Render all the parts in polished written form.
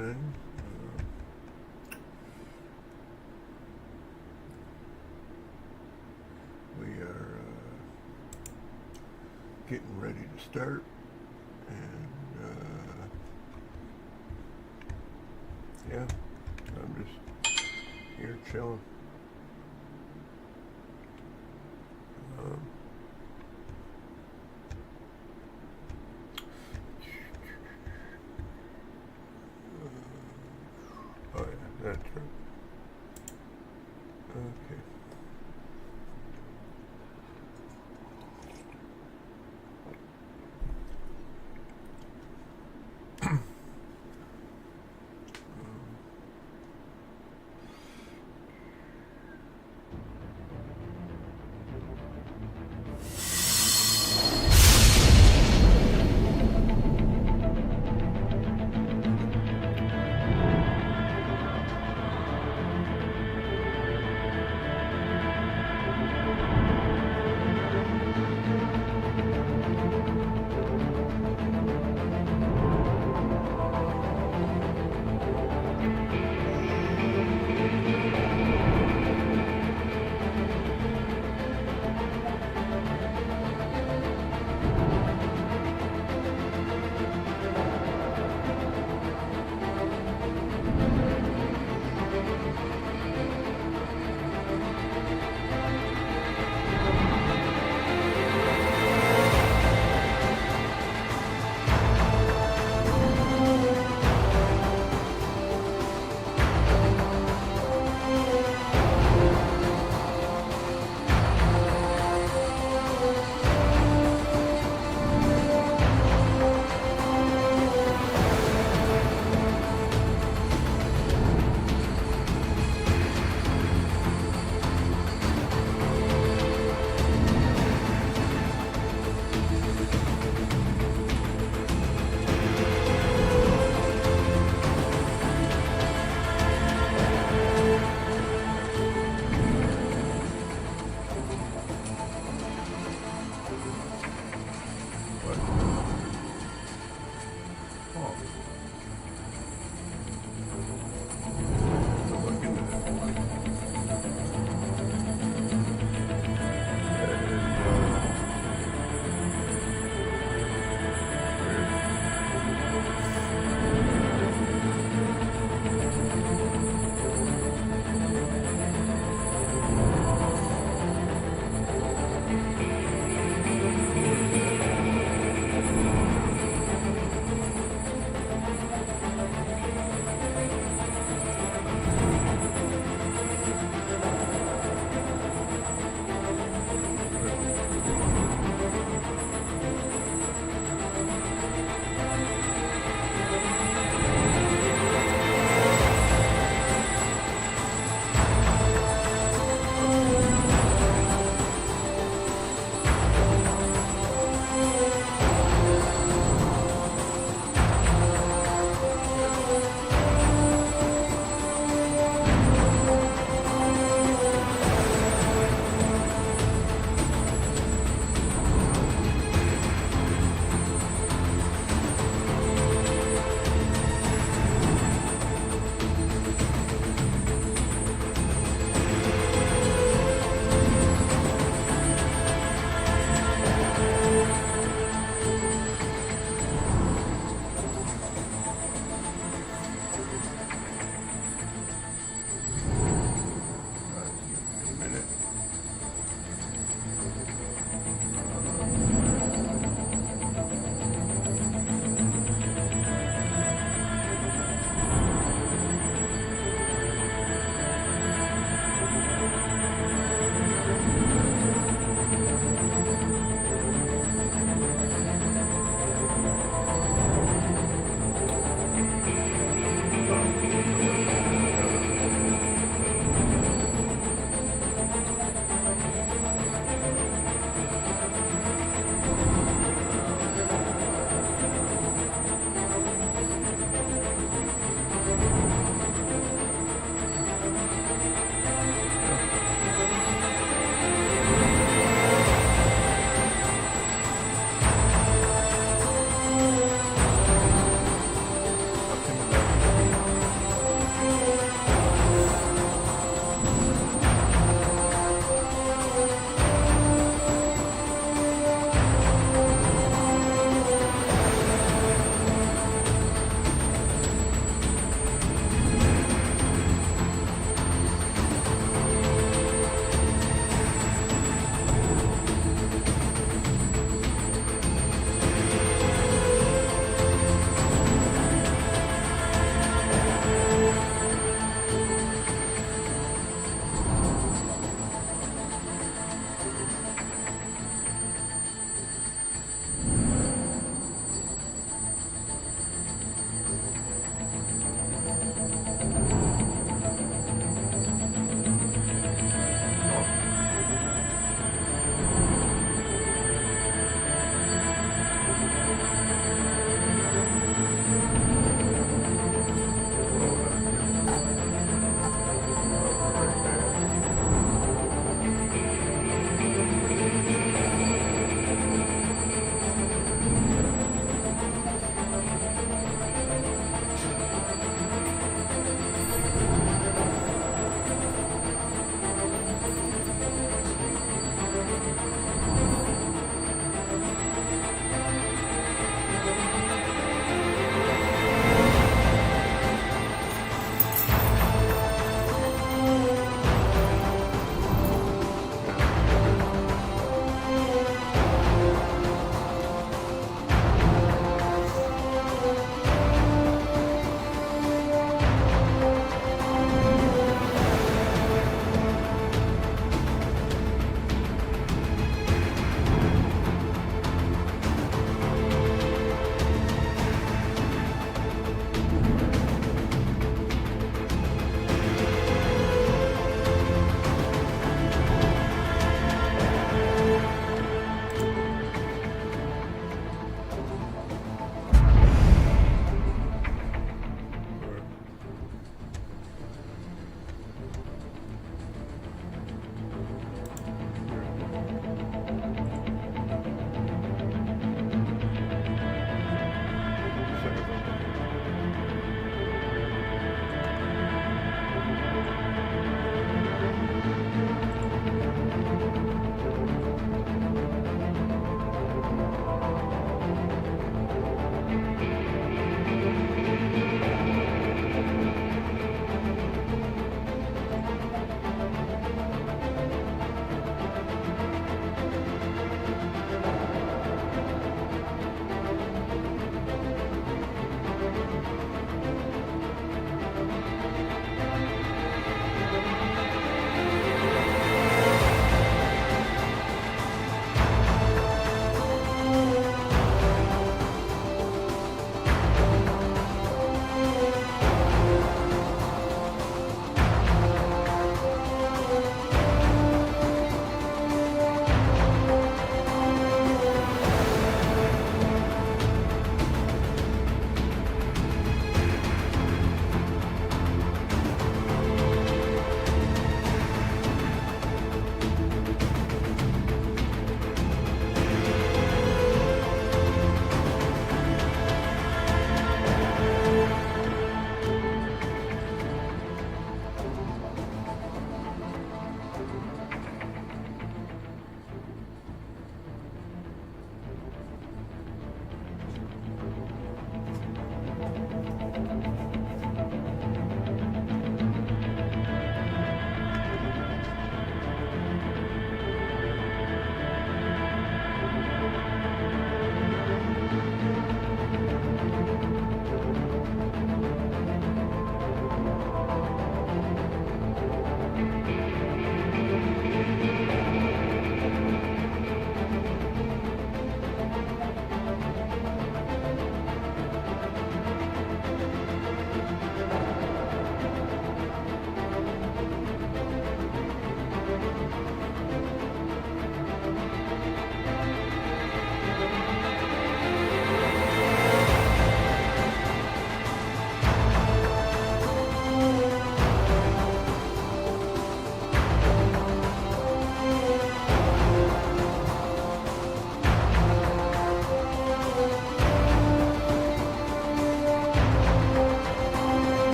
thing. We are getting ready to start, and yeah, I'm just here chilling. Oh yeah, that's right. Okay.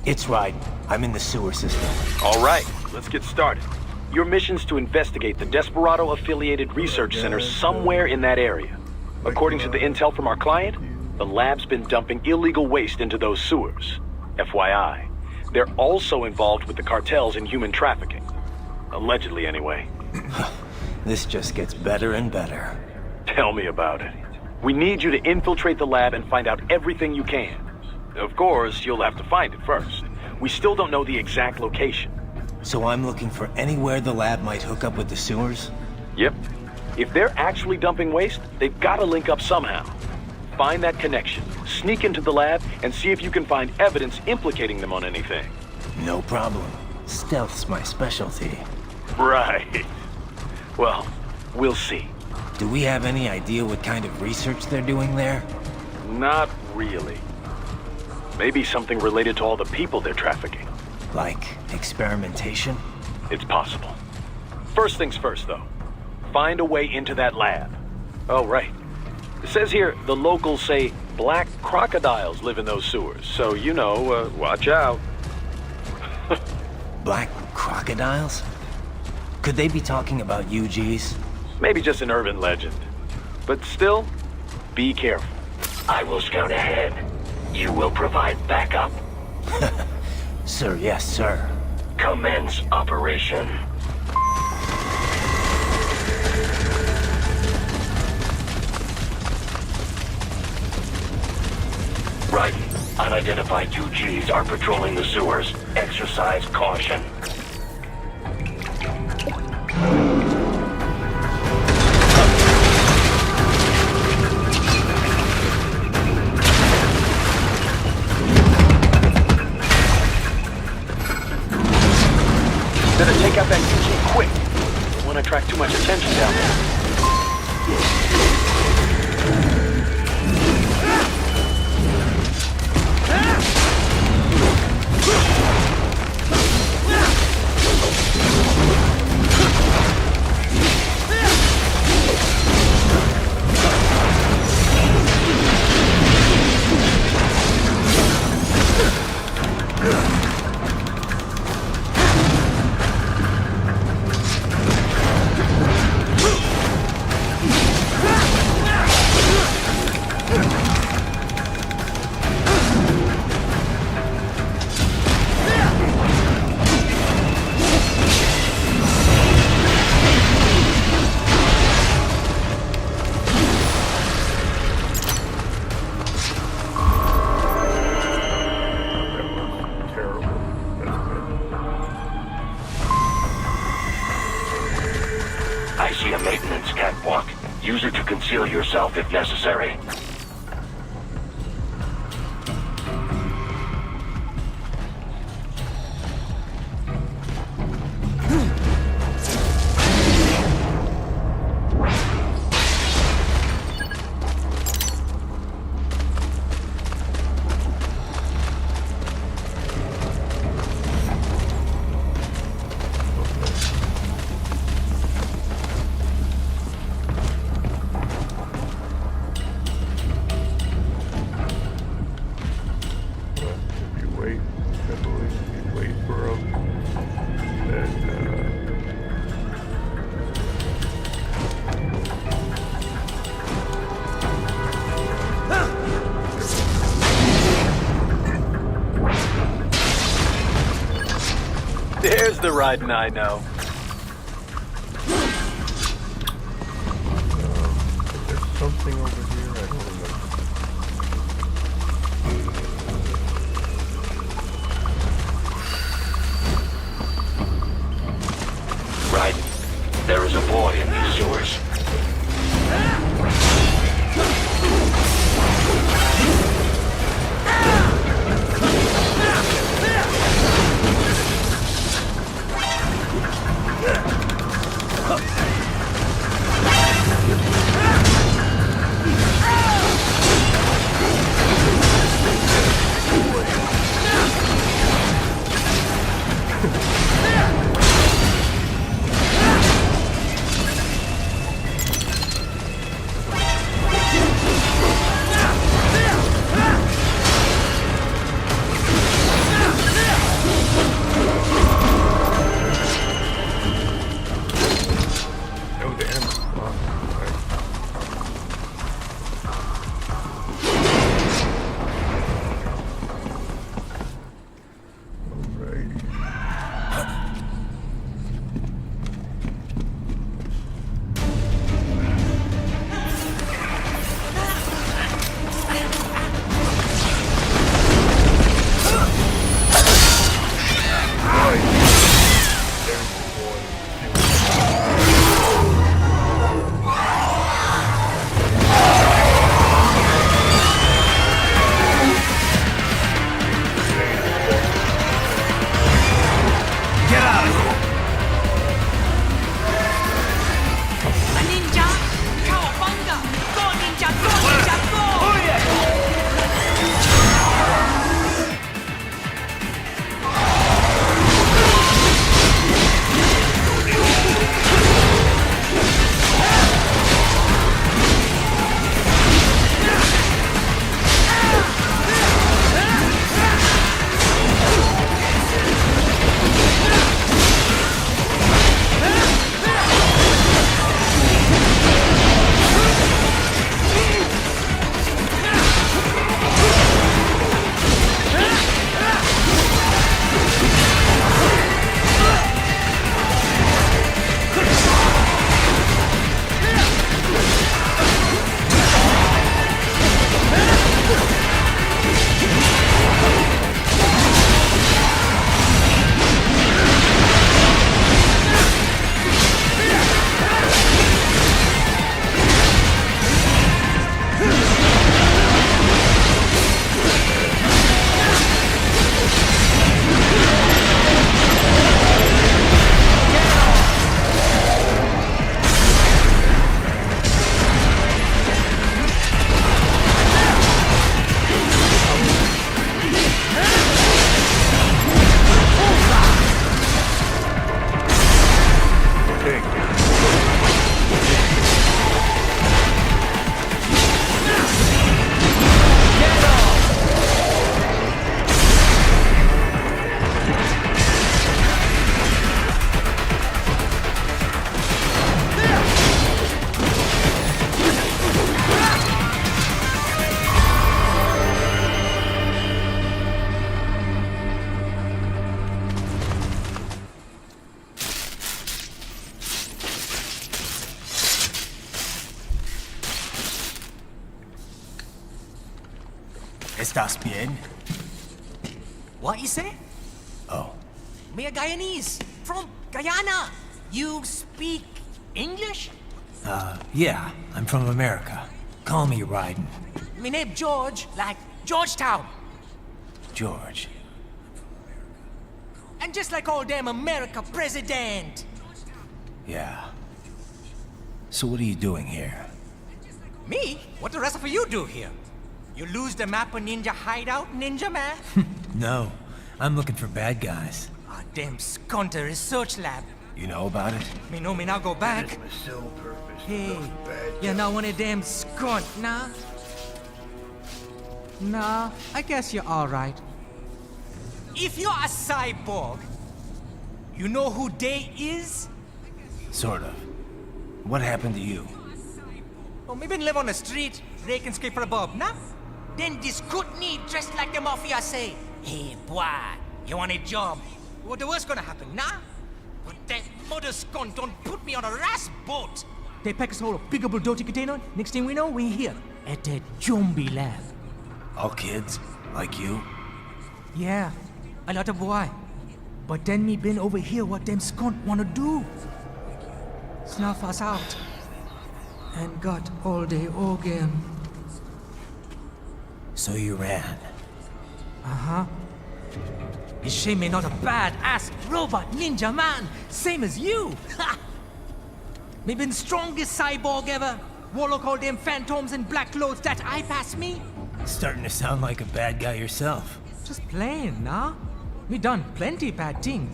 It's right. I'm in the sewer system. All right, let's get started. Your mission's to investigate the Desperado-affiliated research center somewhere in that area. According to the intel from our client, the lab's been dumping illegal waste into those sewers. FYI, they're also involved with the cartels in human trafficking. Allegedly, anyway. This just gets better and better. Tell me about it. We need you to infiltrate the lab and find out everything you can. Of course, you'll have to find it first. We still don't know the exact location. So I'm looking for anywhere the lab might hook up with the sewers? Yep. If they're actually dumping waste, they've got to link up somehow. Find that connection, sneak into the lab, and see if you can find evidence implicating them on anything. No problem. Stealth's my specialty. Right. Well, we'll see. Do we have any idea what kind of research they're doing there? Not really. Maybe something related to all the people they're trafficking. Like experimentation? It's possible. First things first, though. Find a way into that lab. Oh, right. It says here the locals say black crocodiles live in those sewers, so you know, watch out. Black crocodiles? Could they be talking about UGs? Maybe just an urban legend. But still, be careful. I will scout ahead. You will provide backup. Sir, yes, sir. Commence operation. Right. Unidentified UGs are patrolling the sewers. Exercise caution. Better take out that UG quick. Don't want to attract too much attention down there. I see a maintenance catwalk. Use it to conceal yourself if necessary. There's the riding I know. There's something over here, I don't remember. Right. There is a boy in these sewers. ¿Estás bien? What you say? Oh, Me a Guyanese from Guyana. You speak English? yeah, I'm from America. Call me Raiden. Me name George, like Georgetown. George. And just like all damn America president. Yeah. So what are you doing here? Me? What the rest of you do here? You lose the map of Ninja hideout, Ninja man? No, I'm looking for bad guys. Ah, damn Skunter research lab. You know about it? Me know me now go back. my sole purpose. Hey, Those bad you're not one of them skunt, nah? Nah, I guess you're alright. If you're a cyborg, you know who they is? Sort of. What happened to you? Oh, me been live on the street, rake and scrape for a bob, nah? Then this good need dressed like the mafia say, hey boy, you want a job? What the worst gonna happen, nah? But that mother skunt don't put me on a ras boat. They pack us all a big old dirty container. Next thing we know, we here at that zombie lab. All kids? Like you? Yeah, a lot of boy. But then me been over here what them skunt wanna do. Snuff us out. And got all the organ. So you ran. Is she me not a bad-ass robot ninja man, same as you? Ha! Me been strongest cyborg ever. Warlock all them phantoms in black clothes that eye pass me. Starting to sound like a bad guy yourself. Just plain, nah? Me done plenty bad thing.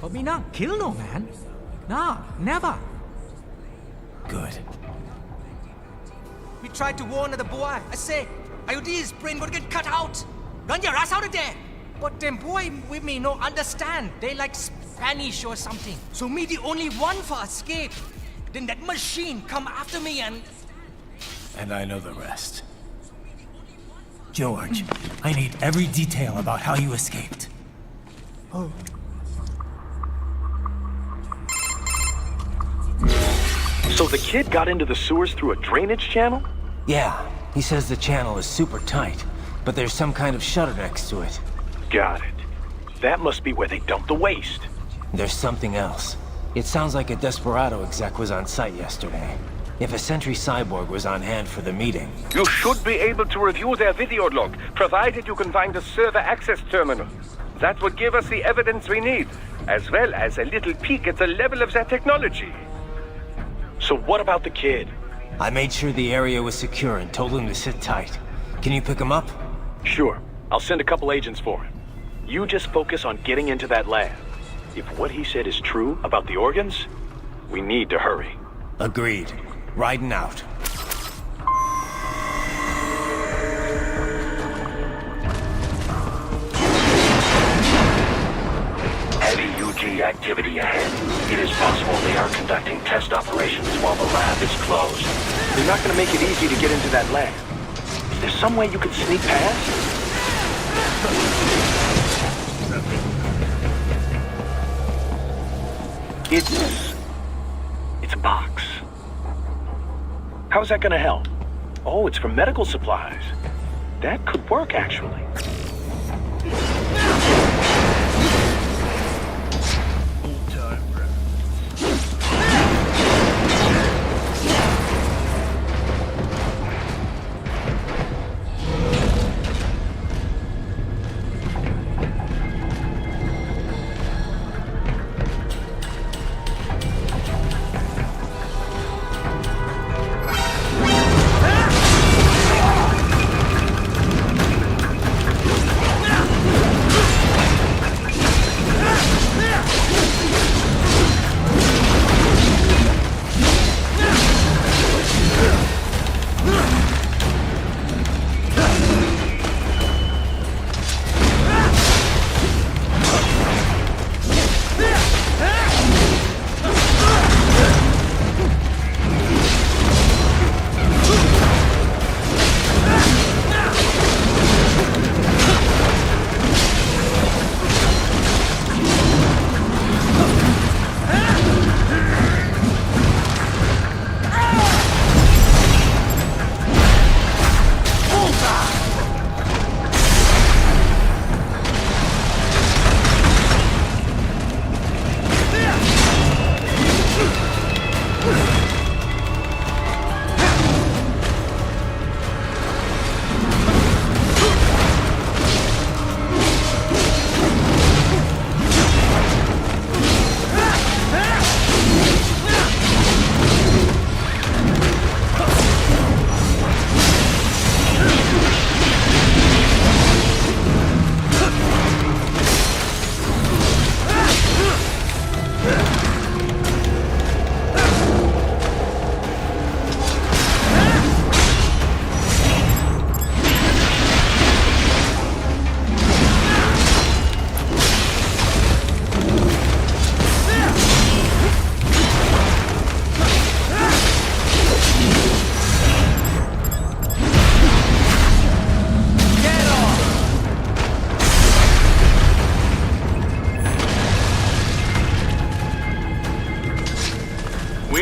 But me not kill no man. Nah, never. Good. We tried to warn the boy. I say, IOD's brain gonna get cut out. Run your ass out of there. But them boy with me no understand. They like Spanish or something. So me the only one for escape. Then that machine come after me and... And I know the rest. George, I need every detail about how you escaped. Oh. So the kid got into the sewers through a drainage channel? Yeah, he says the channel is super tight, but there's some kind of shutter next to it. Got it. That must be where they dumped the waste. There's something else. It sounds like a Desperado exec was on site yesterday. If a Sentry Cyborg was on hand for the meeting. You should be able to review their video log, provided you can find a server access terminal. That would give us the evidence we need, as well as a little peek at the level of their technology. So what about the kid? I made sure the area was secure and told him to sit tight. Can you pick him up? Sure. I'll send a couple agents for him. You just focus on getting into that lab. If what he said is true about the organs, we need to hurry. Agreed. Riding out. Heavy UG activity ahead. It is possible they are conducting test operations while the lab is closed. They're not gonna make it easy to get into that lab. Is there some way you could sneak past? It's a box. How's that gonna help? Oh, it's for medical supplies. That could work, actually. Full-time rep.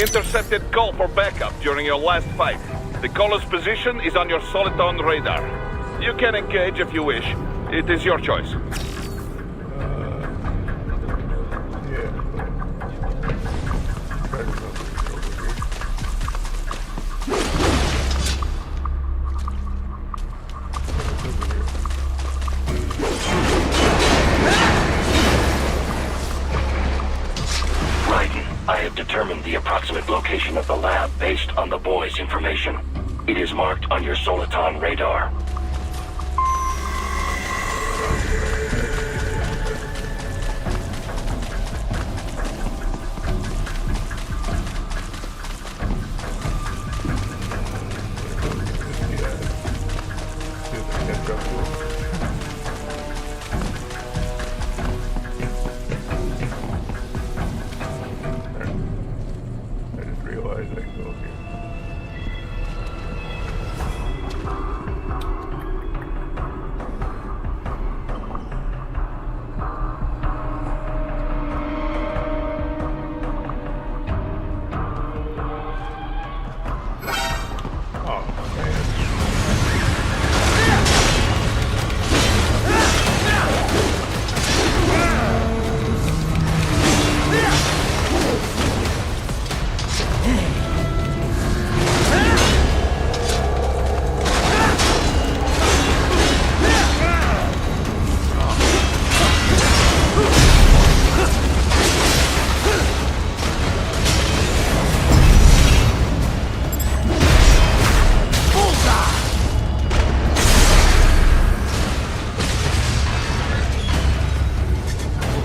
We intercepted call for backup during your last fight. The caller's position is on your Soliton radar. You can engage if you wish. It is your choice. Yeah. Try to remember this over here. It's over here. Raiden, I have determined the approximate location of the lab based on the boy's information. It is marked on your Soliton radar. See if I can catch up to it. I just realized I can go here. Oh, man.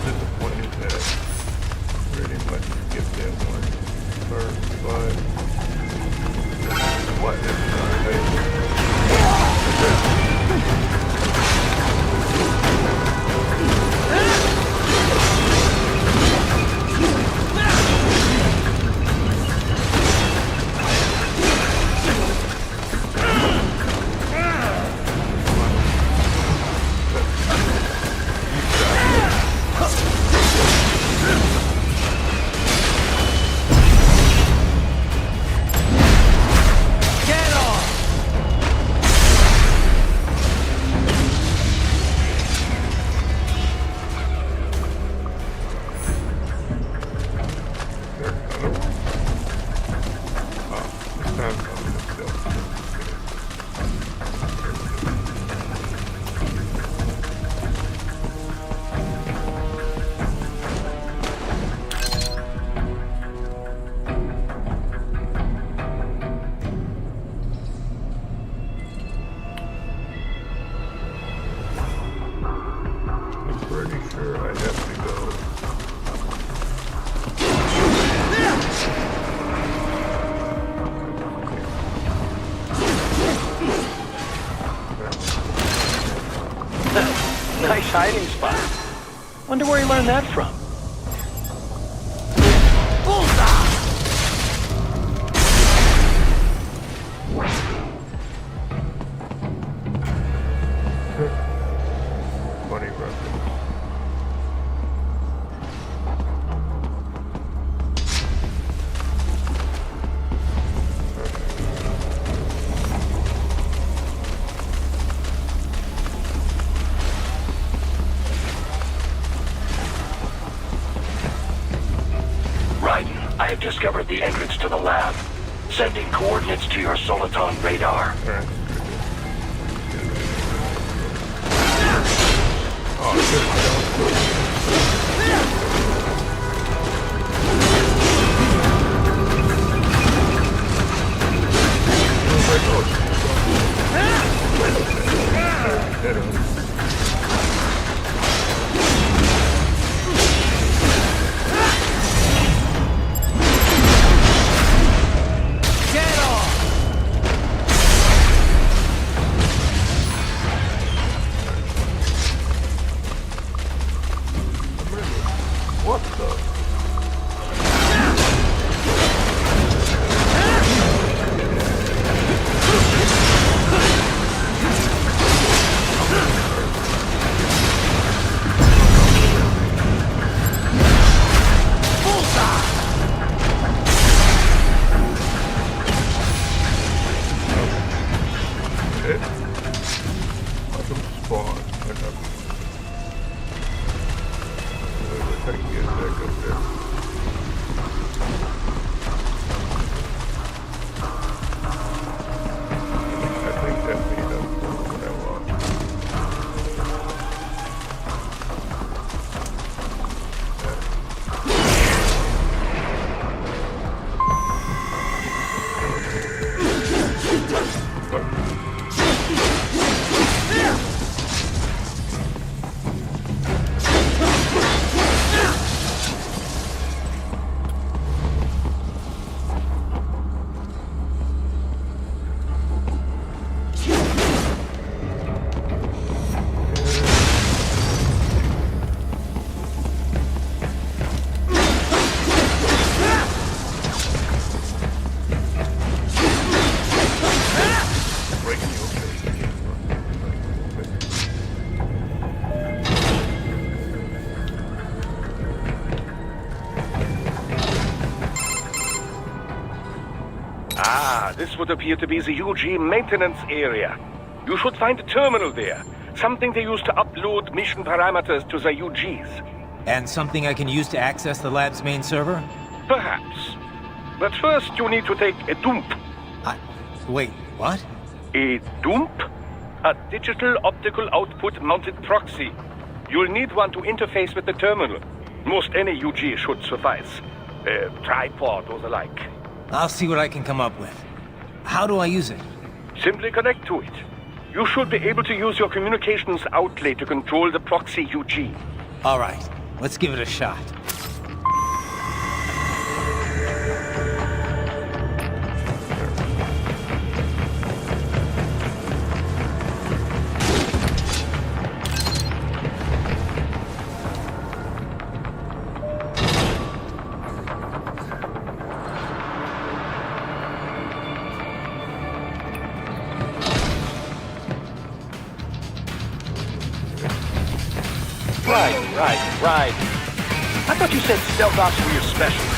Disappointed that I pretty much skipped that one first, but what is there another one? Oh, this time something is still. I'm pretty sure I have to go. Nice hiding spot. Wonder where he learned that from. Funny reference. Raiden, I have discovered the entrance to the lab. Sending coordinates to your Soliton radar. Alright. Oh, shit. Hit him. Ah, this would appear to be the UG maintenance area. You should find a terminal there. Something they use to upload mission parameters to the UGs. And something I can use to access the lab's main server? Perhaps. But first you need to take a dump. Wait, what? A dump? A digital optical output mounted proxy. You'll need one to interface with the terminal. Most any UG should suffice. A tripod or the like. I'll see what I can come up with. How do I use it? Simply connect to it. You should be able to use your communications outlay to control the proxy UG. All right, let's give it a shot. Right. I thought you said stealth ops were your specialty.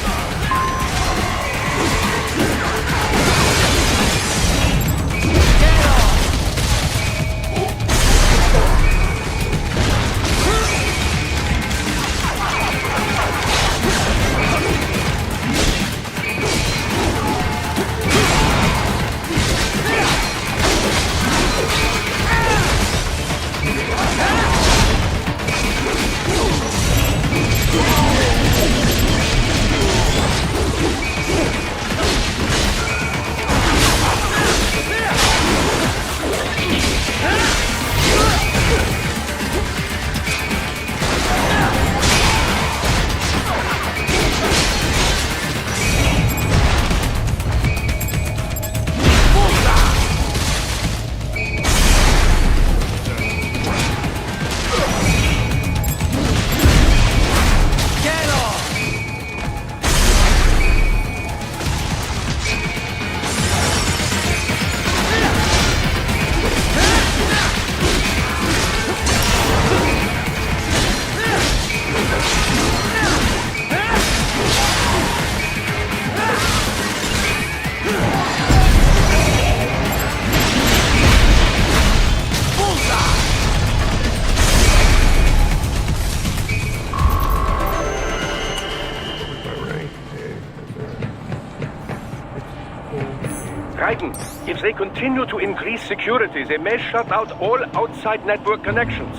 Raiden, if they continue to increase security, they may shut out all outside network connections.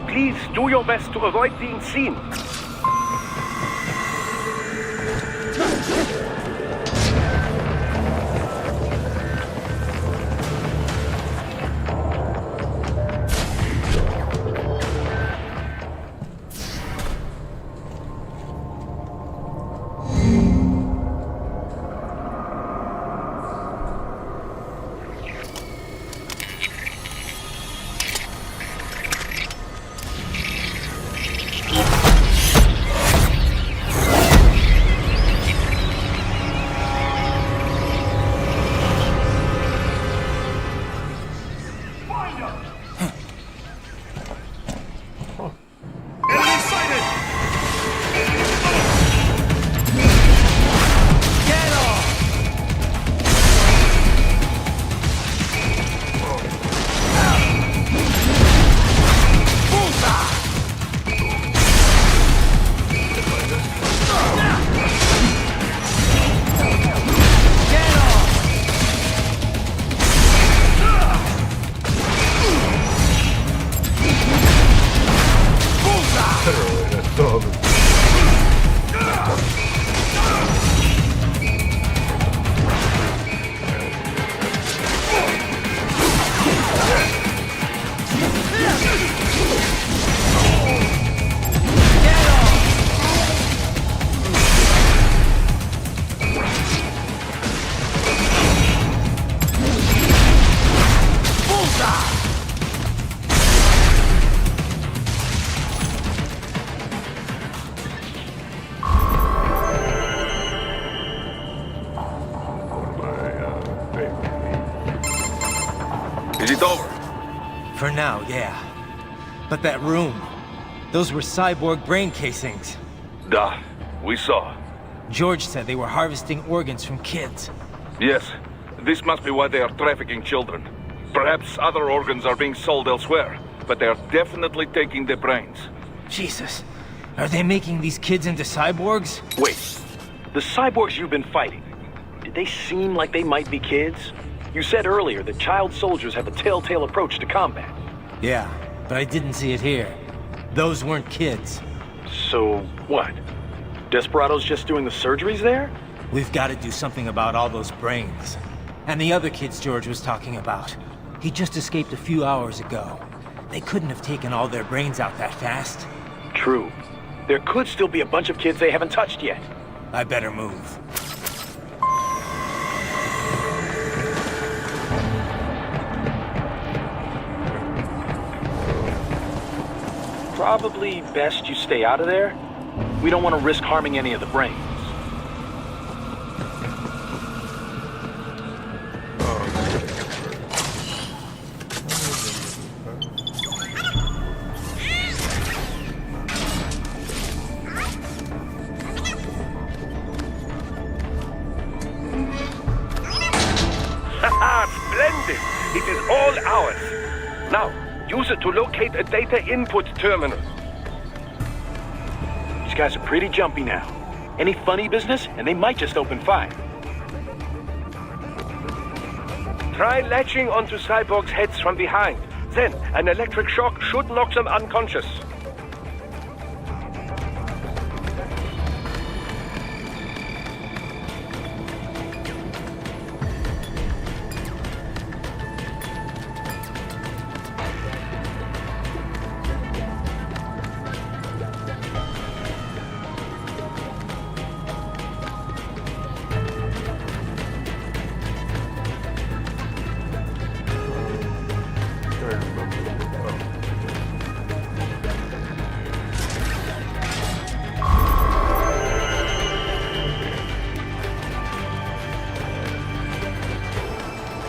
Please do your best to avoid being seen. Is it over? For now, yeah. But that room, those were cyborg brain casings. Duh, we saw. George said they were harvesting organs from kids. Yes, this must be why they are trafficking children. Perhaps other organs are being sold elsewhere, but they are definitely taking their brains. Jesus. Are they making these kids into cyborgs? Wait, the cyborgs you've been fighting, did they seem like they might be kids? You said earlier that child soldiers have a telltale approach to combat. Yeah, but I didn't see it here. Those weren't kids. So, what? Desperado's just doing the surgeries there? We've got to do something about all those brains. And the other kids George was talking about. He just escaped a few hours ago. They couldn't have taken all their brains out that fast. True. There could still be a bunch of kids they haven't touched yet. I better move. Probably best you stay out of there. We don't want to risk harming any of the brains. Splendid! It is all ours. Now, use it to locate a data input terminal. These guys are pretty jumpy now. Any funny business, and they might just open fire. Try latching onto cyborgs' heads from behind. Then, an electric shock should knock them unconscious.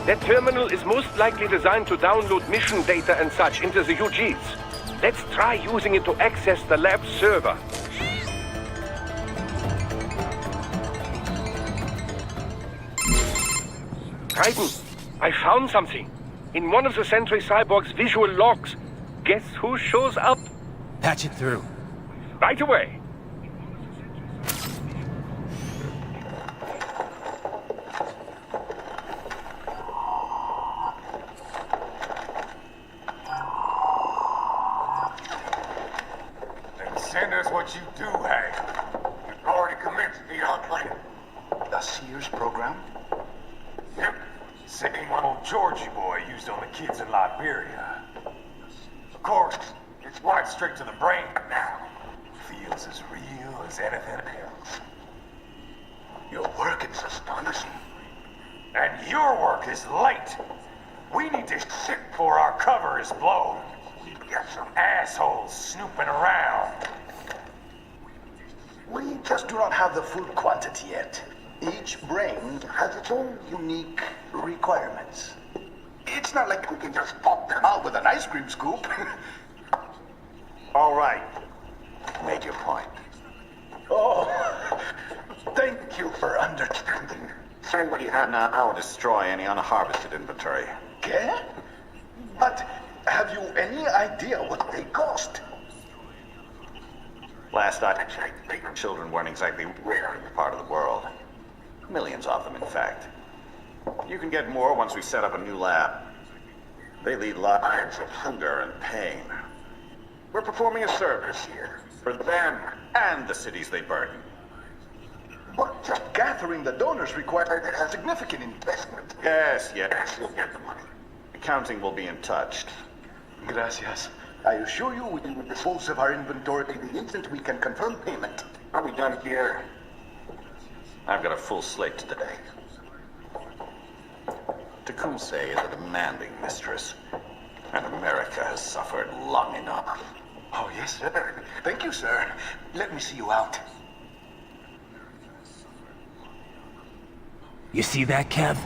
That terminal is most likely designed to download mission data and such into the UGs. Let's try using it to access the lab server. Raiden, I found something. In one of the Sentry Cyborg's visual logs. Guess who shows up? Patch it through. Right away. Send us what you do have. We've already commenced the outline. The Sears program? Yep. Same one old Georgie boy used on the kids in Liberia. Of course, it's right straight to the brain now. Feels as real as anything else. Your work is astonishing. And your work is late. We need to ship before our cover is blown. We've got some assholes snooping around. We just do not have the full quantity yet. Each brain has its own unique requirements. It's not like we can just pop them out with an ice cream scoop. All right. Make your point. Oh, thank you for understanding. Send what you have now. I'll destroy any unharvested inventory. Okay? But have you any idea what they cost? Last I checked, children weren't exactly rare in the part of the world. Millions of them, in fact. You can get more once we set up a new lab. They lead lives of hunger and pain. We're performing a service here for them and the cities they burden. But just gathering the donors required a significant investment. Yes, you'll get the money. Accounting will be in touch. Gracias. I assure you we will dispose of our inventory the instant we can confirm payment. Are we done here? I've got a full slate today. Tecumseh is a demanding mistress, and America has suffered long enough. Oh, yes, sir. Thank you, sir. Let me see you out. You see that, Kev?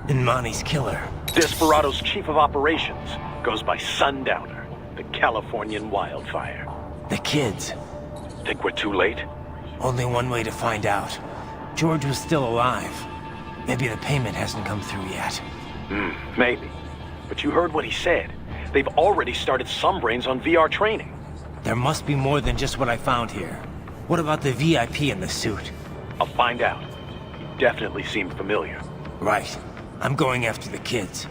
Imani's killer. Desperado's chief of operations goes by Sundowner, the Californian wildfire. The kids. Think we're too late? Only one way to find out. George was still alive. Maybe the payment hasn't come through yet. Maybe. But you heard what he said. They've already started some brains on VR training. There must be more than just what I found here. What about the VIP in the suit? I'll find out. You definitely seem familiar. Right. I'm going after the kids.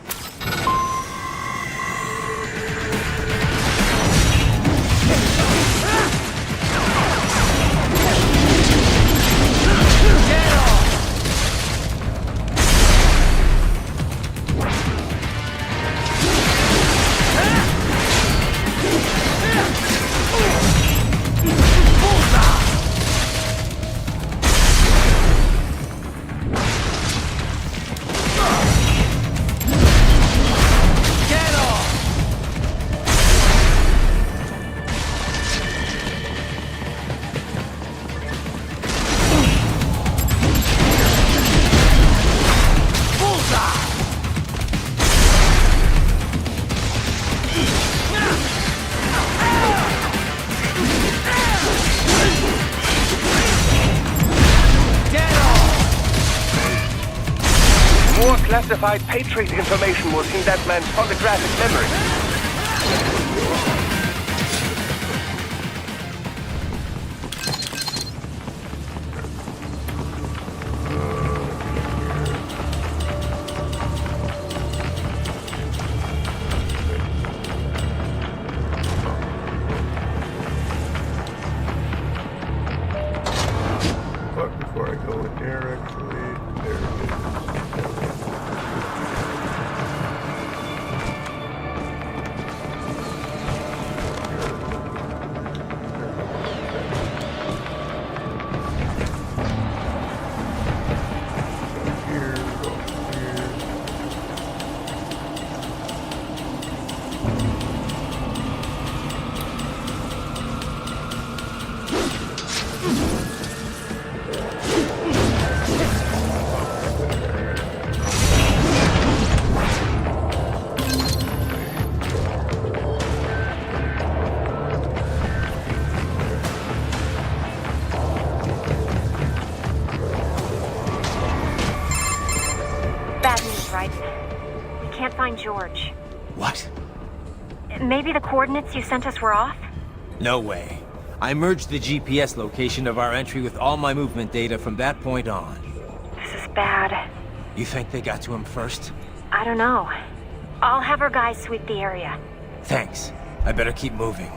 More classified Patriot information was in that man's holographic memory. But before I go in there, actually, there it is. Bad news, right? We can't find George. What? Maybe the coordinates you sent us were off? No way. I merged the GPS location of our entry with all my movement data from that point on. This is bad. You think they got to him first? I don't know. I'll have our guys sweep the area. Thanks. I better keep moving.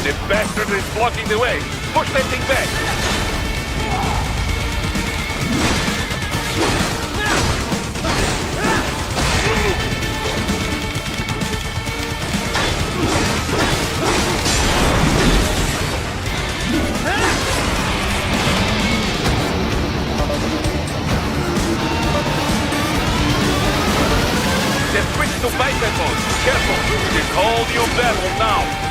The bastard is blocking the way. Push that thing back. They've switched to biped mode. Careful. It's all your battle now.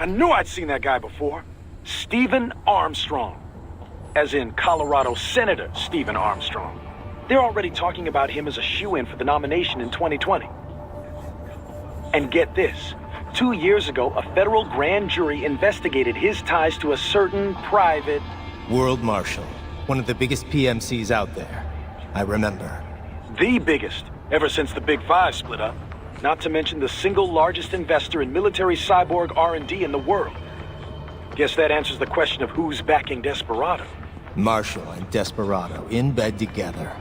I knew I'd seen that guy before. Stephen Armstrong. As in Colorado Senator Stephen Armstrong. They're already talking about him as a shoo-in for the nomination in 2020. And get this. 2 years ago, a federal grand jury investigated his ties to a certain private... World Marshal. One of the biggest PMCs out there. I remember. The biggest, ever since the Big Five split up. Not to mention the single largest investor in military cyborg R&D in the world. Guess that answers the question of who's backing Desperado. Marshall and Desperado in bed together.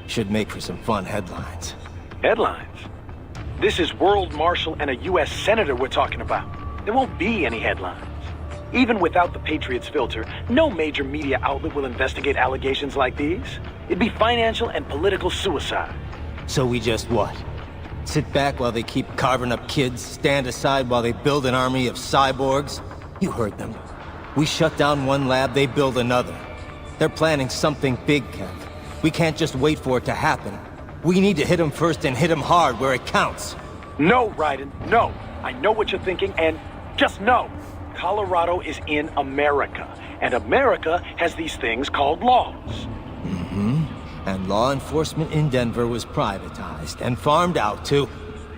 Should make for some fun headlines. Headlines? This is World Marshal and a U.S. Senator we're talking about. There won't be any headlines. Even without the Patriots filter, no major media outlet will investigate allegations like these. It'd be financial and political suicide. So we just what? Sit back while they keep carving up kids, stand aside while they build an army of cyborgs? You heard them. We shut down one lab, they build another. They're planning something big, Kev. We can't just wait for it to happen. We need to hit them first and hit them hard where it counts. No, Raiden, no. I know what you're thinking, and just know. Colorado is in America, and America has these things called laws. Mm-hmm. And law enforcement in Denver was privatized and farmed out to...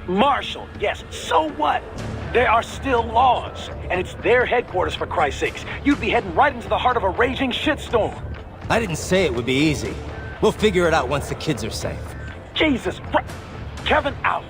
Marshall, yes, so what? There are still laws, and it's their headquarters, for Christ's sakes. You'd be heading right into the heart of a raging shitstorm. I didn't say it would be easy. We'll figure it out once the kids are safe. Jesus Christ. Kevin out.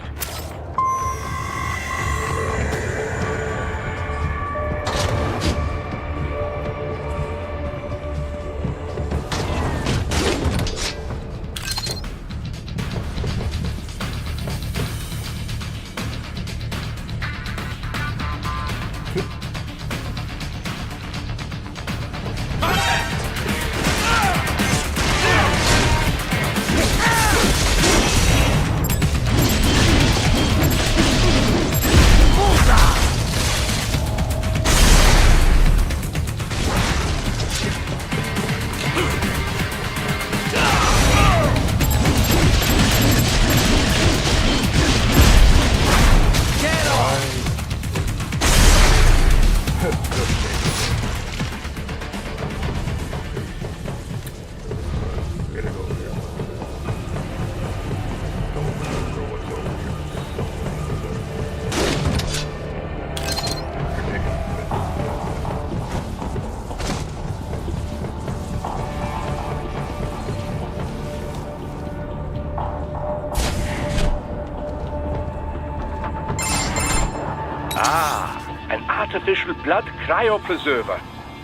An artificial blood cryopreserver.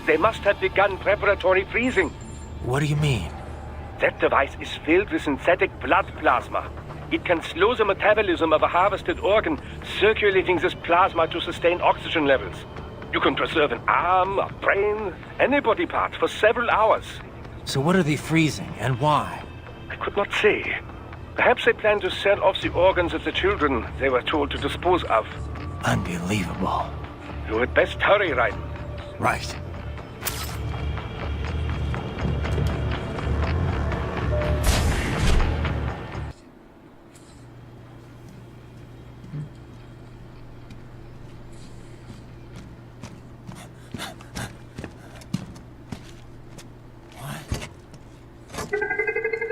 They must have begun preparatory freezing. What do you mean? That device is filled with synthetic blood plasma. It can slow the metabolism of a harvested organ, circulating this plasma to sustain oxygen levels. You can preserve an arm, a brain, any body part for several hours. So what are they freezing, and why? I could not say. Perhaps they plan to sell off the organs of the children they were told to dispose of. Unbelievable. You had best hurry, Raiden. Right.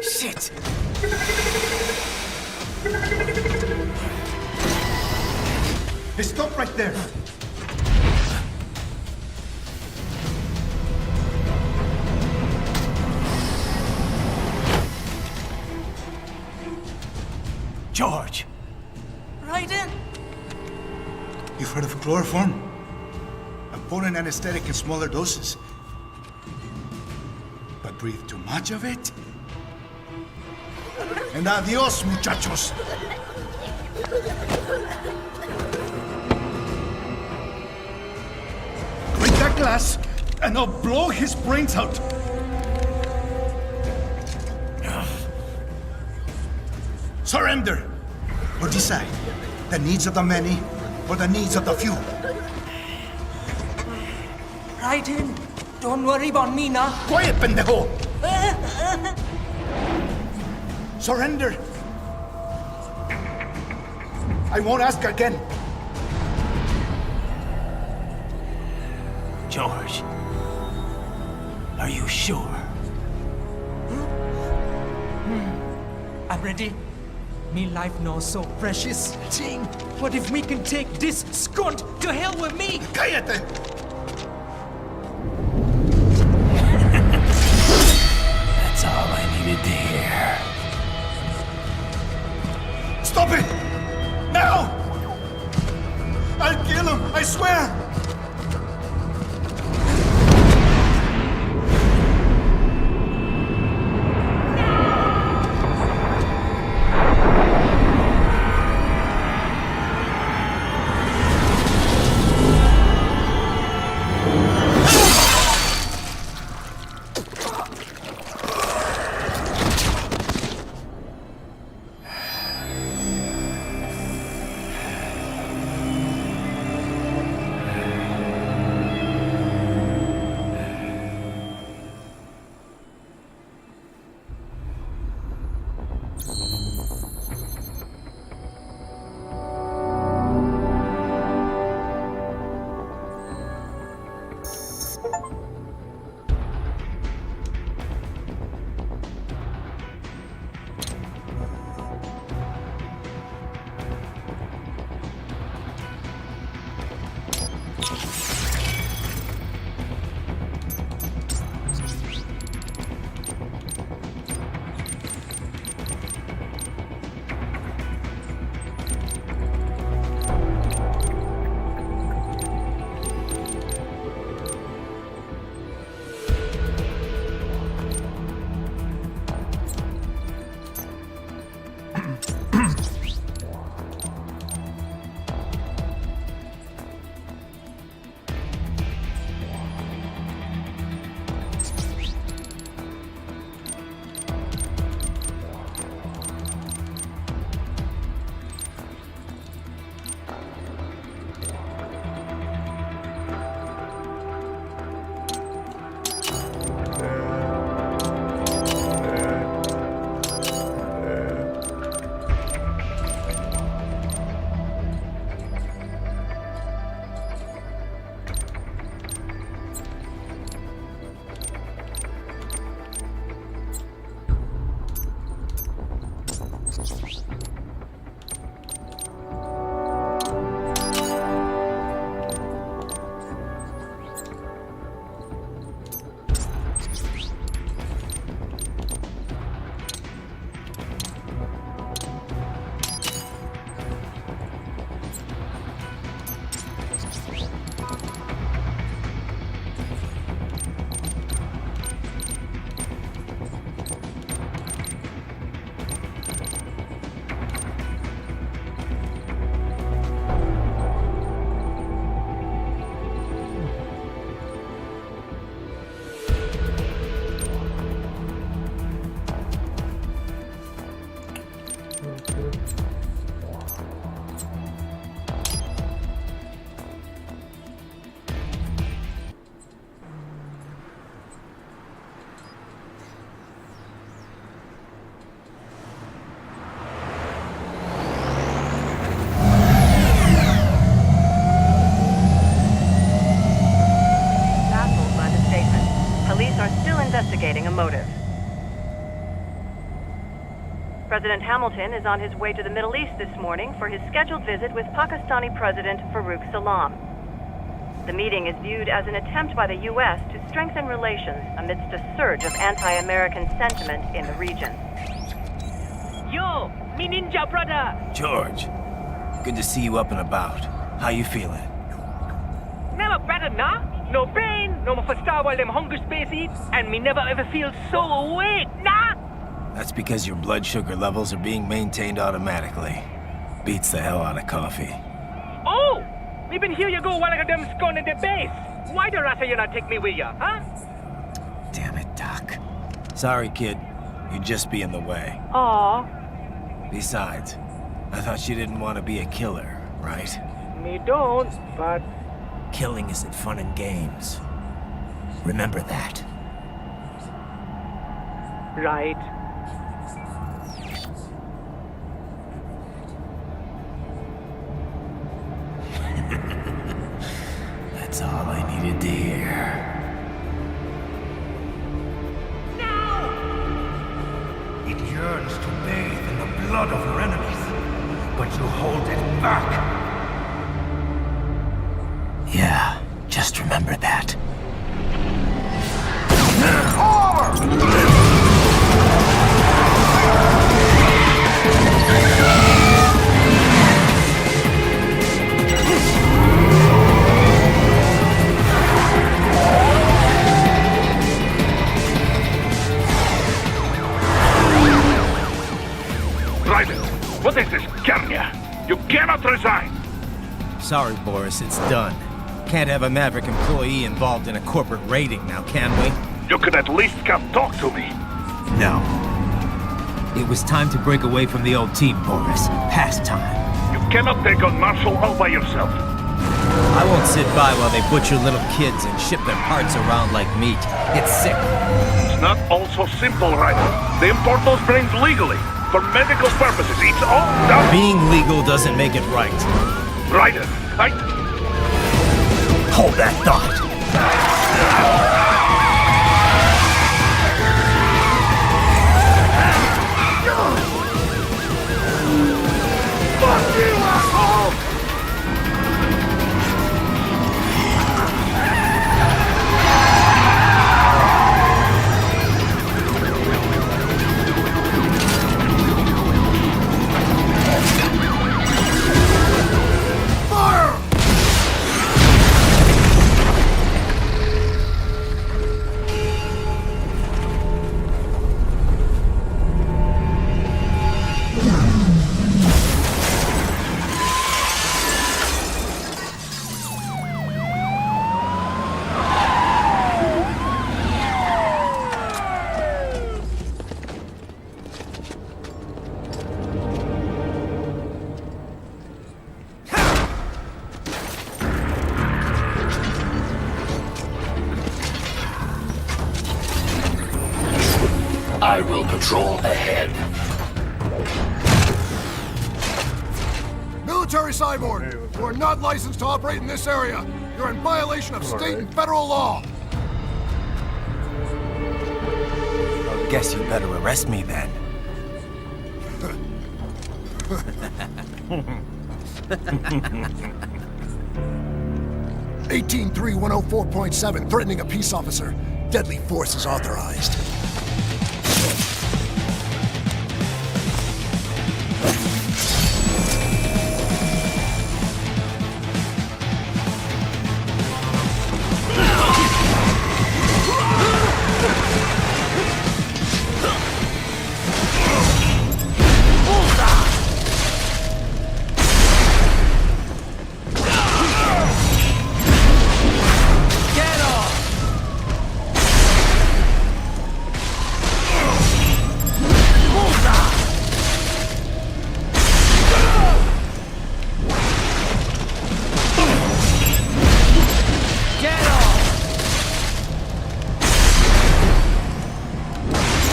Shit! Hey, stop right there! George! Raiden! You've heard of chloroform? A potent anesthetic in smaller doses. But breathe too much of it? And adios, muchachos! Break that glass, and I'll blow his brains out! Surrender! Or decide. The needs of the many, or the needs of the few. Raiden, don't worry about me now. Quiet, pendejo! Surrender! I won't ask again. George, are you sure? I'm ready. Me life now so precious. Ting, what if we can take this skunt to hell with me? Cállate! That's all I needed to hear. Stop it! Now! I'll kill him, I swear! Investigating a motive. President Hamilton is on his way to the Middle East this morning for his scheduled visit with Pakistani President Farouk Salam. The meeting is viewed as an attempt by the U.S. to strengthen relations amidst a surge of anti-American sentiment in the region. Yo, me ninja brother! George, good to see you up and about. How you feeling? Never better, nah? No pain, no more for star while them hunger space eat, and me never ever feel so awake, nah? That's because your blood sugar levels are being maintained automatically. Beats the hell out of coffee. Oh! Me been here you go while I got them scone in the base. Why the rasta you not take me with ya, huh? Damn it, Doc. Sorry, kid. You'd just be in the way. Aw. Besides, I thought you didn't want to be a killer, right? Me don't, but... Killing isn't fun and games. Remember that. Right. That's all I needed to hear. blood of your enemies, but you hold it back. Yeah, just remember that. Raiden, what is this, Garnia? You cannot resign! Sorry, Boris, it's done. Can't have a Maverick employee involved in a corporate raiding now, can we? You could at least come talk to me. No. It was time to break away from the old team, Boris. Past time. You cannot take on Marshall all by yourself. I won't sit by while they butcher little kids and ship their parts around like meat. It's sick. It's not all so simple, Raiden. They import those brains legally. For medical purposes, it's all done. Being legal doesn't make it right. Raiden, Hold that thought. Fuck you, asshole! I will patrol ahead. Military Cyborg, you are not licensed to operate in this area. You're in violation of state and federal law. Guess you better arrest me then. 18-3104.7, threatening a peace officer. Deadly force is authorized.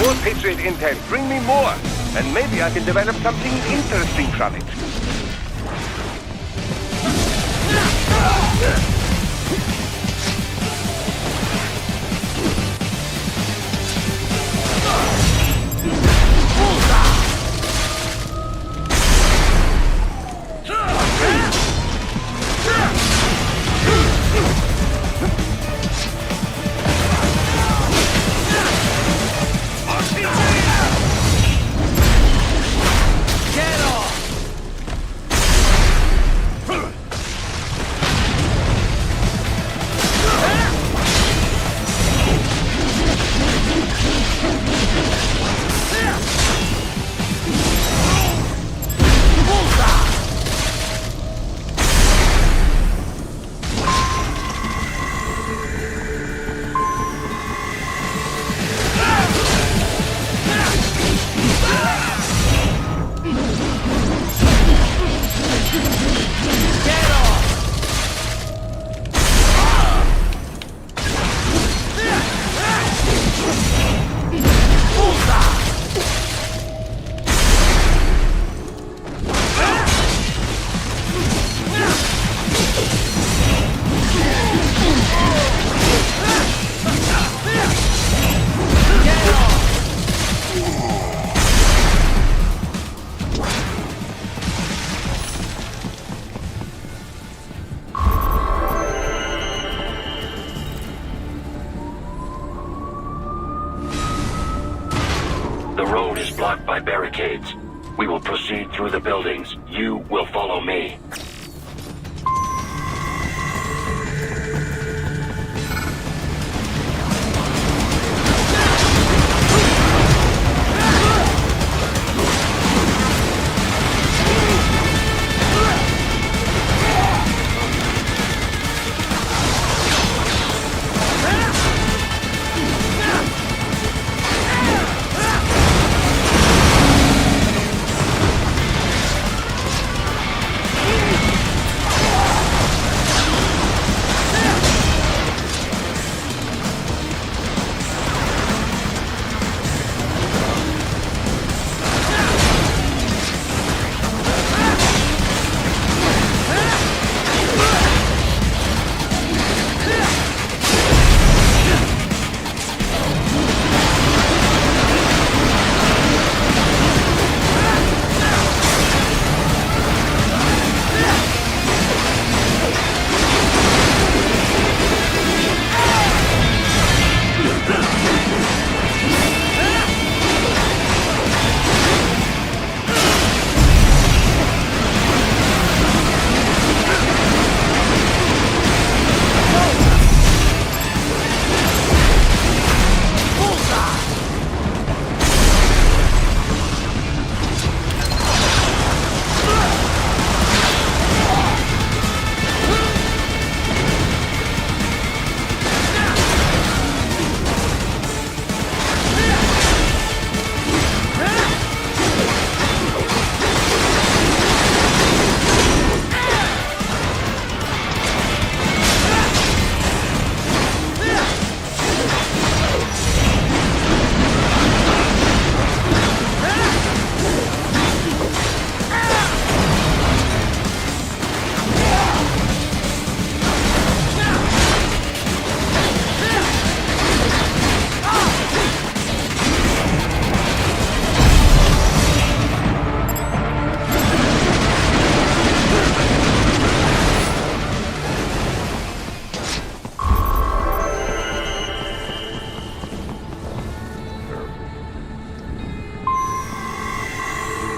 More Patriot intel. Bring me more. And maybe I can develop something interesting from it. blocked by barricades. We will proceed through the buildings. You will follow me.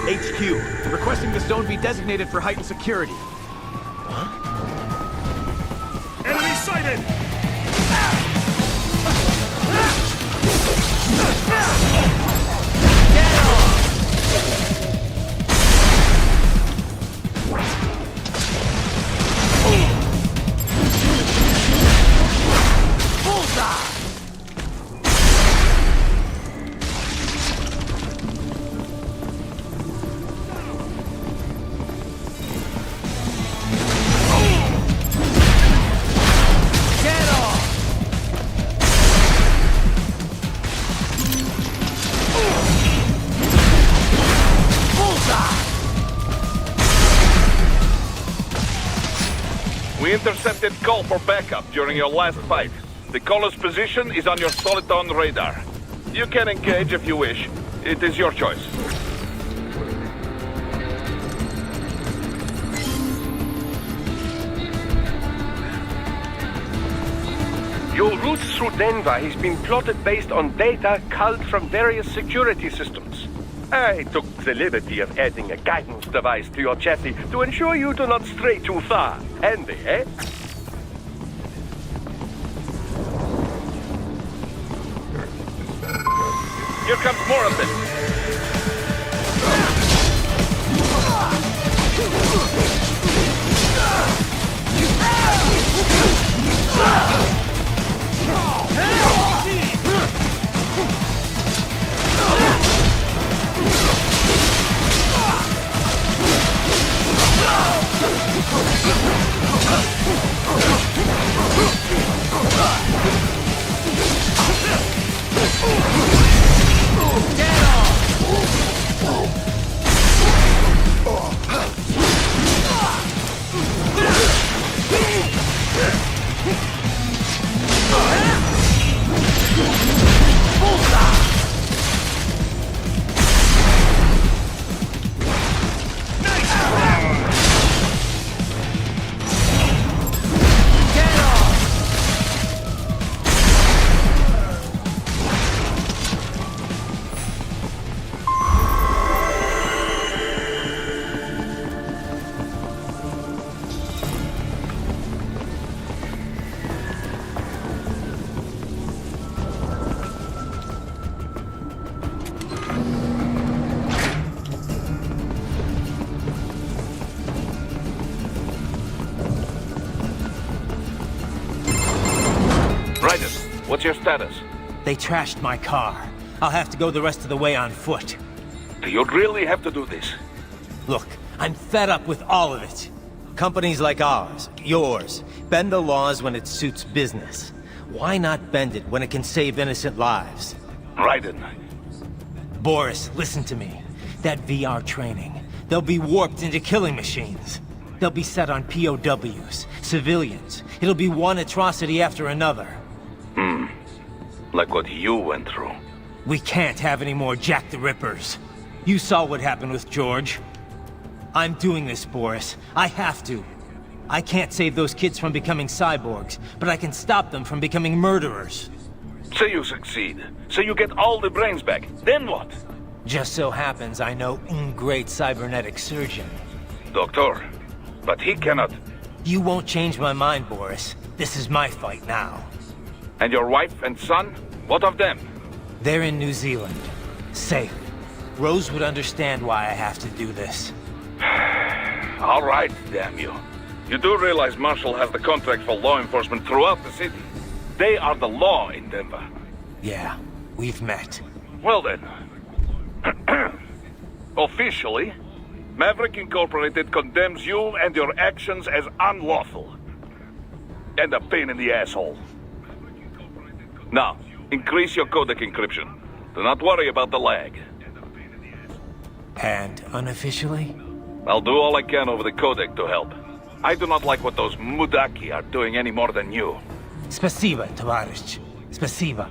HQ, requesting the zone be designated for heightened security. Enemy sighted! We intercepted call for backup during your last fight. The caller's position is on your Soliton radar. You can engage if you wish. It is your choice. Your route through Denver has been plotted based on data culled from various security systems. I took the liberty of adding a guidance device to your chassis to ensure you do not stray too far. Handy, eh? Here comes more of this. What's your status? They trashed my car. I'll have to go the rest of the way on foot. Do you really have to do this? Look, I'm fed up with all of it. Companies like ours, yours, bend the laws when it suits business. Why not bend it when it can save innocent lives? Raiden. Boris, listen to me. That VR training, they'll be warped into killing machines. They'll be set on POWs, civilians. It'll be one atrocity after another. Like what you went through. We can't have any more Jack the Rippers. You saw what happened with George. I'm doing this, Boris. I have to. I can't save those kids from becoming cyborgs, but I can stop them from becoming murderers. Say you succeed. Say you get all the brains back. Then what? Just so happens I know a great cybernetic surgeon. Doctor. But he cannot. You won't change my mind, Boris. This is my fight now. And your wife and son? What of them? They're in New Zealand. Safe. Rose would understand why I have to do this. All right, damn you. You do realize Marshall has the contract for law enforcement throughout the city. They are the law in Denver. Yeah, we've met. Well then. Officially, Maverick Incorporated condemns you and your actions as unlawful. And a pain in the asshole. Now, increase your codec encryption. Do not worry about the lag. And unofficially? I'll do all I can over the codec to help. I do not like what those Mudaki are doing any more than you. Spasiba, Tavarish. Spasiba.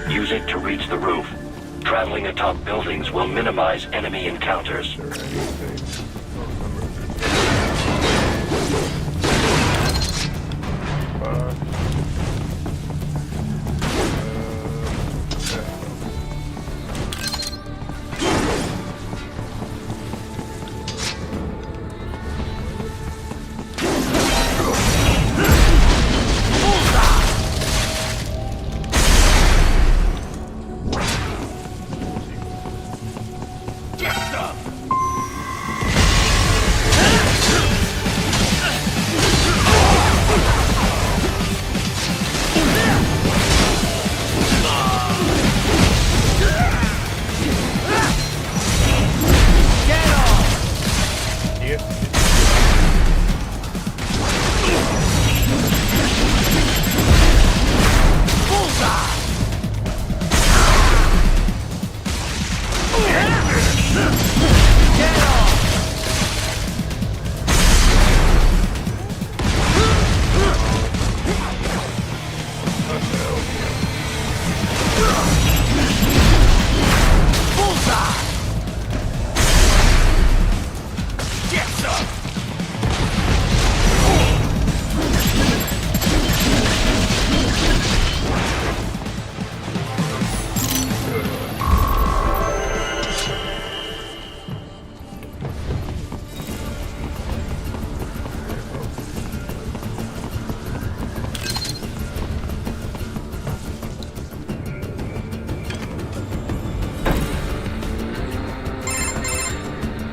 Use it to reach the roof. Traveling atop buildings will minimize enemy encounters.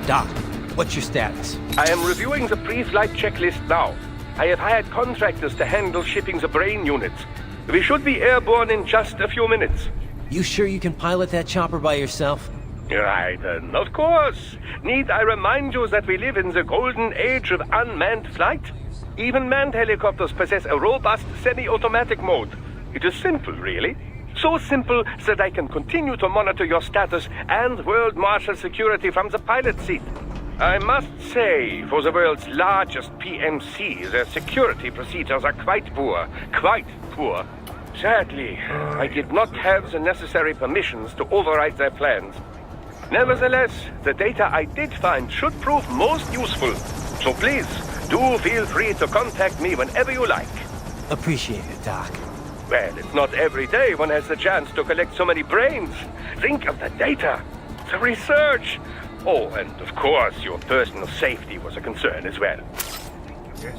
Doc, what's your status? I am reviewing the pre-flight checklist now. I have hired contractors to handle shipping the brain units. We should be airborne in just a few minutes. You sure you can pilot that chopper by yourself? Right, of course. Need I remind you that we live in the golden age of unmanned flight? Even manned helicopters possess a robust semi-automatic mode. It is simple, really. So simple that I can continue to monitor your status and world marshal security from the pilot seat. I must say, for the world's largest PMC, their security procedures are quite poor. Quite poor. Sadly, I did not have the necessary permissions to override their plans. Nevertheless, the data I did find should prove most useful. So please, do feel free to contact me whenever you like. Appreciate it, Doc. Well, it's not every day one has the chance to collect so many brains. Think of the data, the research. Oh, and of course, your personal safety was a concern as well. Yes.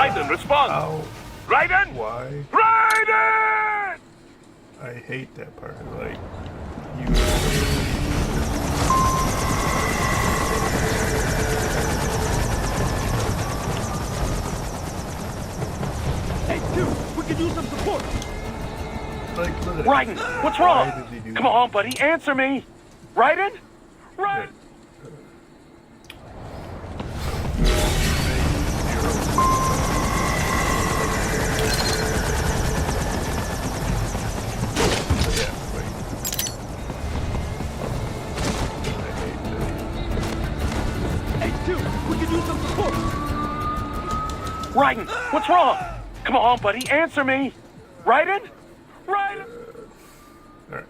Raiden, respond! Ow. Raiden! Why? Raiden! I hate that part. Like, you. Hey, dude, we could use some support. Like, look at Raiden, what's wrong? Why did he do Come that? on, buddy, answer me. Raiden? Raiden? Raiden, what's wrong? Come on, buddy, answer me. Raiden? Raiden? Alright.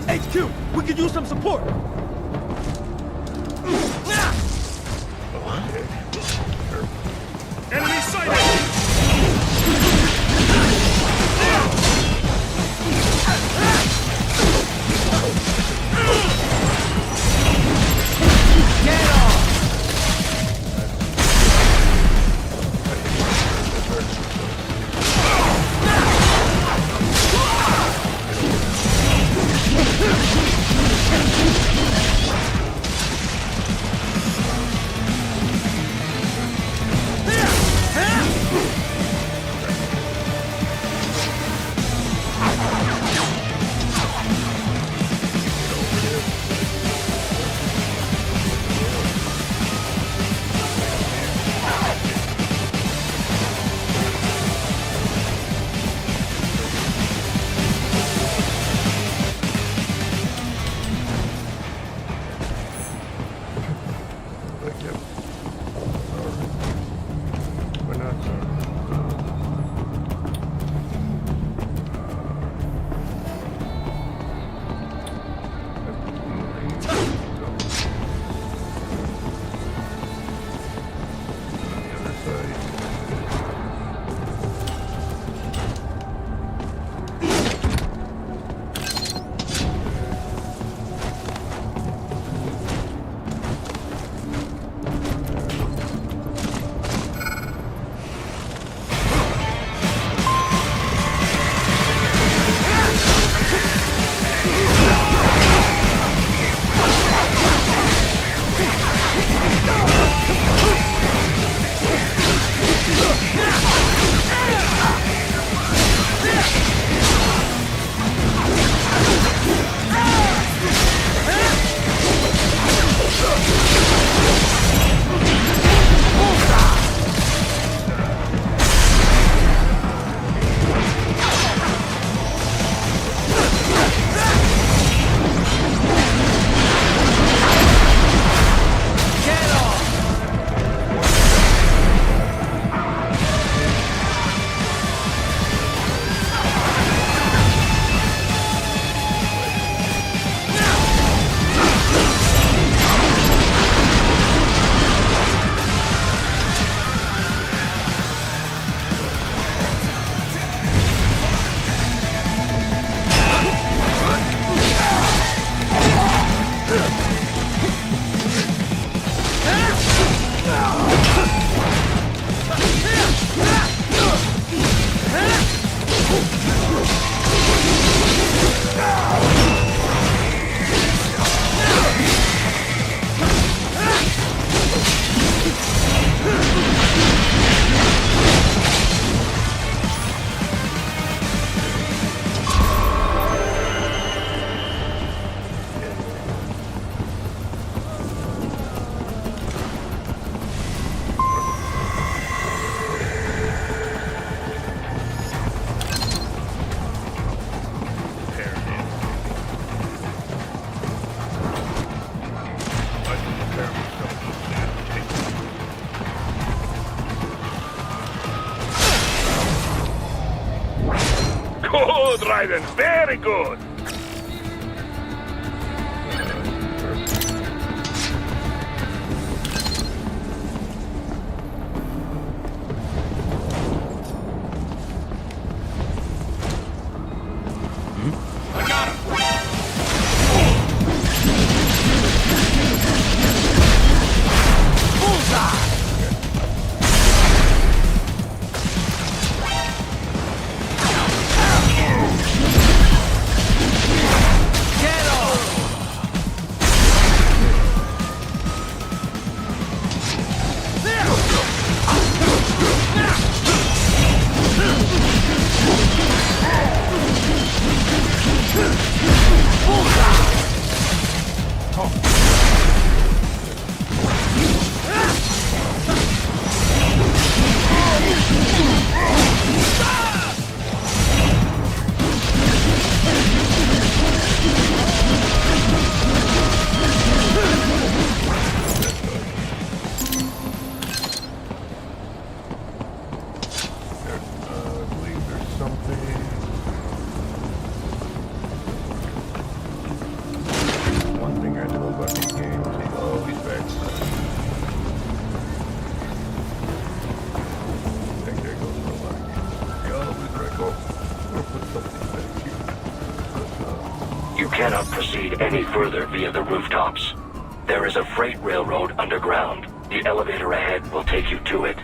HQ, we could use some support. Enemy sighted! Right then, very good. You cannot proceed any further via the rooftops. There is a freight railroad underground. The elevator ahead will take you to it.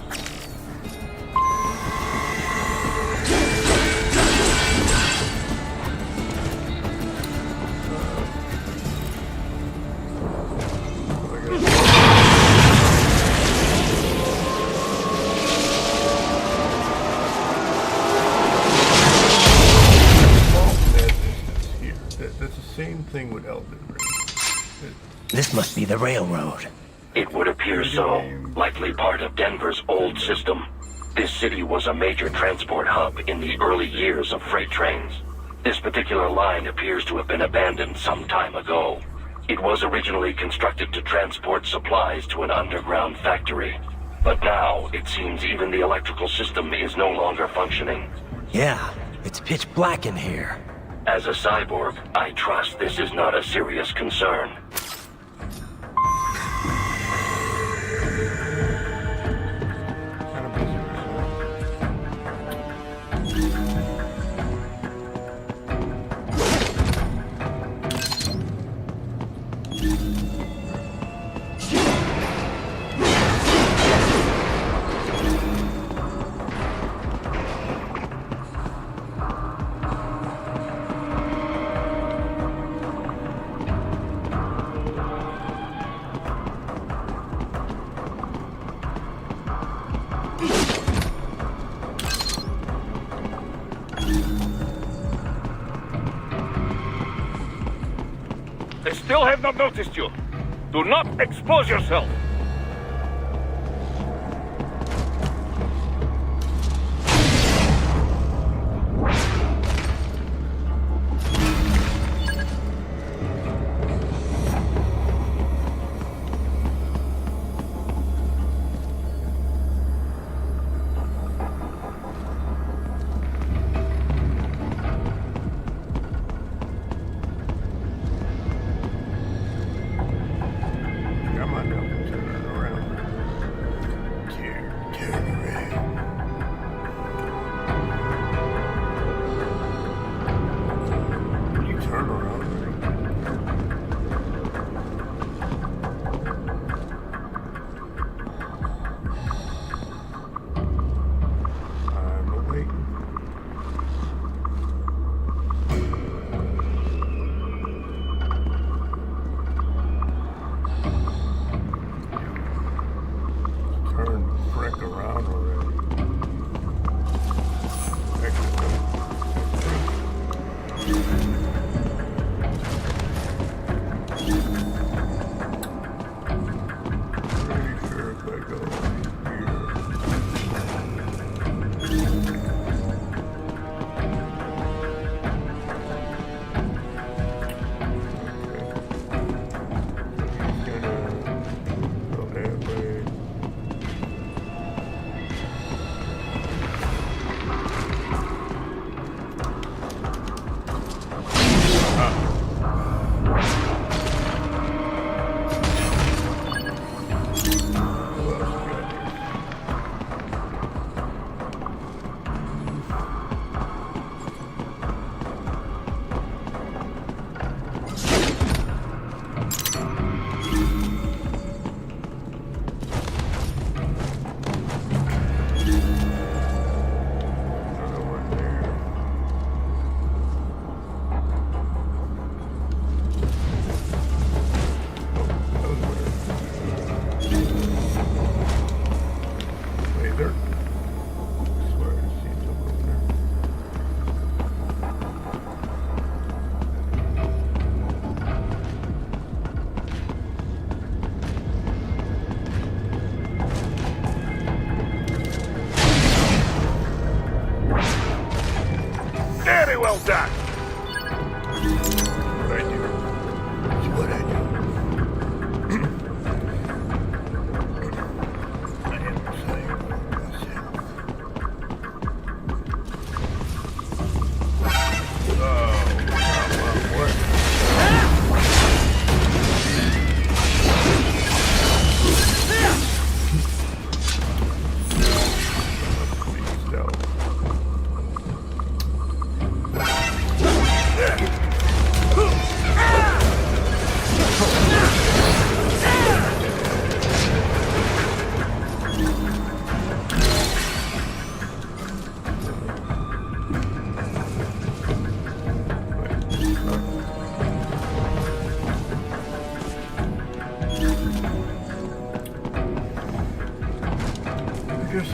Same thing with Elden Ring. This must be the railroad. It would appear so. Likely part of Denver's old system. This city was a major transport hub in the early years of freight trains. This particular line appears to have been abandoned some time ago. It was originally constructed to transport supplies to an underground factory. But now, it seems even the electrical system is no longer functioning. Yeah, it's pitch black in here. As a cyborg, I trust this is not a serious concern. I still have not noticed you. Do not expose yourself.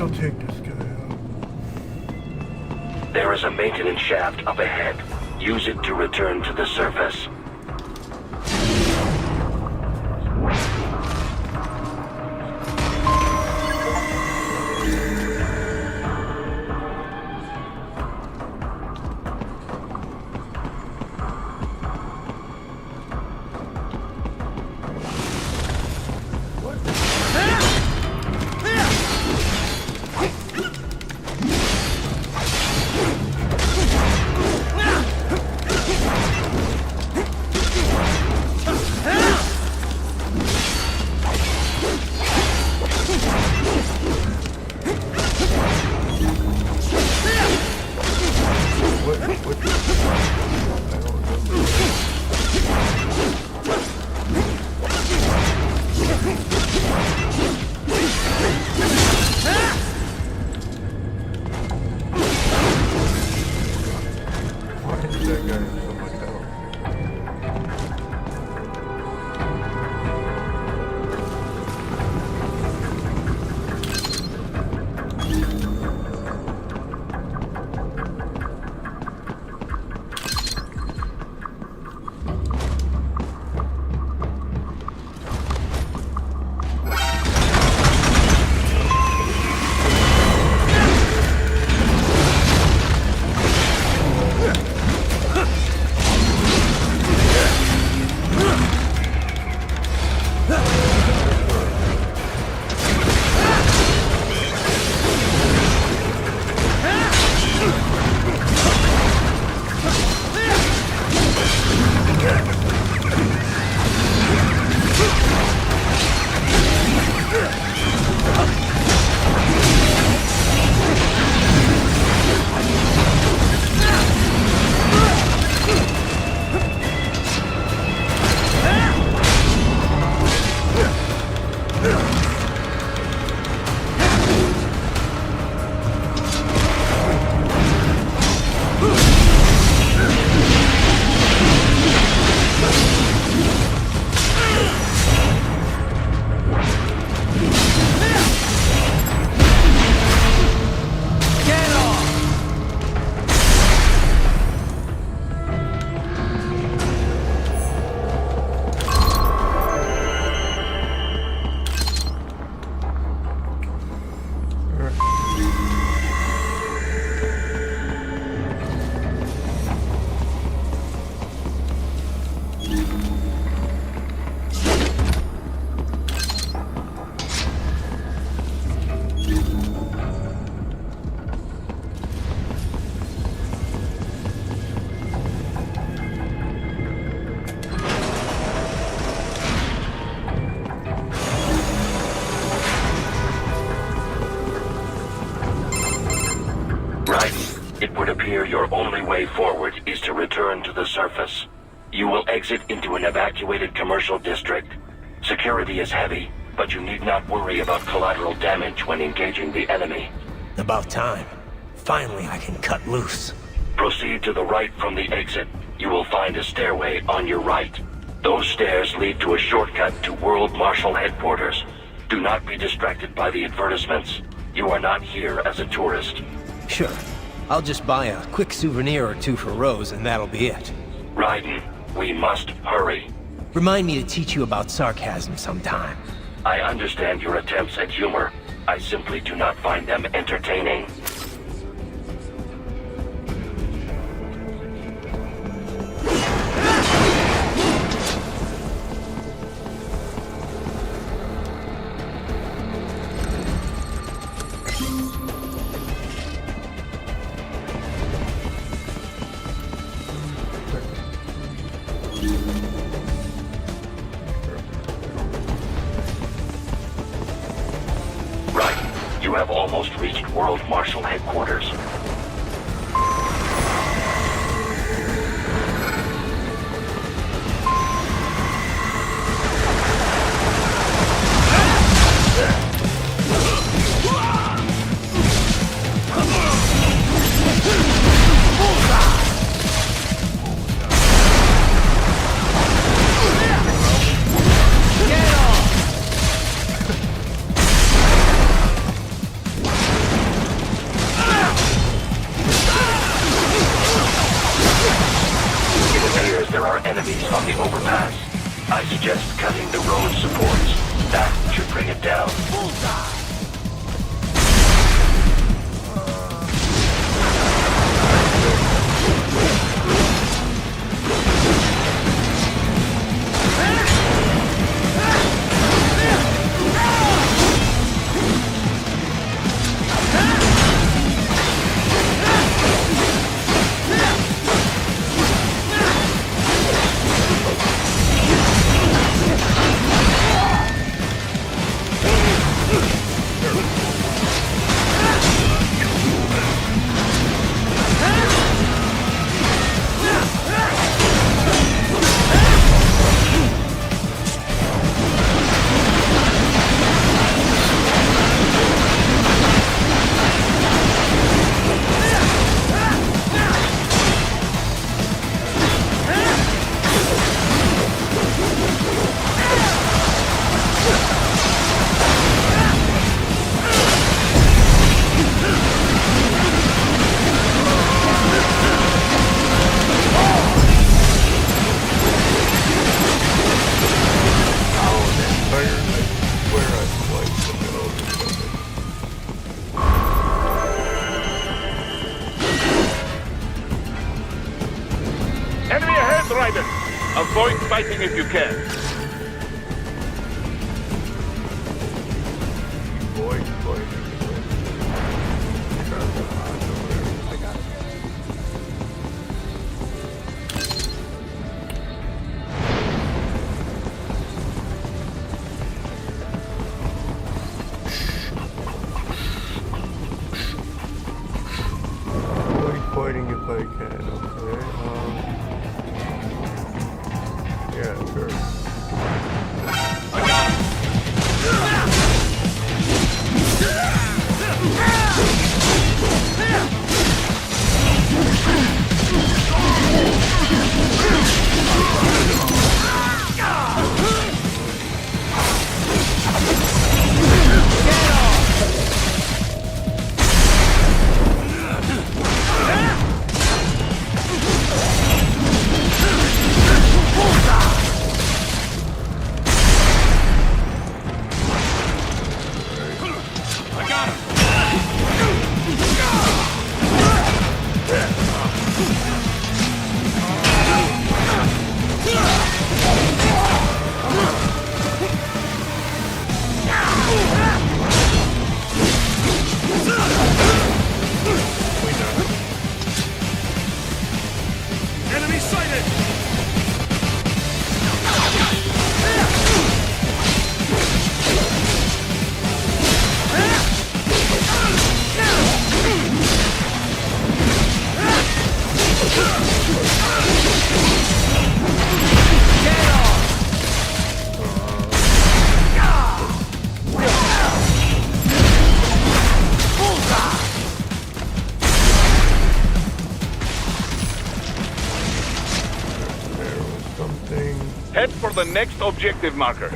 I'll take this guy out. There is a maintenance shaft up ahead. Use it to return to the surface. It would appear your only way forward is to return to the surface. You will exit into an evacuated commercial district. Security is heavy, but you need not worry about collateral damage when engaging the enemy. About time. Finally, I can cut loose. Proceed to the right from the exit. You will find a stairway on your right. Those stairs lead to a shortcut to World Marshal Headquarters. Do not be distracted by the advertisements. You are not here as a tourist. Sure. I'll just buy a quick souvenir or two for Rose, and that'll be it. Raiden, we must hurry. Remind me to teach you about sarcasm sometime. I understand your attempts at humor. I simply do not find them entertaining. You have almost reached World Marshal Headquarters. are enemies on the overpass. I suggest cutting the road supports. That should bring it down. Enemy ahead, Ryder! Avoid fighting if you can. Avoid fighting. Avoid fighting if I can, okay? Yeah, sure. Enemy sighted! Head for the next objective marker.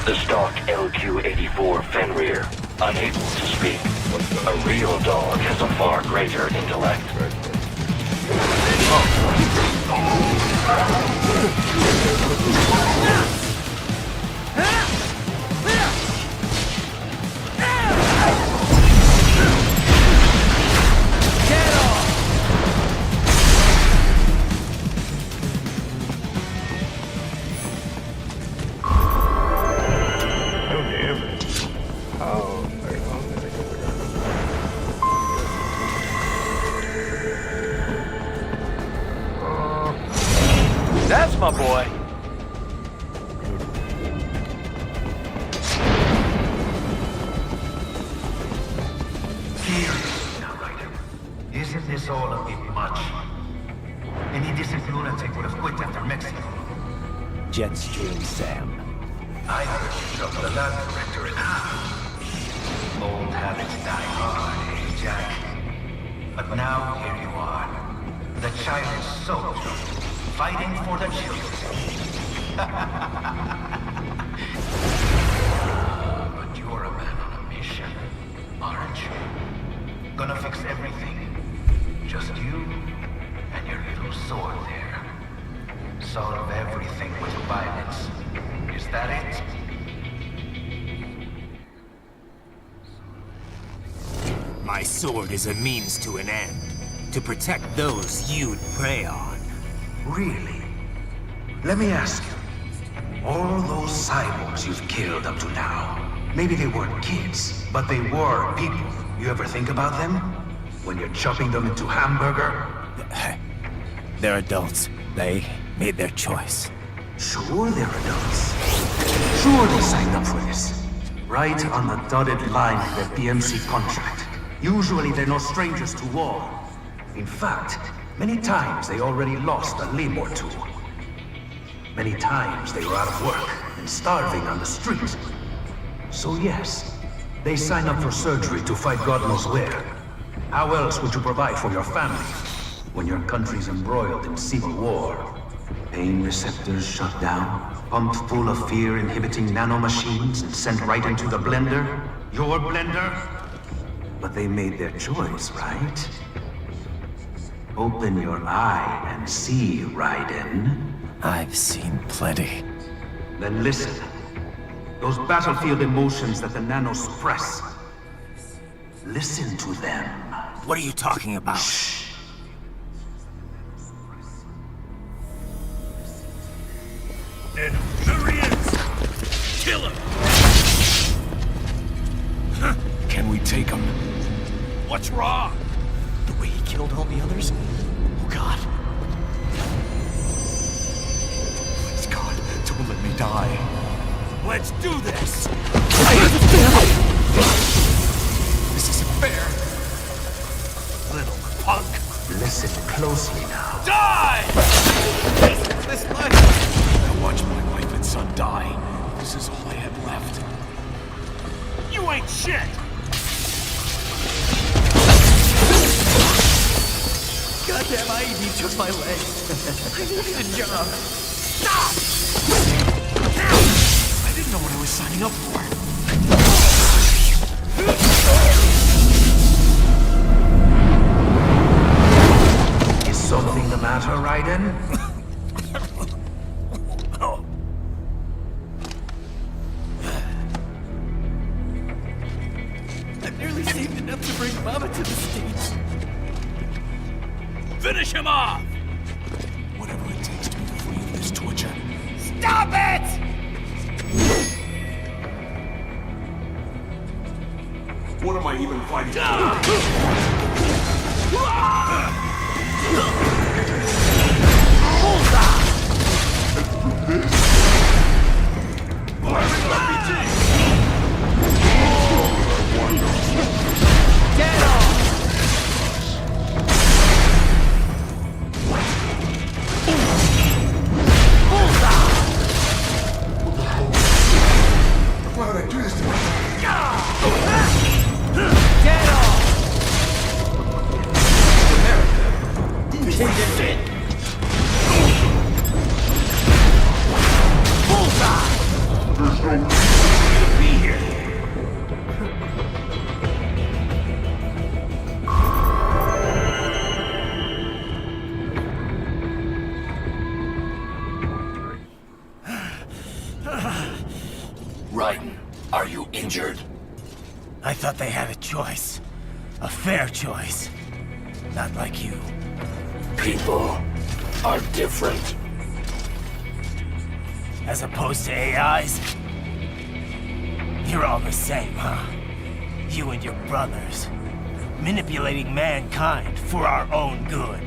The stock LQ-84 Fenrir, unable to speak. A real dog has a far greater intellect. Oh. That's my boy. Now, Ryder, isn't this all a bit much? Any decent lunatic would have quit after Mexico. Jetstream Sam. I heard you chopped the lab director in half. Old habits die hard, eh, Jack? But now here you are. The child soldier, fighting for the children. But you're a man on a mission, aren't you? Gonna fix everything. Just you and your little sword there. Solve everything with violence. Is that it? My sword is a means to an end. To protect those you'd prey on. Really? Let me ask you. All those cyborgs you've killed up to now, maybe they weren't kids, but they were people. You ever think about them? When you're chopping them into hamburger? They're adults. They made their choice. Sure they're adults. Sure they signed up for this. Right on the dotted line of their PMC contract. Usually they're no strangers to war. In fact, many times they already lost a limb or two. Many times they were out of work and starving on the street. So yes, they sign up for surgery to fight God knows where. How else would you provide for your family when your country's embroiled in civil war? Pain receptors shut down, pumped full of fear-inhibiting nanomachines and sent right into the blender? Your blender? But they made their choice, right? Open your eye and see, Raiden. I've seen plenty. Then listen. Those battlefield emotions that the nanos suppress. Listen to them. What are you talking about? Shh. And there he is! Kill him! Can we take him? What's wrong? The way he killed all the others? Oh God. Please God, don't let me die. Let's do this! This isn't fair. Little punk. Listen closely now. Die! This life! I watched my wife and son die. This is all I had left. You ain't shit! Goddamn IED took my leg. I needed a job. Stop! I didn't know what I was signing up for. Is something the matter, Raiden? I've nearly saved enough to bring Mama to the States. Finish him off! Whatever it takes to be free of this torture. Stop it! What am I even fighting Get off! Why would I do this to me? Get off! Bullseye! There's no reason to be here. Raiden, are you injured? I thought they had a choice. A fair choice. Not like you. People are different. As opposed to AIs? You're all the same, huh? You and your brothers. Manipulating mankind for our own good.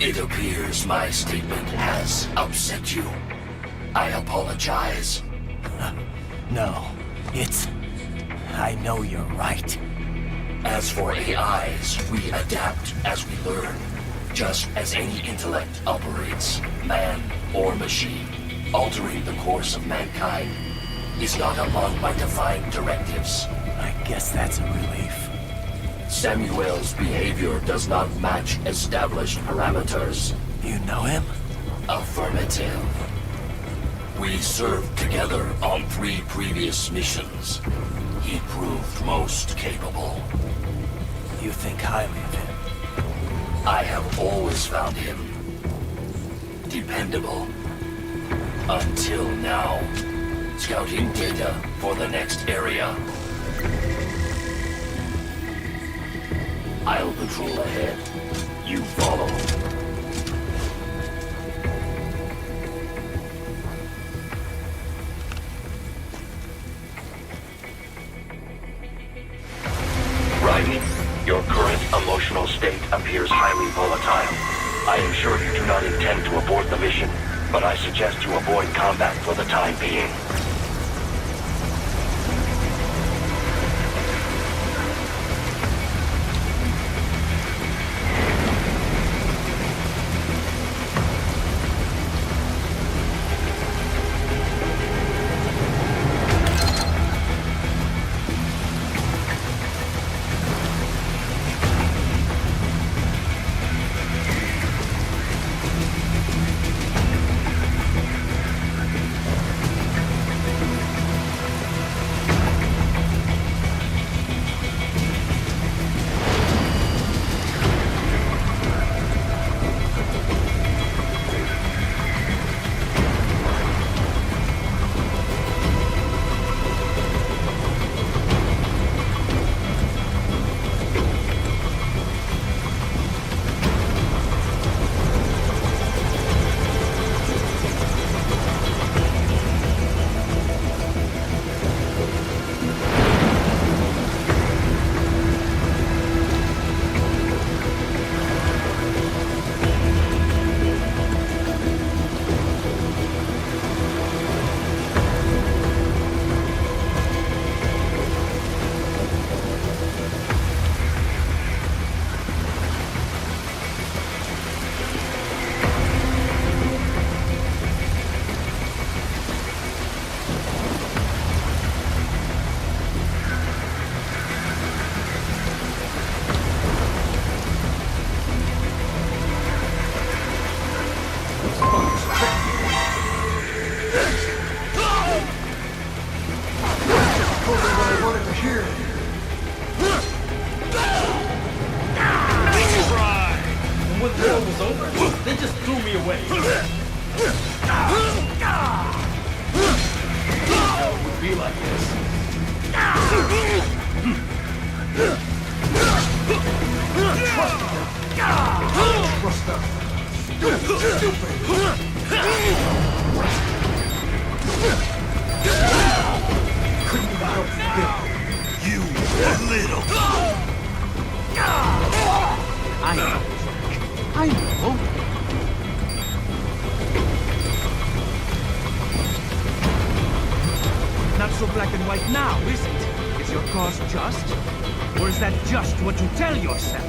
It appears my statement has upset you. I apologize. No, it's... I know you're right. As for AIs, we adapt as we learn. Just as any intellect operates, man or machine. Altering the course of mankind is not among my defined directives. I guess that's a relief. Samuel's behavior does not match established parameters. You know him? Affirmative. We served together on 3 previous missions. He proved most capable. You think highly of him? I have always found him dependable. Until now. Scouting data for the next area. I'll patrol ahead. You follow. Riley, your current emotional state appears highly volatile. I am sure you do not intend to abort the mission, but I suggest you avoid combat for the time being. Not so black and white now, is it? Is your cause just? Or is that just what you tell yourself?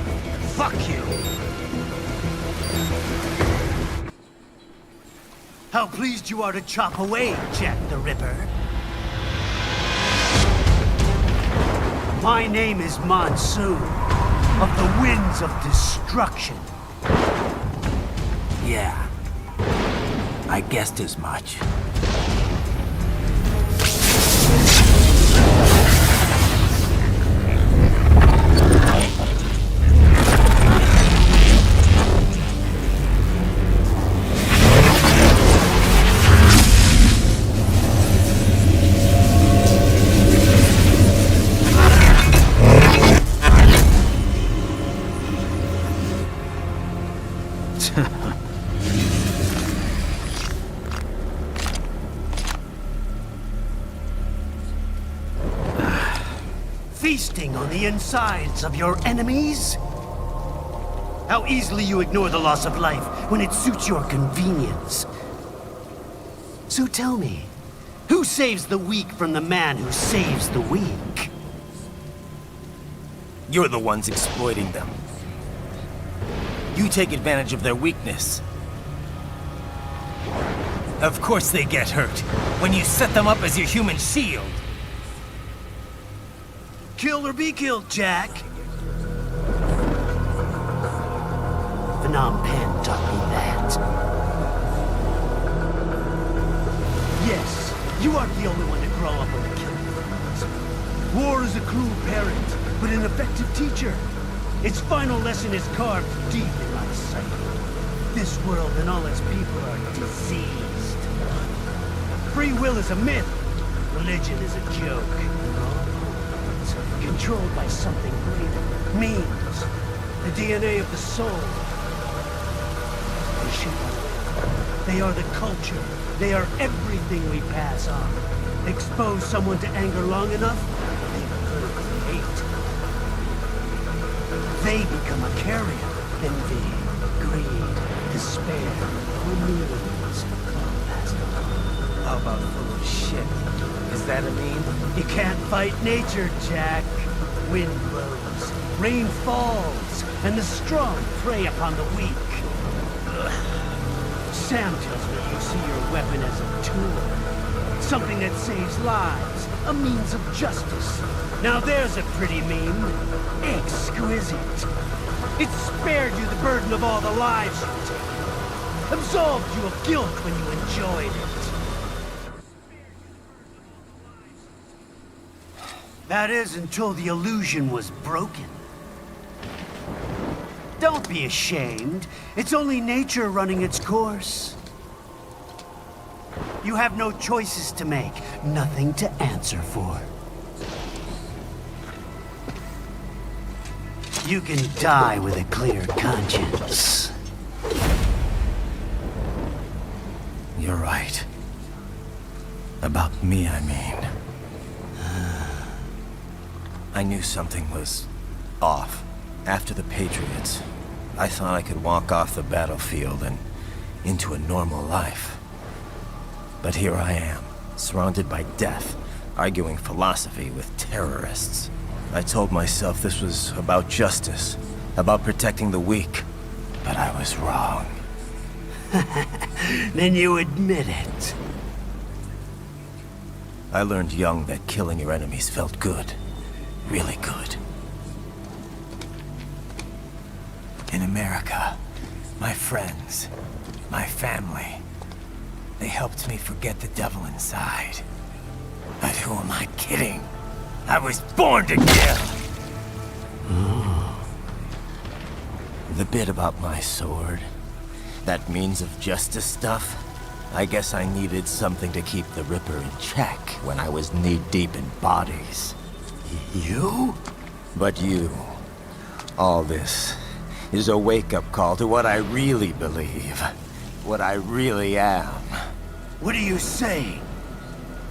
Fuck you! How pleased you are to chop away, Jack the Ripper. My name is Monsoon, of the Winds of Destruction. Yeah. I guessed as much. Feasting on the insides of your enemies? How easily you ignore the loss of life when it suits your convenience. So tell me, who saves the weak from the man who saves the weak? You're the ones exploiting them. You take advantage of their weakness. Of course they get hurt when you set them up as your human shield. Kill or be killed, Jack. Phnom Penh taught me that. Yes, you aren't the only one to grow up on the killing fields. War is a cruel parent, but an effective teacher. Its final lesson is carved deep in my psyche. This world and all its people are diseased. Free will is a myth. Religion is a joke. It's controlled by something greater. Means. The DNA of the soul. They shape our will. They are the culture. They are everything we pass on. Expose someone to anger long enough, they learn to hate. They become a carrier. Envy, greed, despair, or meanings. All passed on. How about full of shit? Is that a meme? You can't fight nature, Jack. Wind blows, rain falls, and the strong prey upon the weak. Sam tells me you see your weapon as a tool. Something that saves lives, a means of justice. Now there's a pretty meme. Exquisite. It spared you the burden of all the lives you take. Absolved you of guilt when you enjoyed it. That is until the illusion was broken. Don't be ashamed. It's only nature running its course. You have no choices to make, nothing to answer for. You can die with a clear conscience. You're right. About me, I mean. I knew something was off. After the Patriots, I thought I could walk off the battlefield and into a normal life. But here I am, surrounded by death, arguing philosophy with terrorists. I told myself this was about justice, about protecting the weak, but I was wrong. Then you admit it. I learned young that killing your enemies felt good. Really good. In America, my friends, my family, they helped me forget the devil inside. But who am I kidding? I was born to kill! The bit about my sword, that means of justice stuff, I guess I needed something to keep the Ripper in check when I was knee-deep in bodies. You? But you, all this, is a wake-up call to what I really believe. What I really am. What are you saying?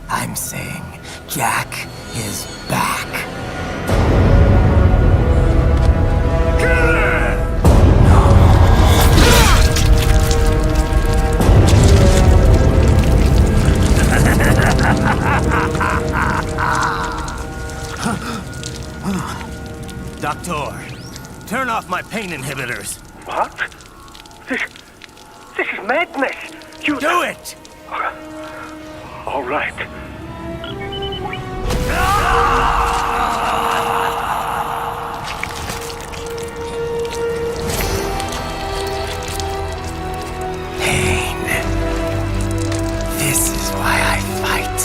I'm saying Jack is back. Doctor, turn off my pain inhibitors. What? This is madness. You do it! All right. Pain. This is why I fight.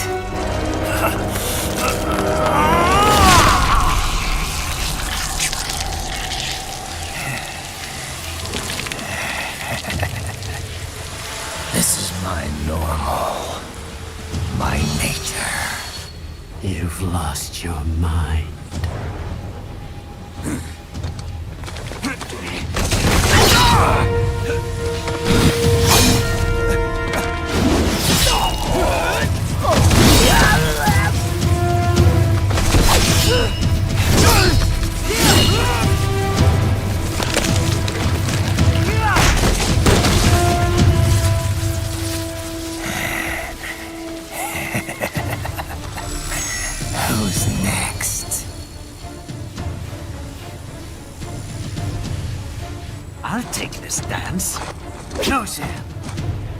This is my normal. My nature. You've lost your mind.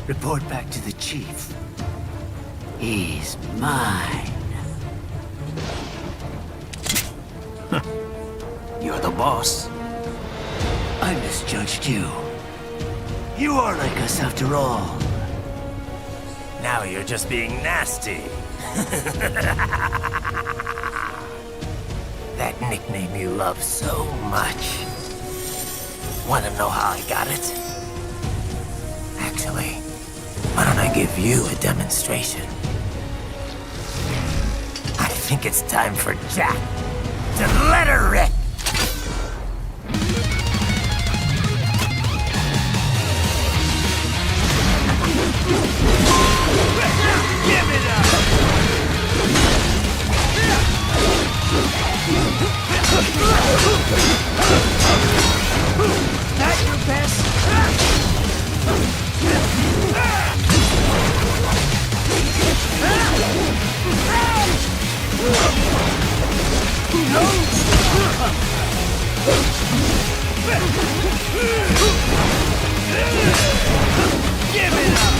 Report back to the chief. He's mine. You're the boss. I misjudged you. You are like us after all. Now you're just being nasty. That nickname you love so much. Want to know how I got it? Actually, why don't I give you a demonstration? I think it's time for Jack to let her rip. Give it up! That your best? Give it up!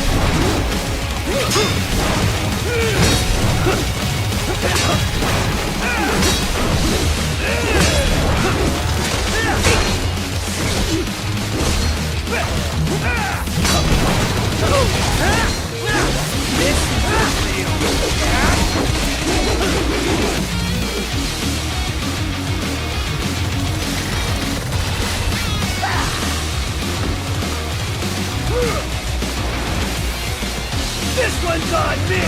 This one's on me!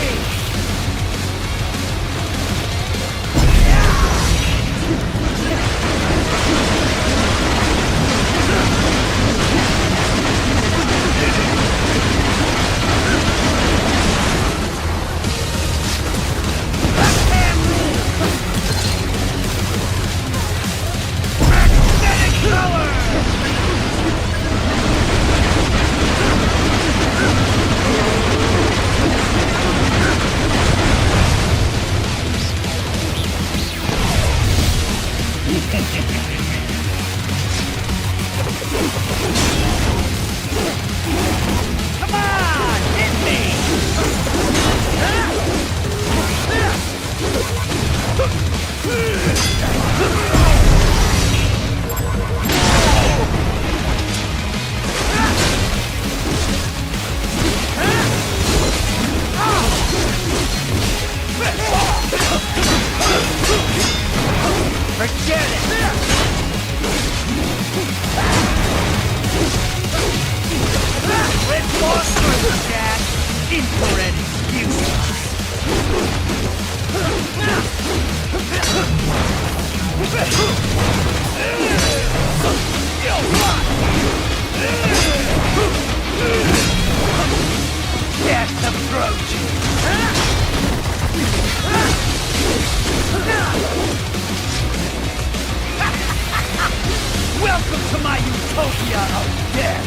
Welcome to my utopia of death!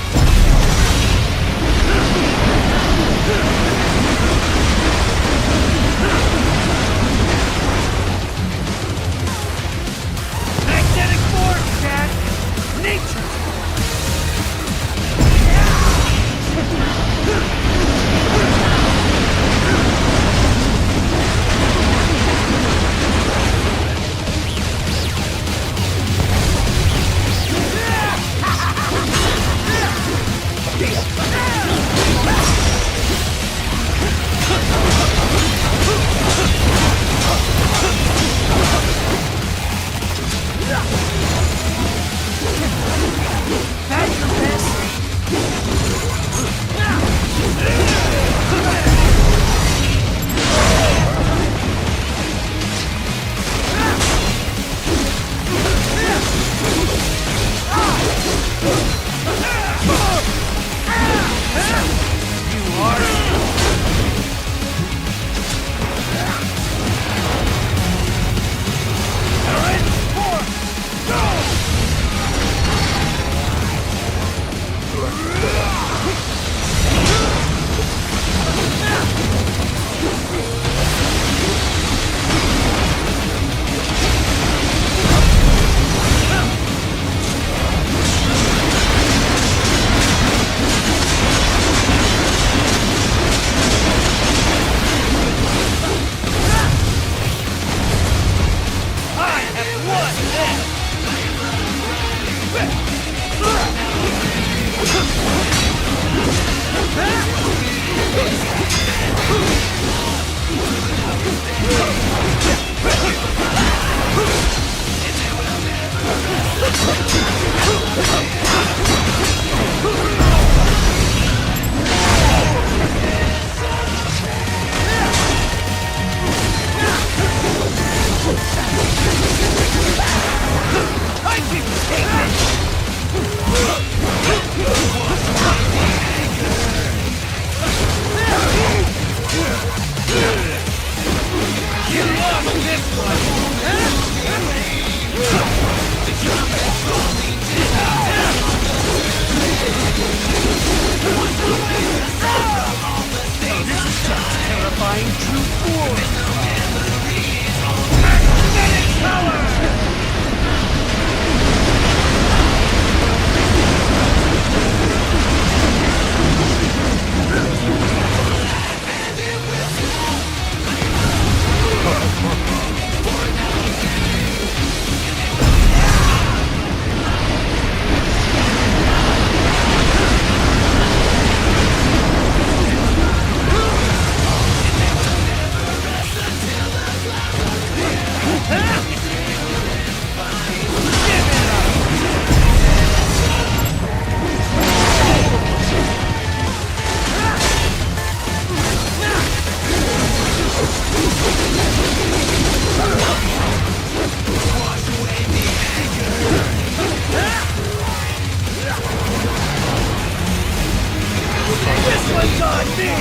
Magnetic force, Jack! Nature! find true force. Magnetic power! This one's on me!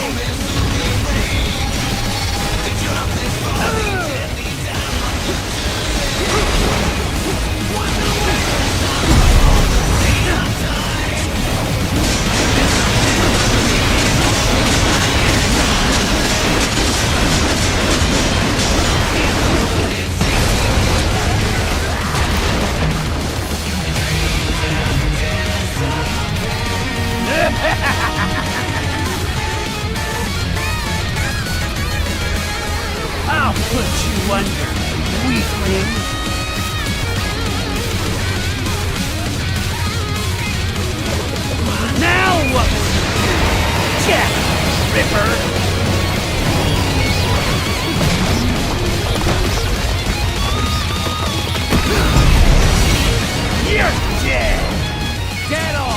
I'll put you under, weakling. Now what? Jack Ripper! You're dead! Get off!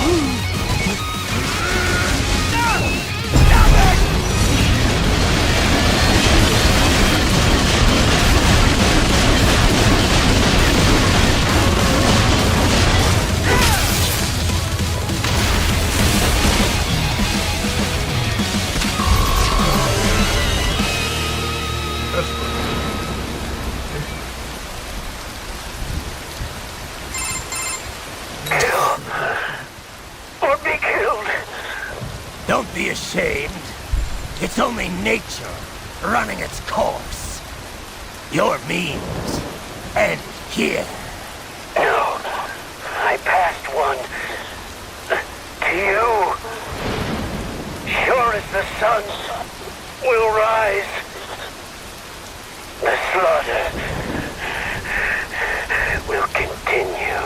Don't be ashamed. It's only nature running its course. Your means end here. No, I passed one. To you. Sure as the sun will rise. The slaughter will continue.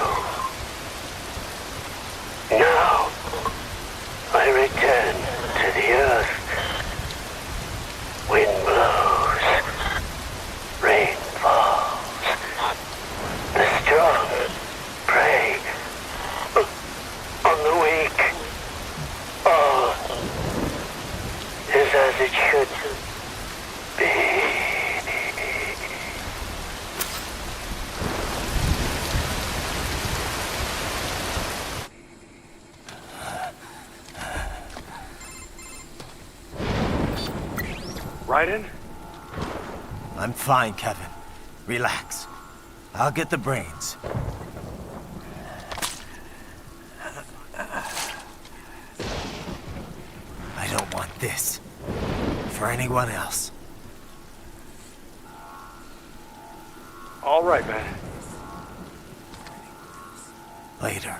Now, I return to the earth. Wind blows. Rain falls. The strong prey on the weak. All is as it should be. Raiden? I'm fine, Kevin. Relax. I'll get the brains. I don't want this for anyone else. All right, man. Later.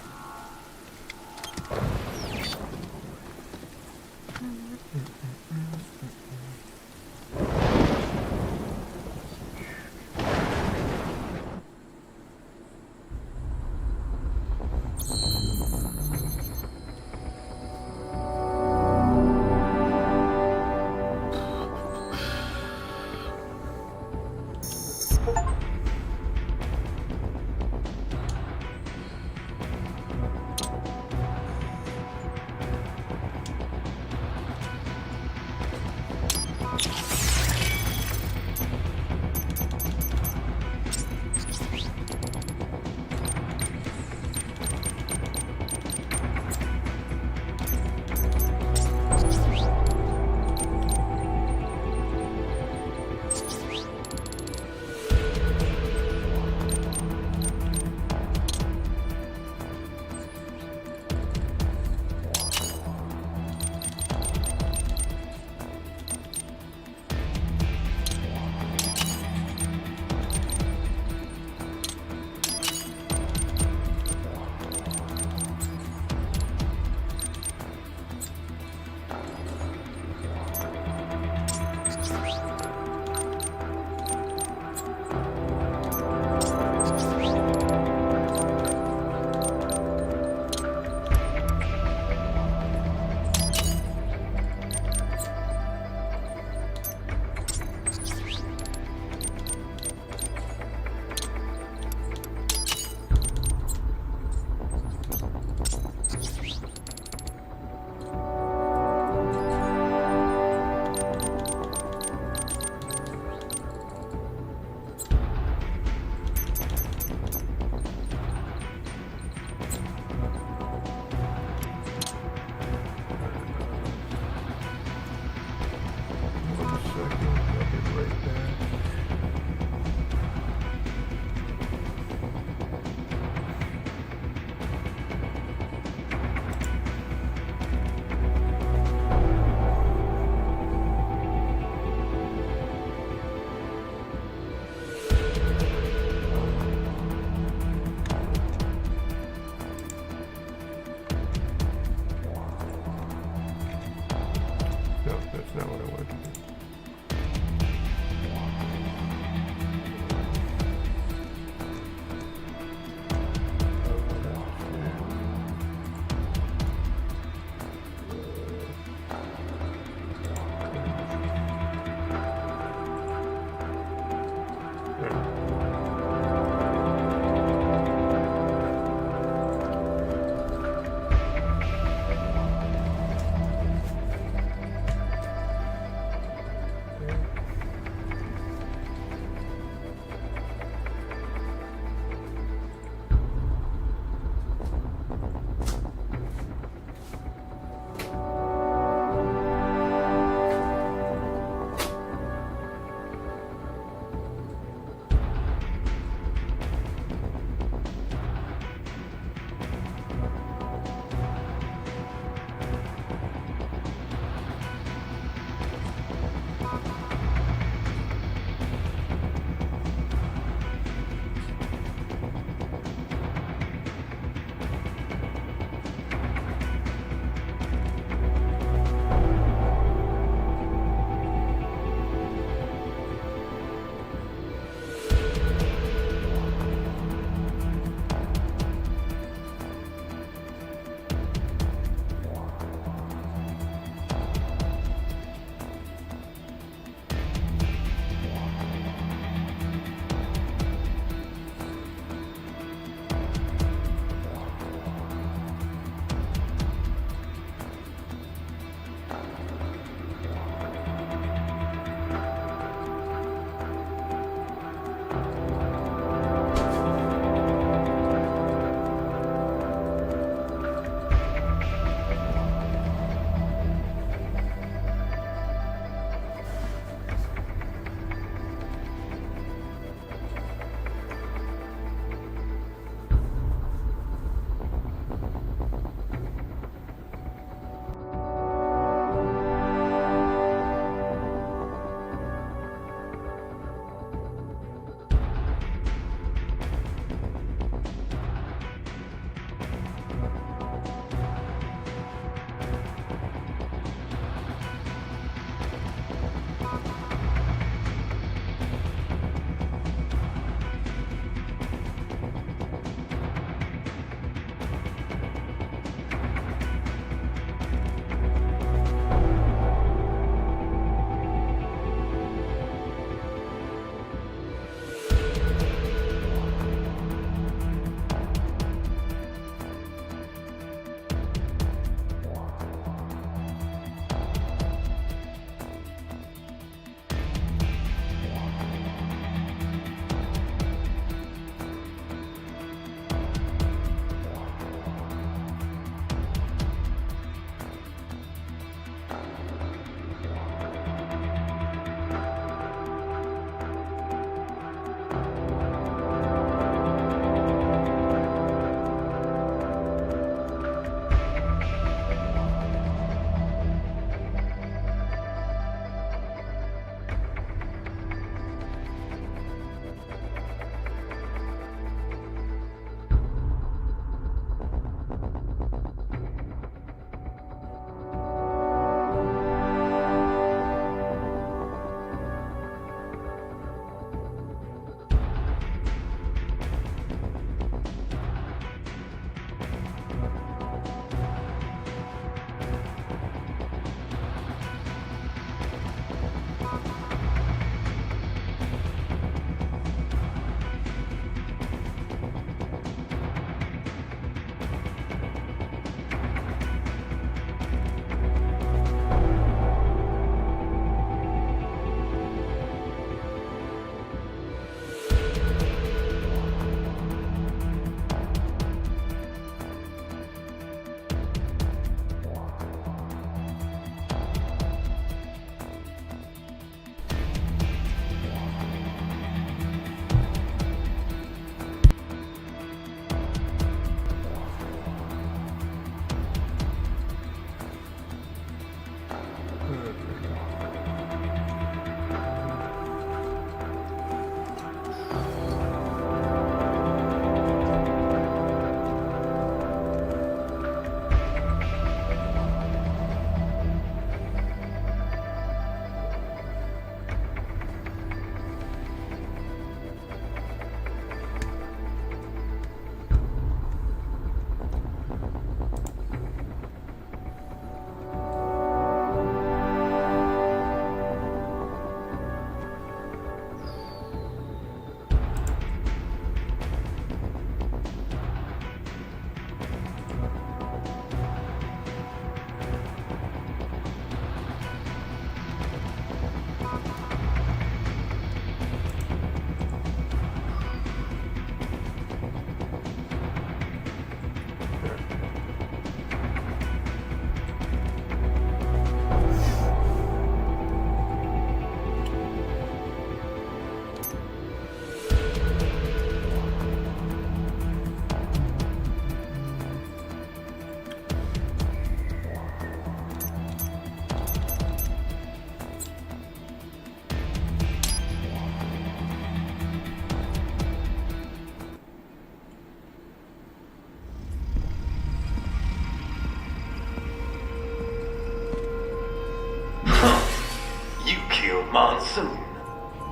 killed Monsoon.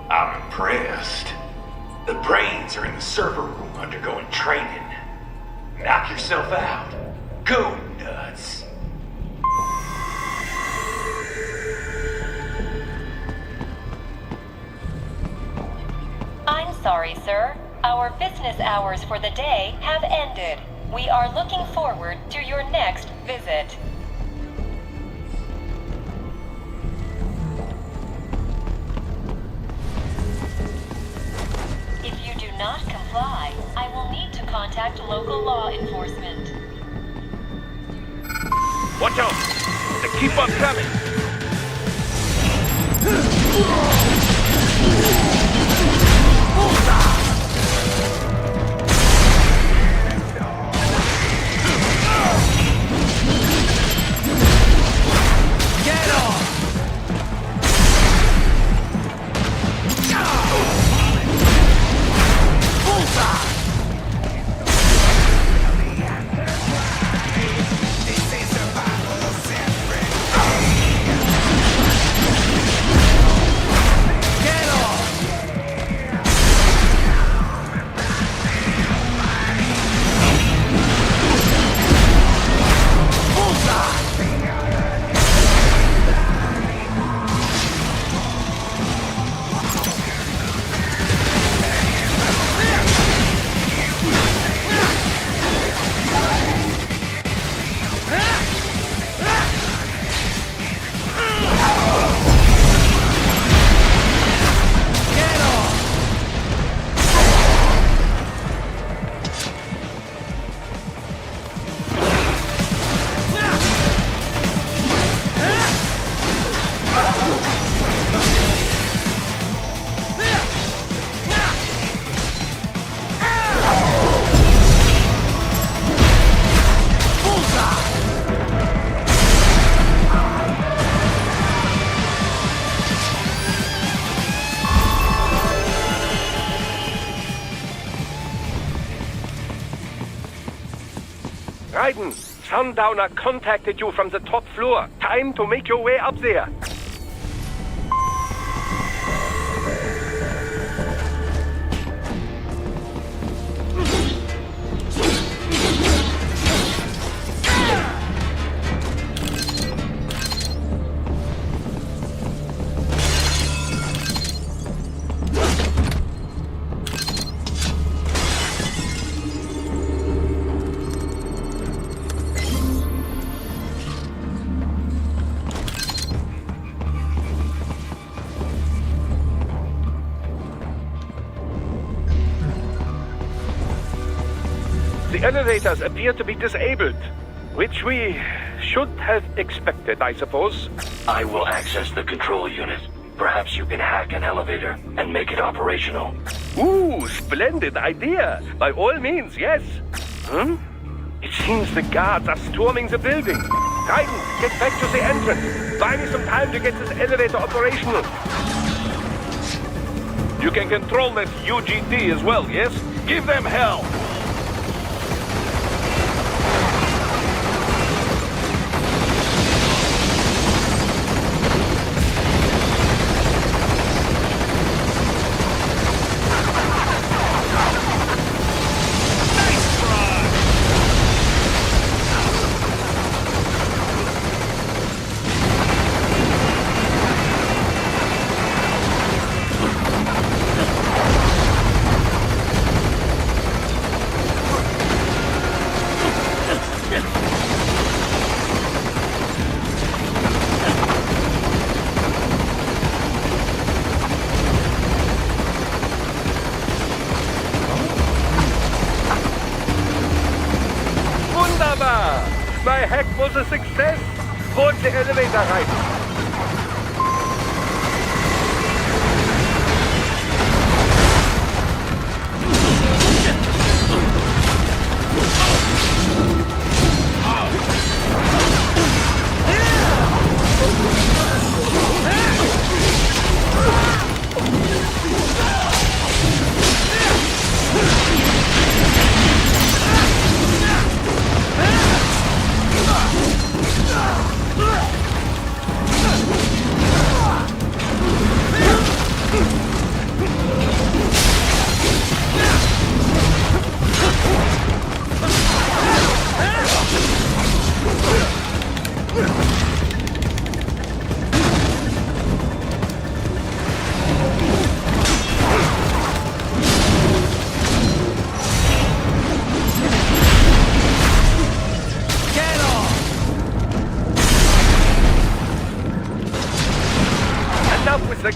I'm impressed. The brains are in the server room undergoing training. Knock yourself out. Go nuts. I'm sorry, sir. Our business hours for the day have ended. We are looking forward to your next visit. If you do not comply, I will need to contact local law enforcement. Watch out! They keep on coming! Get off! Raiden, Sundowner contacted you from the top floor. Time to make your way up there. The elevators appear to be disabled, which we should have expected, I suppose. I will access the control unit. Perhaps you can hack an elevator and make it operational. Ooh, splendid idea. By all means, yes. It seems the guards are storming the building. Raiden, get back to the entrance. Buy me some time to get this elevator operational. You can control that UGT as well, yes? Give them hell! My hack was a success. Board the elevator right.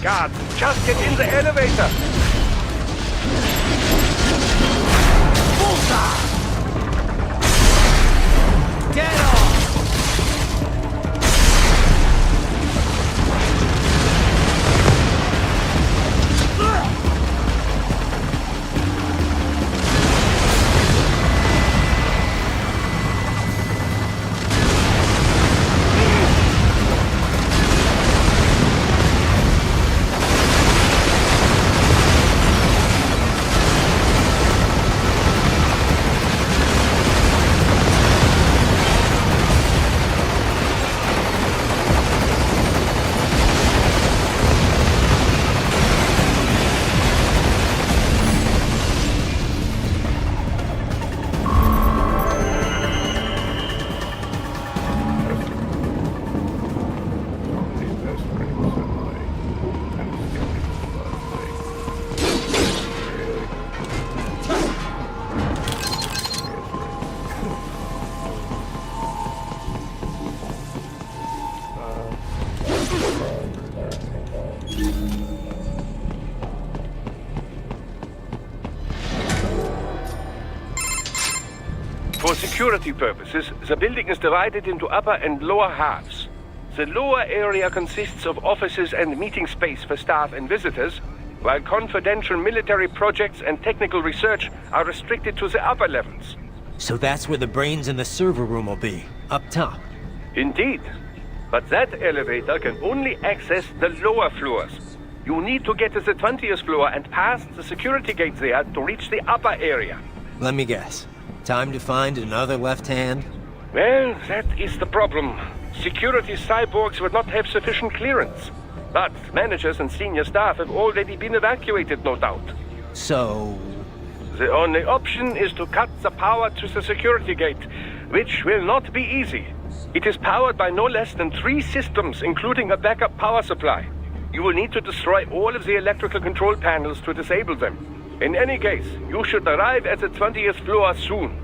Guards, just get in the elevator! Bullseye! Get off! For security purposes, the building is divided into upper and lower halves. The lower area consists of offices and meeting space for staff and visitors, while confidential military projects and technical research are restricted to the upper levels. So that's where the brains in the server room will be, up top. Indeed. But that elevator can only access the lower floors. You need to get to the 20th floor and pass the security gate there to reach the upper area. Let me guess. Time to find another left hand? Well, that is the problem. Security cyborgs would not have sufficient clearance. But managers and senior staff have already been evacuated, no doubt. So... The only option is to cut the power to the security gate, which will not be easy. It is powered by no less than 3 systems, including a backup power supply. You will need to destroy all of the electrical control panels to disable them. In any case, you should arrive at the 20th floor soon.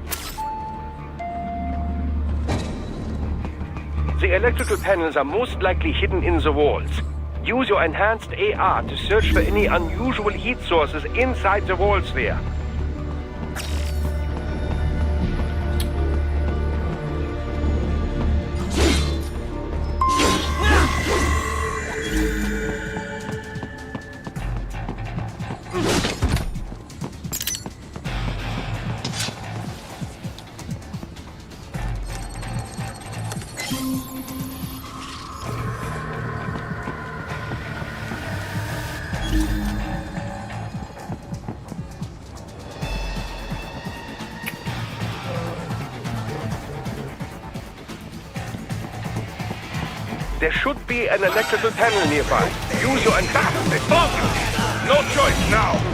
The electrical panels are most likely hidden in the walls. Use your enhanced AR to search for any unusual heat sources inside the walls there. There should be an electrical panel nearby. Use your enhanced focus. No choice now.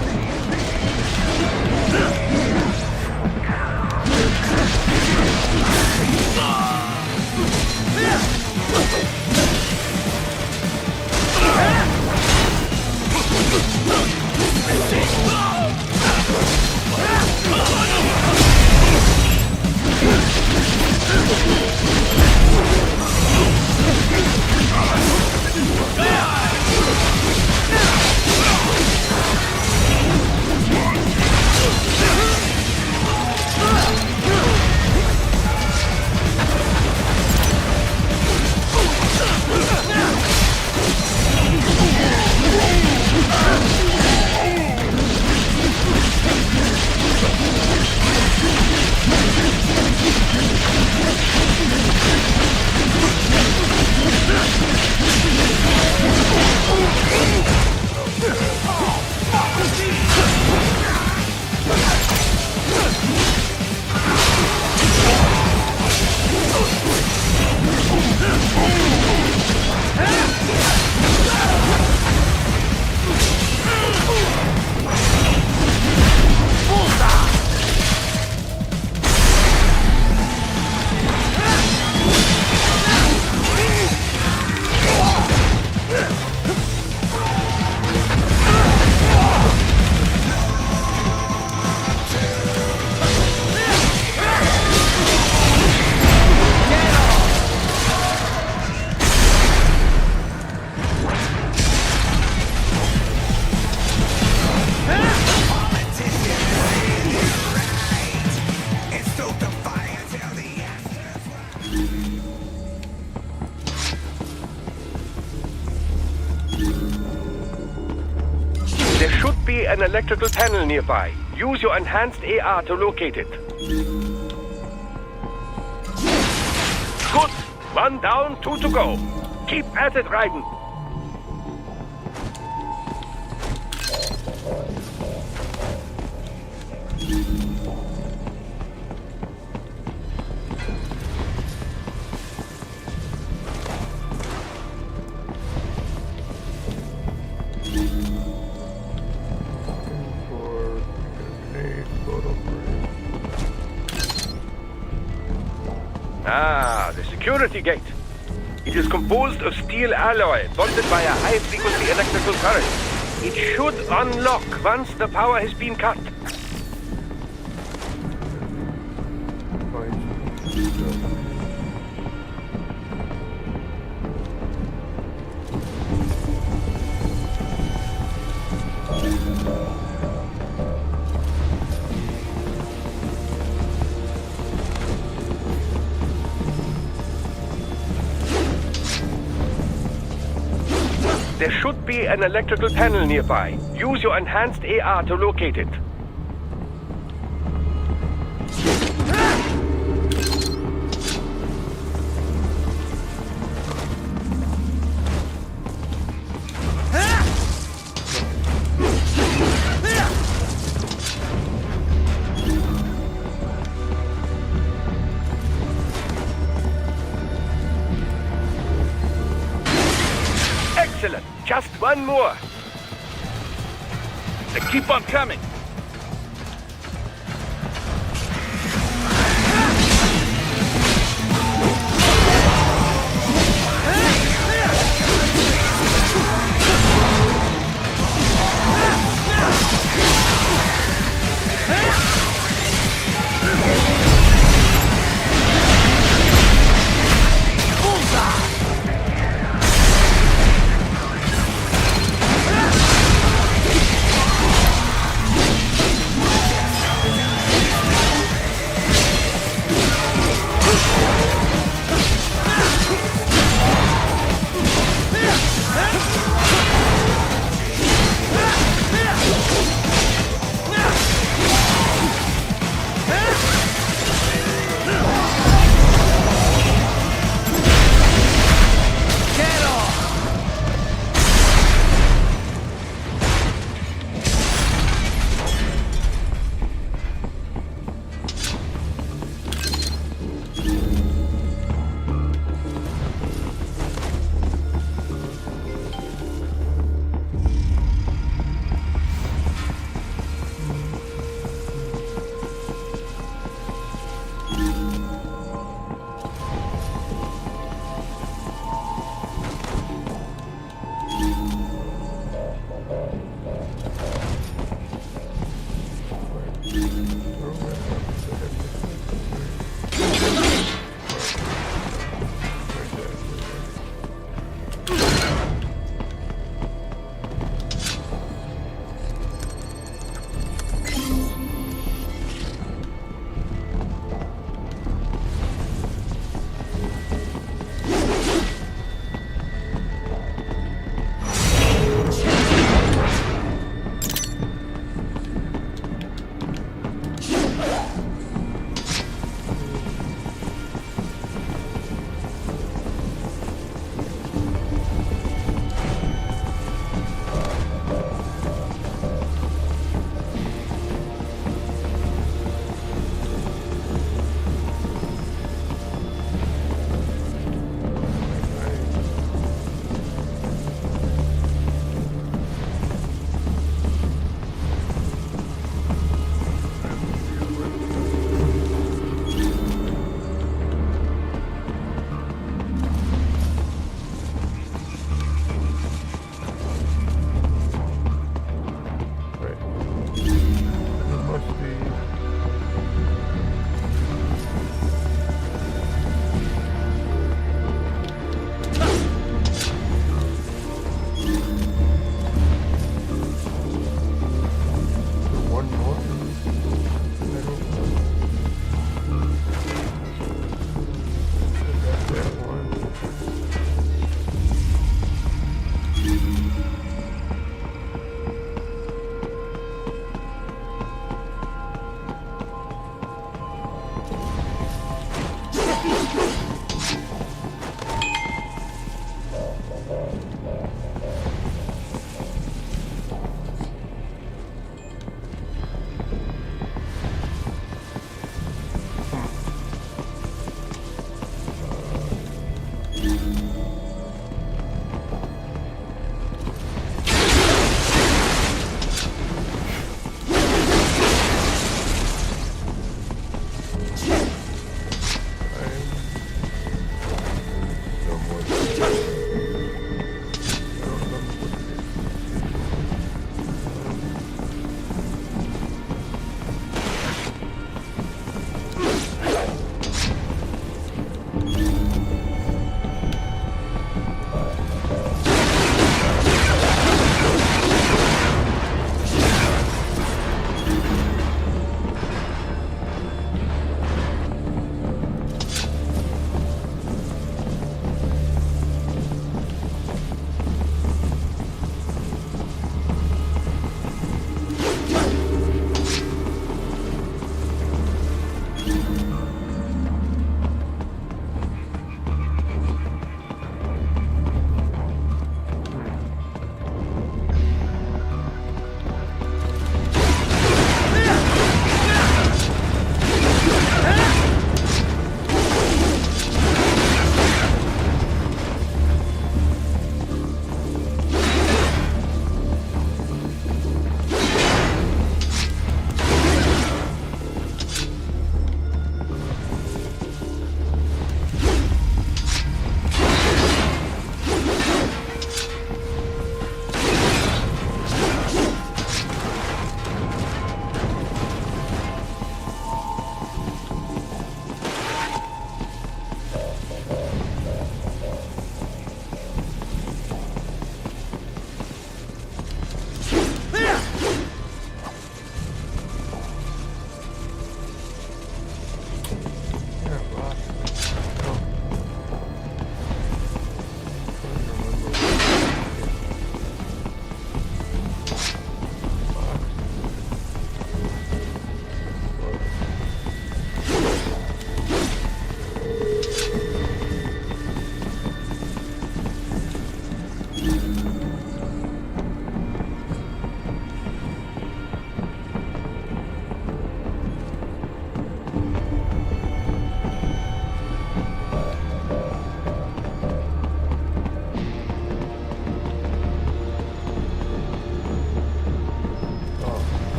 should be an electrical panel nearby. Use your enhanced AR to locate it. Good. 1 down, 2 to go. Keep at it, Raiden. Ah, the security gate. It is composed of steel alloy bonded by a high-frequency electrical current. It should unlock once the power has been cut. There should be an electrical panel nearby. Use your enhanced AR to locate it. Excellent. Just one more. They keep on coming.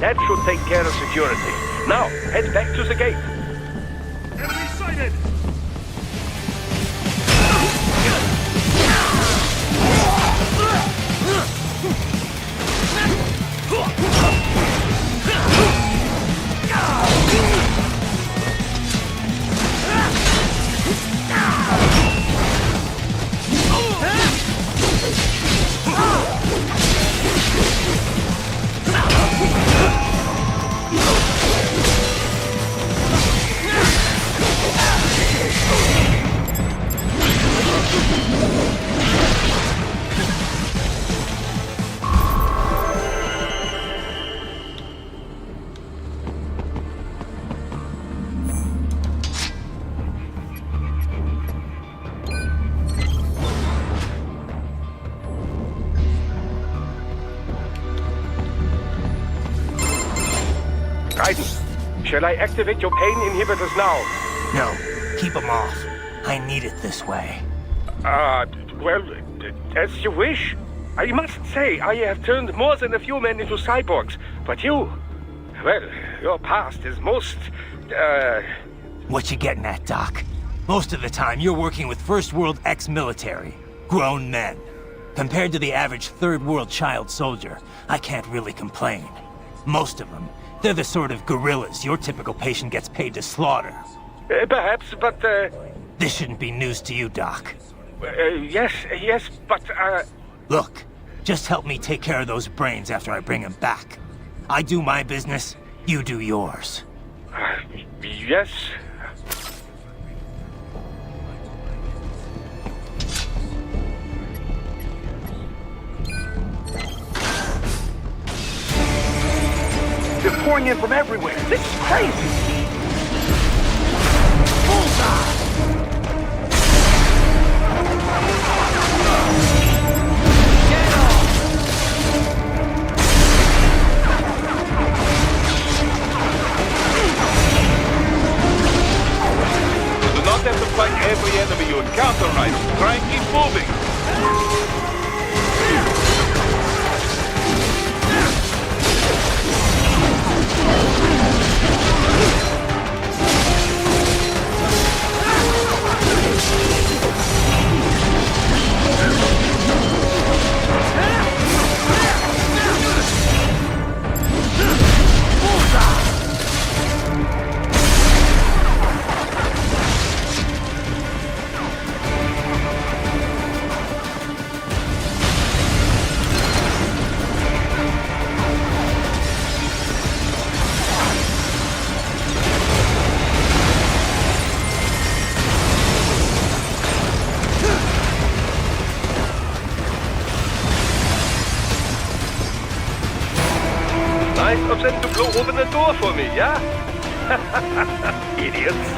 That should take care of security. Now, head back to the gate. Enemy sighted! Raiden, shall I activate your pain inhibitors now? No, keep them off. I need it this way. Well, as you wish. I must say, I have turned more than a few men into cyborgs, but you... Well, your past is most, What you getting at, Doc? Most of the time, you're working with First World ex-military. Grown men. Compared to the average Third World child soldier, I can't really complain. Most of them, they're the sort of guerrillas your typical patient gets paid to slaughter. Perhaps, but, This shouldn't be news to you, Doc. Yes, but, Look, just help me take care of those brains after I bring them back. I do my business, you do yours. Yes. They're pouring in from everywhere. This is crazy. Bullseye! You do not have to fight every enemy you encounter, Raiden. Try and keep moving. Nice of them to blow open the door for me, yeah? Idiots.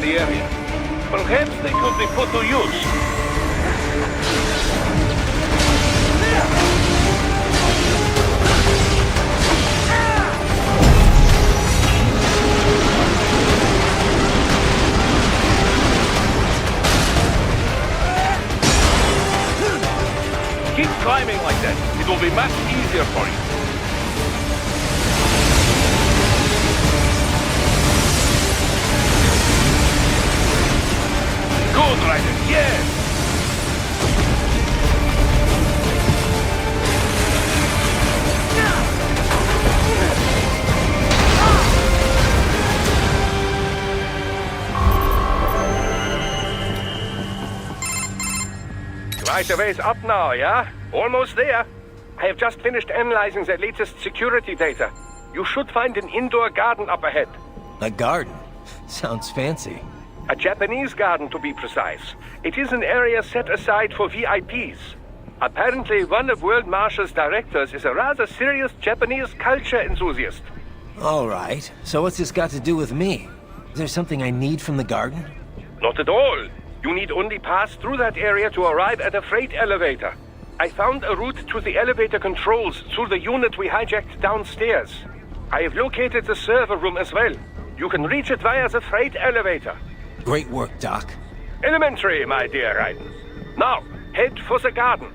the area. Perhaps they could be put to use. Keep climbing like that. It will be much easier for you. Good, Ryder. Yes! Right away's up now, yeah? Almost there. I have just finished analyzing the latest security data. You should find an indoor garden up ahead. A garden? Sounds fancy. A Japanese garden, to be precise. It is an area set aside for VIPs. Apparently, one of World Marshall's directors is a rather serious Japanese culture enthusiast. All right. So what's this got to do with me? Is there something I need from the garden? Not at all. You need only pass through that area to arrive at a freight elevator. I found a route to the elevator controls through the unit we hijacked downstairs. I have located the server room as well. You can reach it via the freight elevator. Great work, Doc. Elementary, my dear Raiden. Now, head for the garden.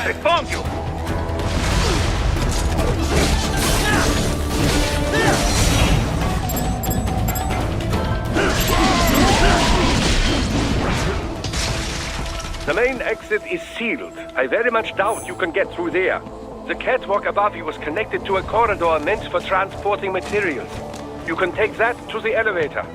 I found you! The main exit is sealed. I very much doubt you can get through there. The catwalk above you is connected to a corridor meant for transporting materials. You can take that to the elevator.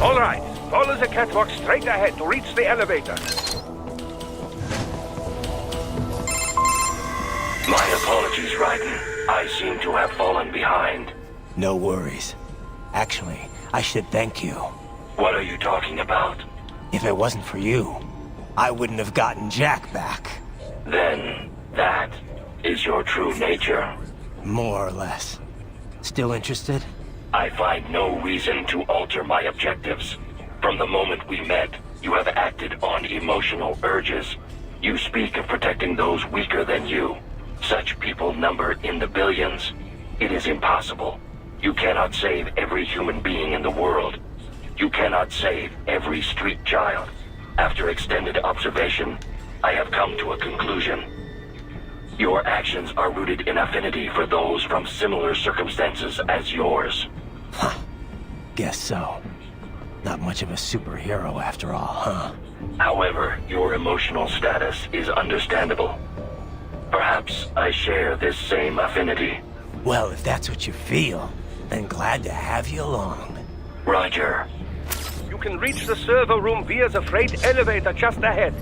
All right. Follow the catwalk straight ahead to reach the elevator. My apologies, Raiden. I seem to have fallen behind. No worries. Actually, I should thank you. What are you talking about? If it wasn't for you, I wouldn't have gotten Jack back. Then, that is your true nature? More or less. Still interested? I find no reason to alter my objectives. From the moment we met, you have acted on emotional urges. You speak of protecting those weaker than you. Such people number in the billions. It is impossible. You cannot save every human being in the world. You cannot save every street child. After extended observation, I have come to a conclusion. Your actions are rooted in affinity for those from similar circumstances as yours. Huh. Guess so. Not much of a superhero after all, huh? However, your emotional status is understandable. Perhaps I share this same affinity. Well, if that's what you feel, then glad to have you along. Roger. You can reach the server room via the freight elevator just ahead.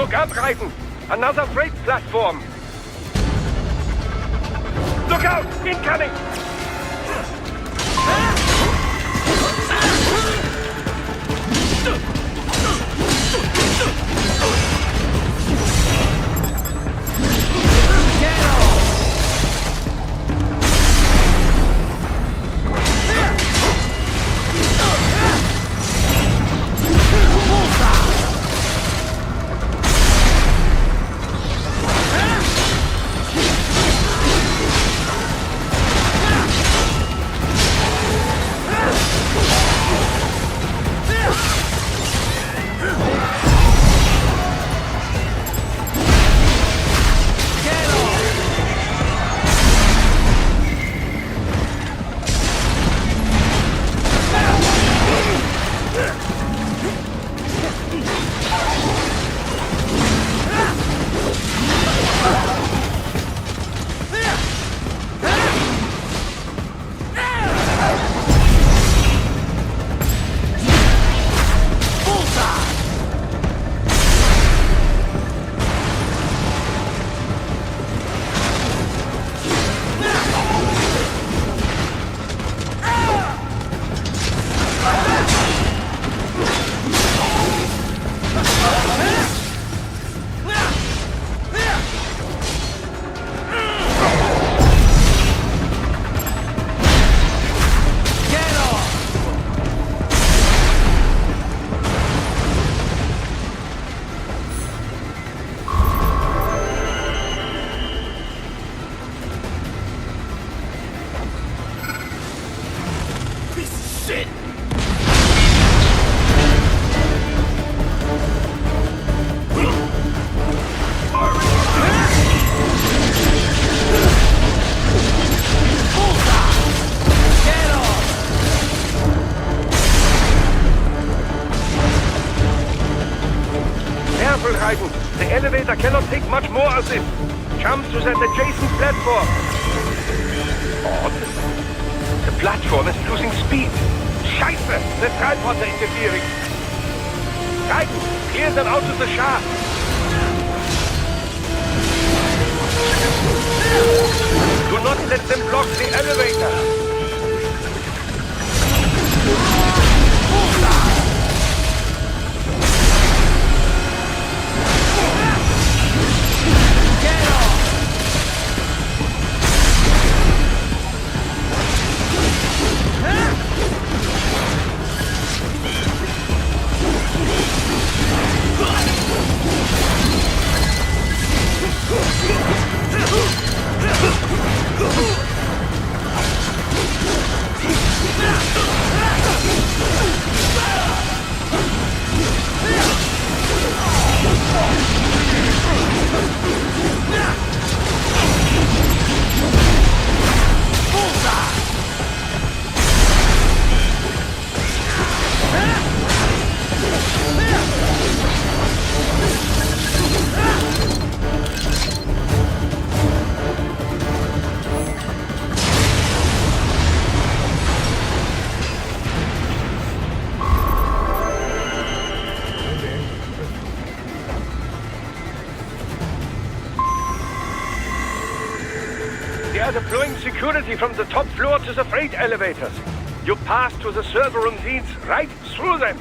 Look out, Raiden! Another freight platform! Look out! Incoming! The elevator cannot take much more of this. Jump to that adjacent platform. Odd. The platform is losing speed. Scheiße! The tripods are interfering. Right, clear them out of the shaft. Do not let them block the elevator. They are deploying security from the top floor to the freight elevators. You pass to the server room leads right through them.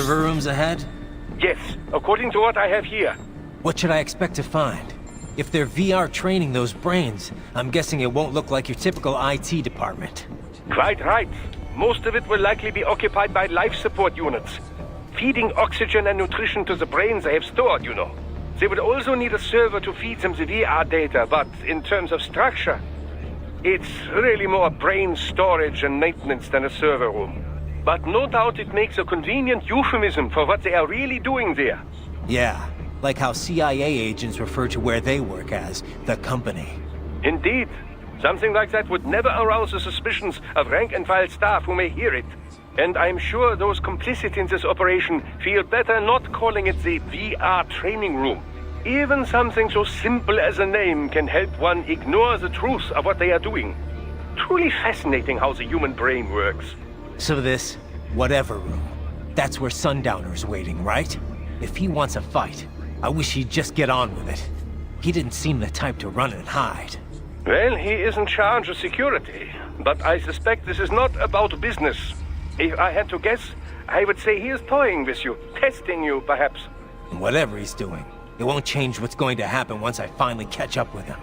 server rooms ahead? Yes, according to what I have here. What should I expect to find? If they're VR training those brains, I'm guessing it won't look like your typical IT department. Quite right. Most of it will likely be occupied by life support units. Feeding oxygen and nutrition to the brains they have stored, you know. They would also need a server to feed them the VR data, but in terms of structure, it's really more brain storage and maintenance than a server room. But no doubt it makes a convenient euphemism for what they are really doing there. Yeah, like how CIA agents refer to where they work as the company. Indeed. Something like that would never arouse the suspicions of rank-and-file staff who may hear it. And I'm sure those complicit in this operation feel better not calling it the VR training room. Even something so simple as a name can help one ignore the truth of what they are doing. Truly fascinating how the human brain works. So this, whatever room, that's where Sundowner's waiting, right? If he wants a fight, I wish he'd just get on with it. He didn't seem the type to run and hide. Well, he is in charge of security, but I suspect this is not about business. If I had to guess, I would say he is toying with you, testing you, perhaps. Whatever he's doing, it won't change what's going to happen once I finally catch up with him.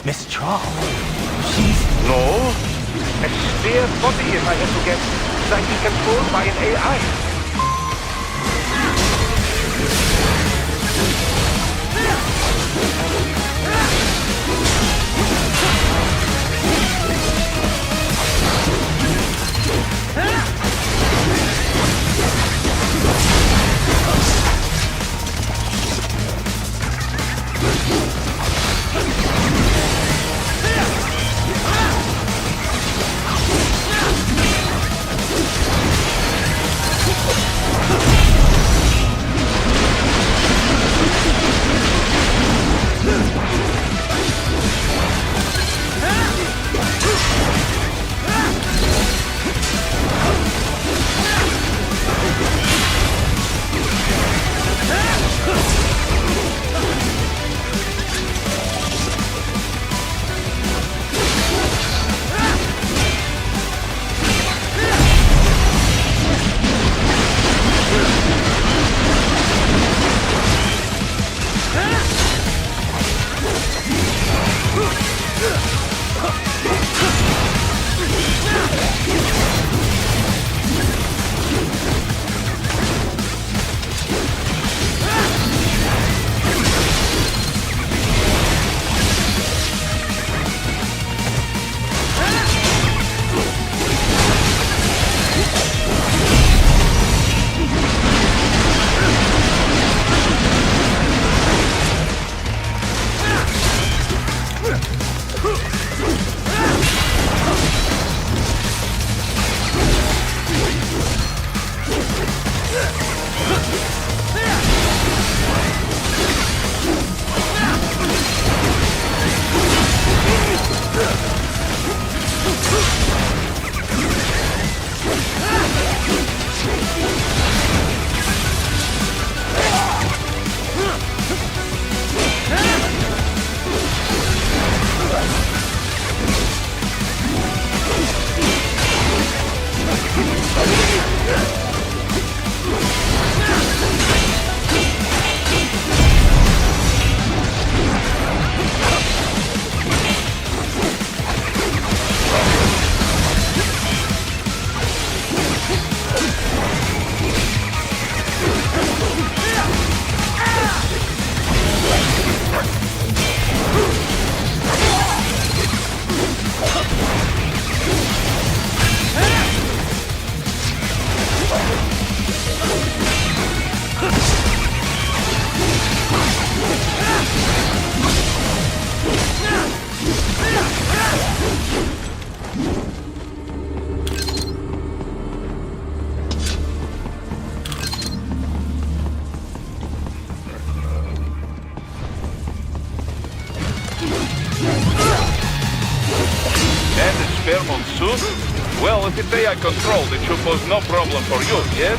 Miss Trawl. She's... No. A spare body, if I had to guess. Slightly controlled by an AI. Fairmont soon? Well, if it's AI controlled, it should pose no problem for you, yes?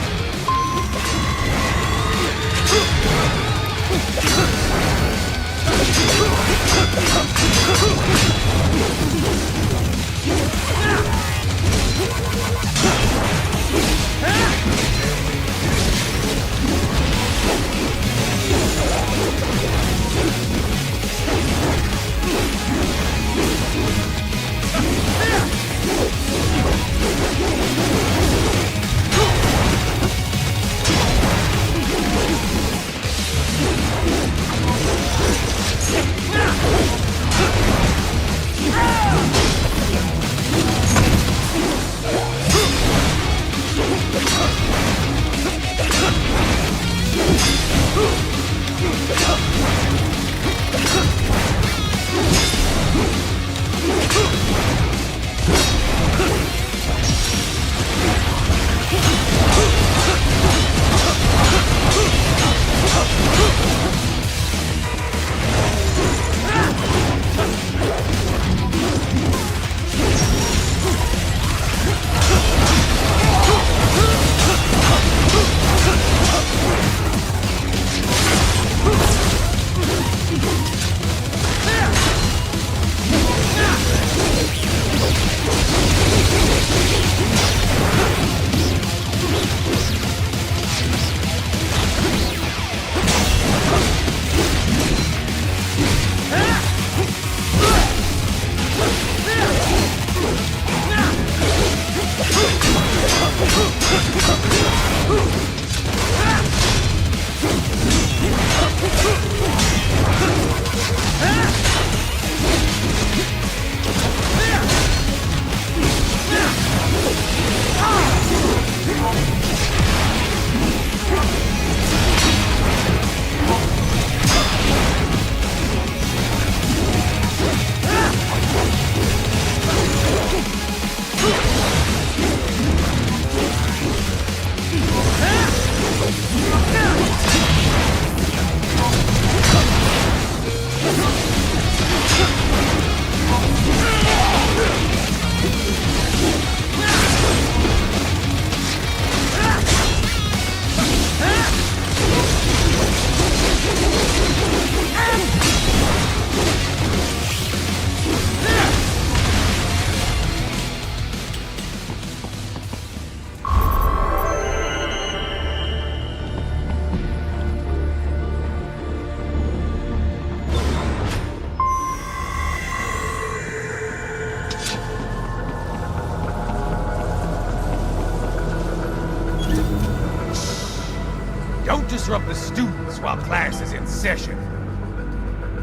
Don't disrupt the students while class is in session.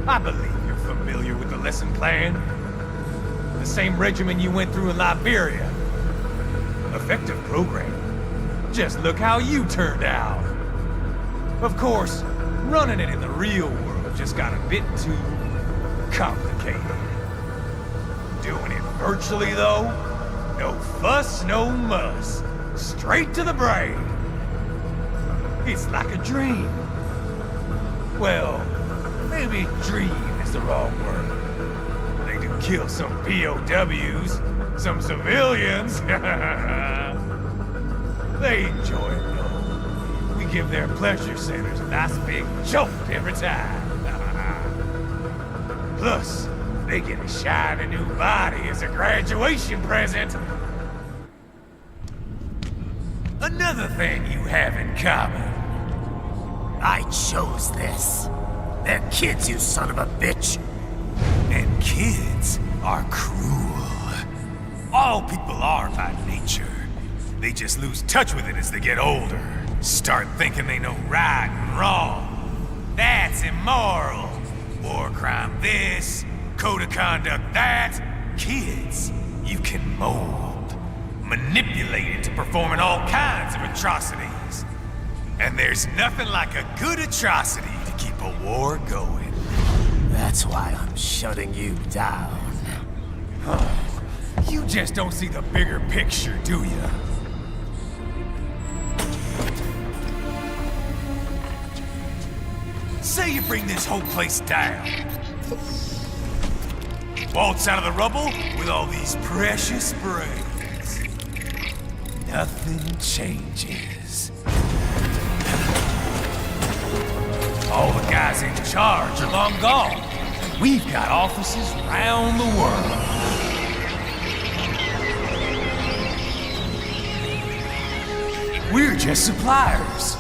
I believe you're familiar with the lesson plan. The same regimen you went through in Liberia. Effective program. Just look how you turned out. Of course, running it in the real world just got a bit too complicated. Doing it virtually, though? No fuss, no muss. Straight to the brain. It's like a dream. Well, maybe dream is the wrong word. They do kill some POWs, some civilians. They enjoy it, though. We give their pleasure centers a nice big jolt every time. Plus, they get a shiny new body as a graduation present. Another thing you have in common. I chose this. They're kids, you son of a bitch. And kids are cruel. All people are by nature. They just lose touch with it as they get older. Start thinking they know right and wrong. That's immoral. War crime this, code of conduct that. Kids, you can mold, manipulate into performing all kinds of atrocities. And there's nothing like a good atrocity to keep a war going. That's why I'm shutting you down. You just don't see the bigger picture, do you? Say you bring this whole place down. waltz out of the rubble with all these precious brains. Nothing changes. All the guys in charge are long gone. We've got offices round the world. We're just suppliers.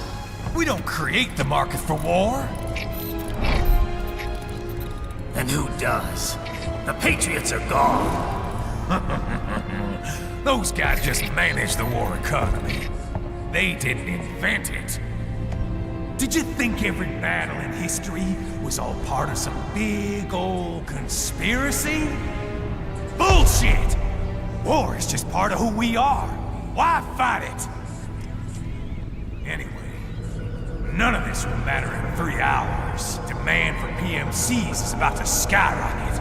We don't create the market for war. And who does? The Patriots are gone. Those guys just manage the war economy. They didn't invent it. Did you think every battle in history was all part of some big old conspiracy? Bullshit! War is just part of who we are. Why fight it? Anyway, none of this will matter in 3 hours. Demand for PMCs is about to skyrocket.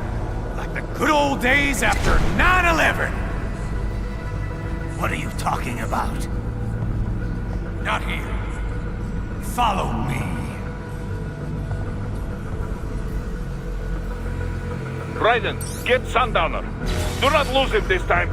Like the good old days after 9/11. What are you talking about? Not here. Follow me. Raiden, get Sundowner. Do not lose him this time.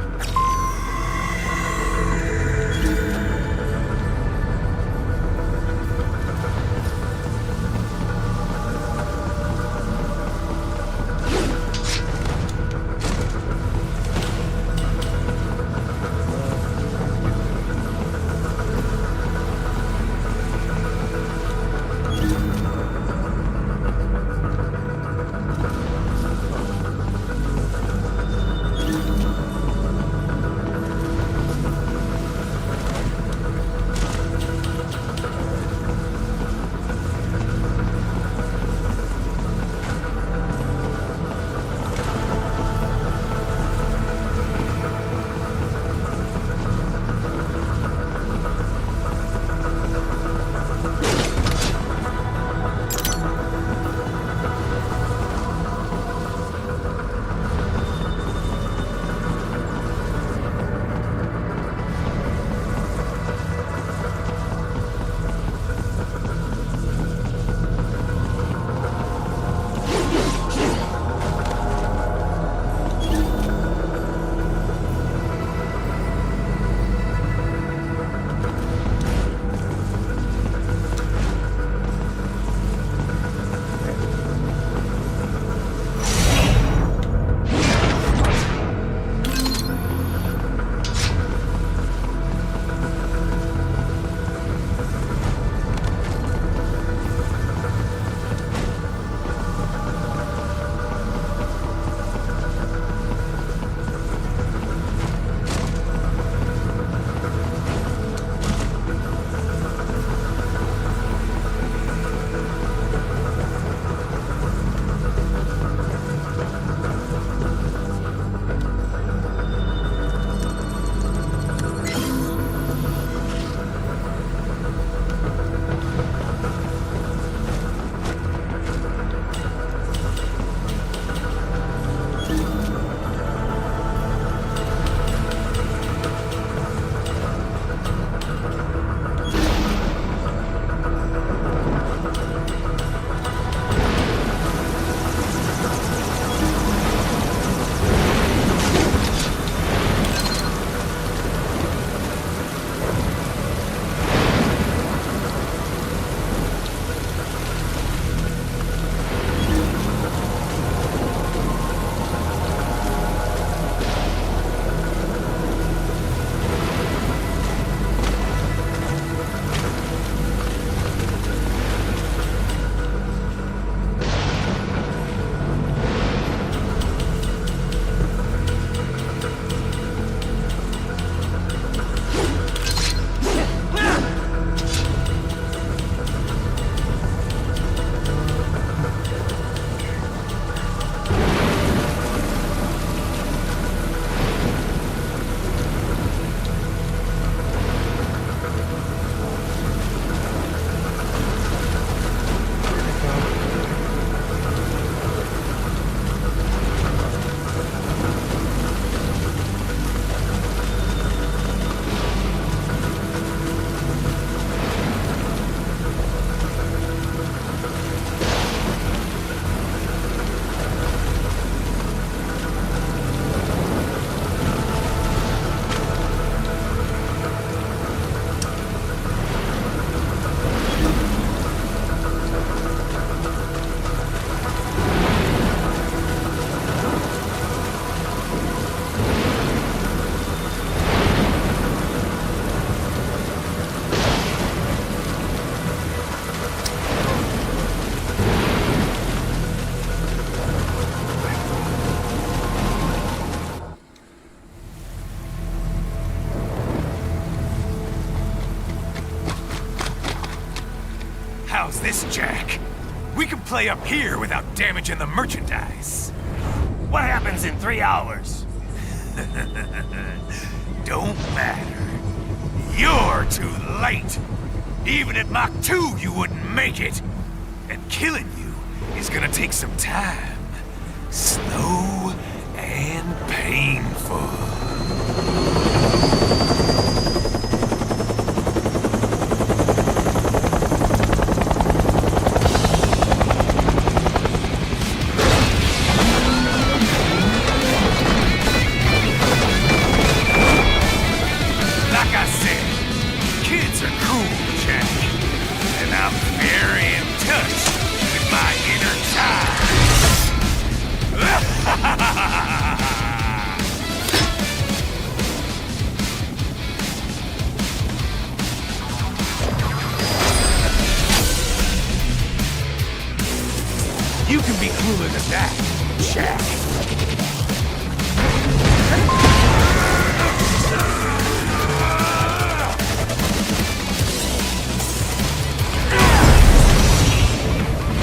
play up here without damaging the merchandise. What happens in 3 hours? Don't matter. You're too late. Even at Mach 2, you wouldn't make it. And killing you is gonna take some time. Slow and painful. You can be cooler than that, Jack.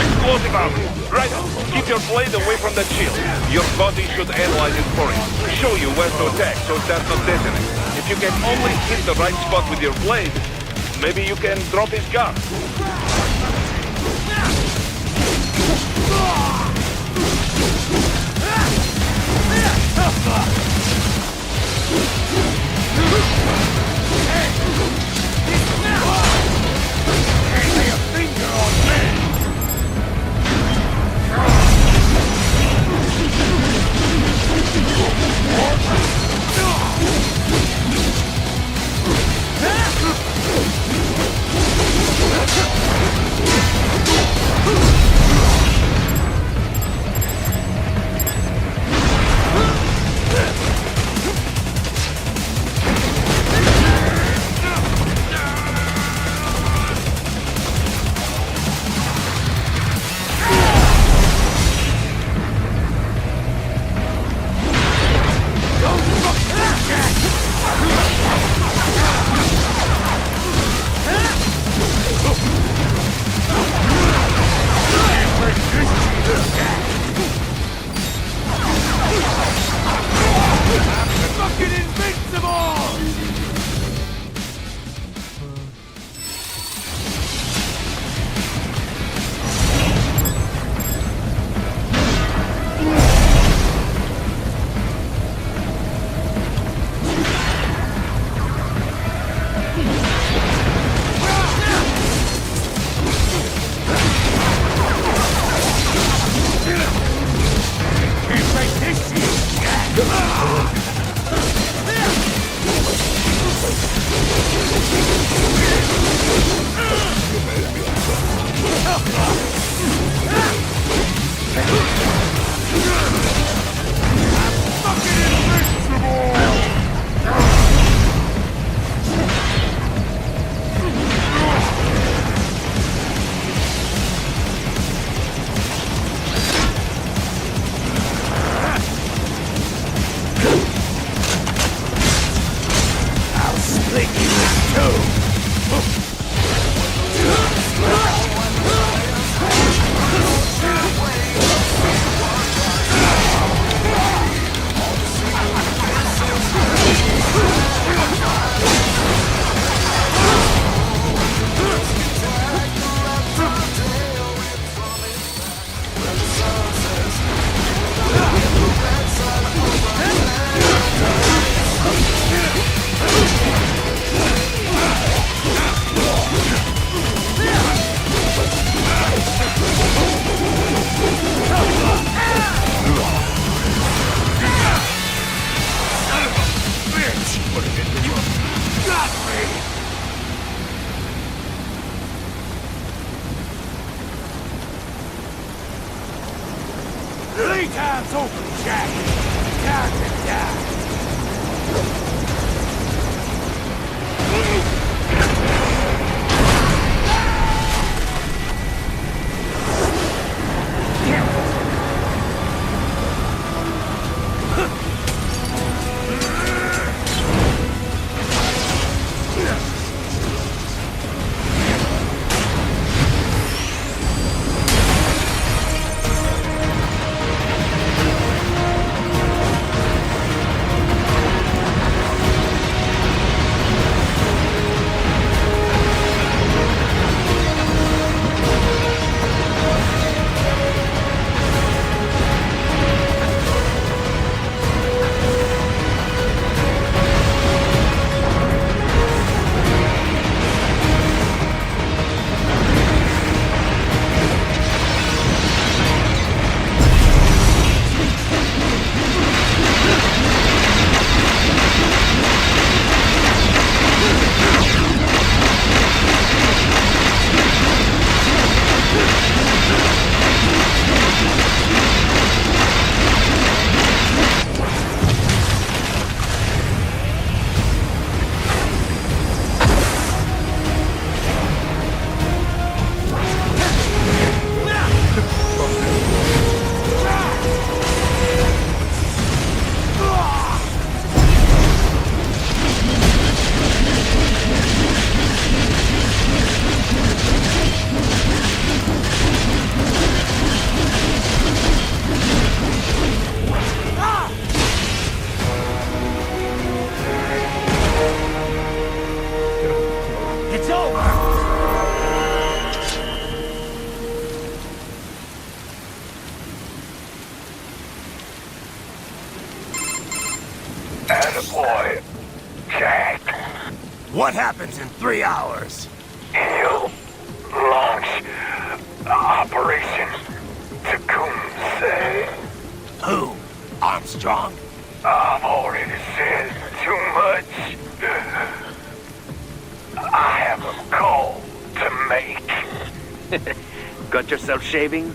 Explosive out. Right. Keep your blade away from the shield. Your body should analyze it for you. Show you where to attack so it does not detonate. If you can only hit the right spot with your blade, maybe you can drop his gun. Lay a finger on me! Playtime's over, Jack. Time to die. boy, Jack. What happens in 3 hours? He'll launch Operation Tecumseh. Who? Armstrong? I've already said too much. I have a call to make. Got yourself shaving?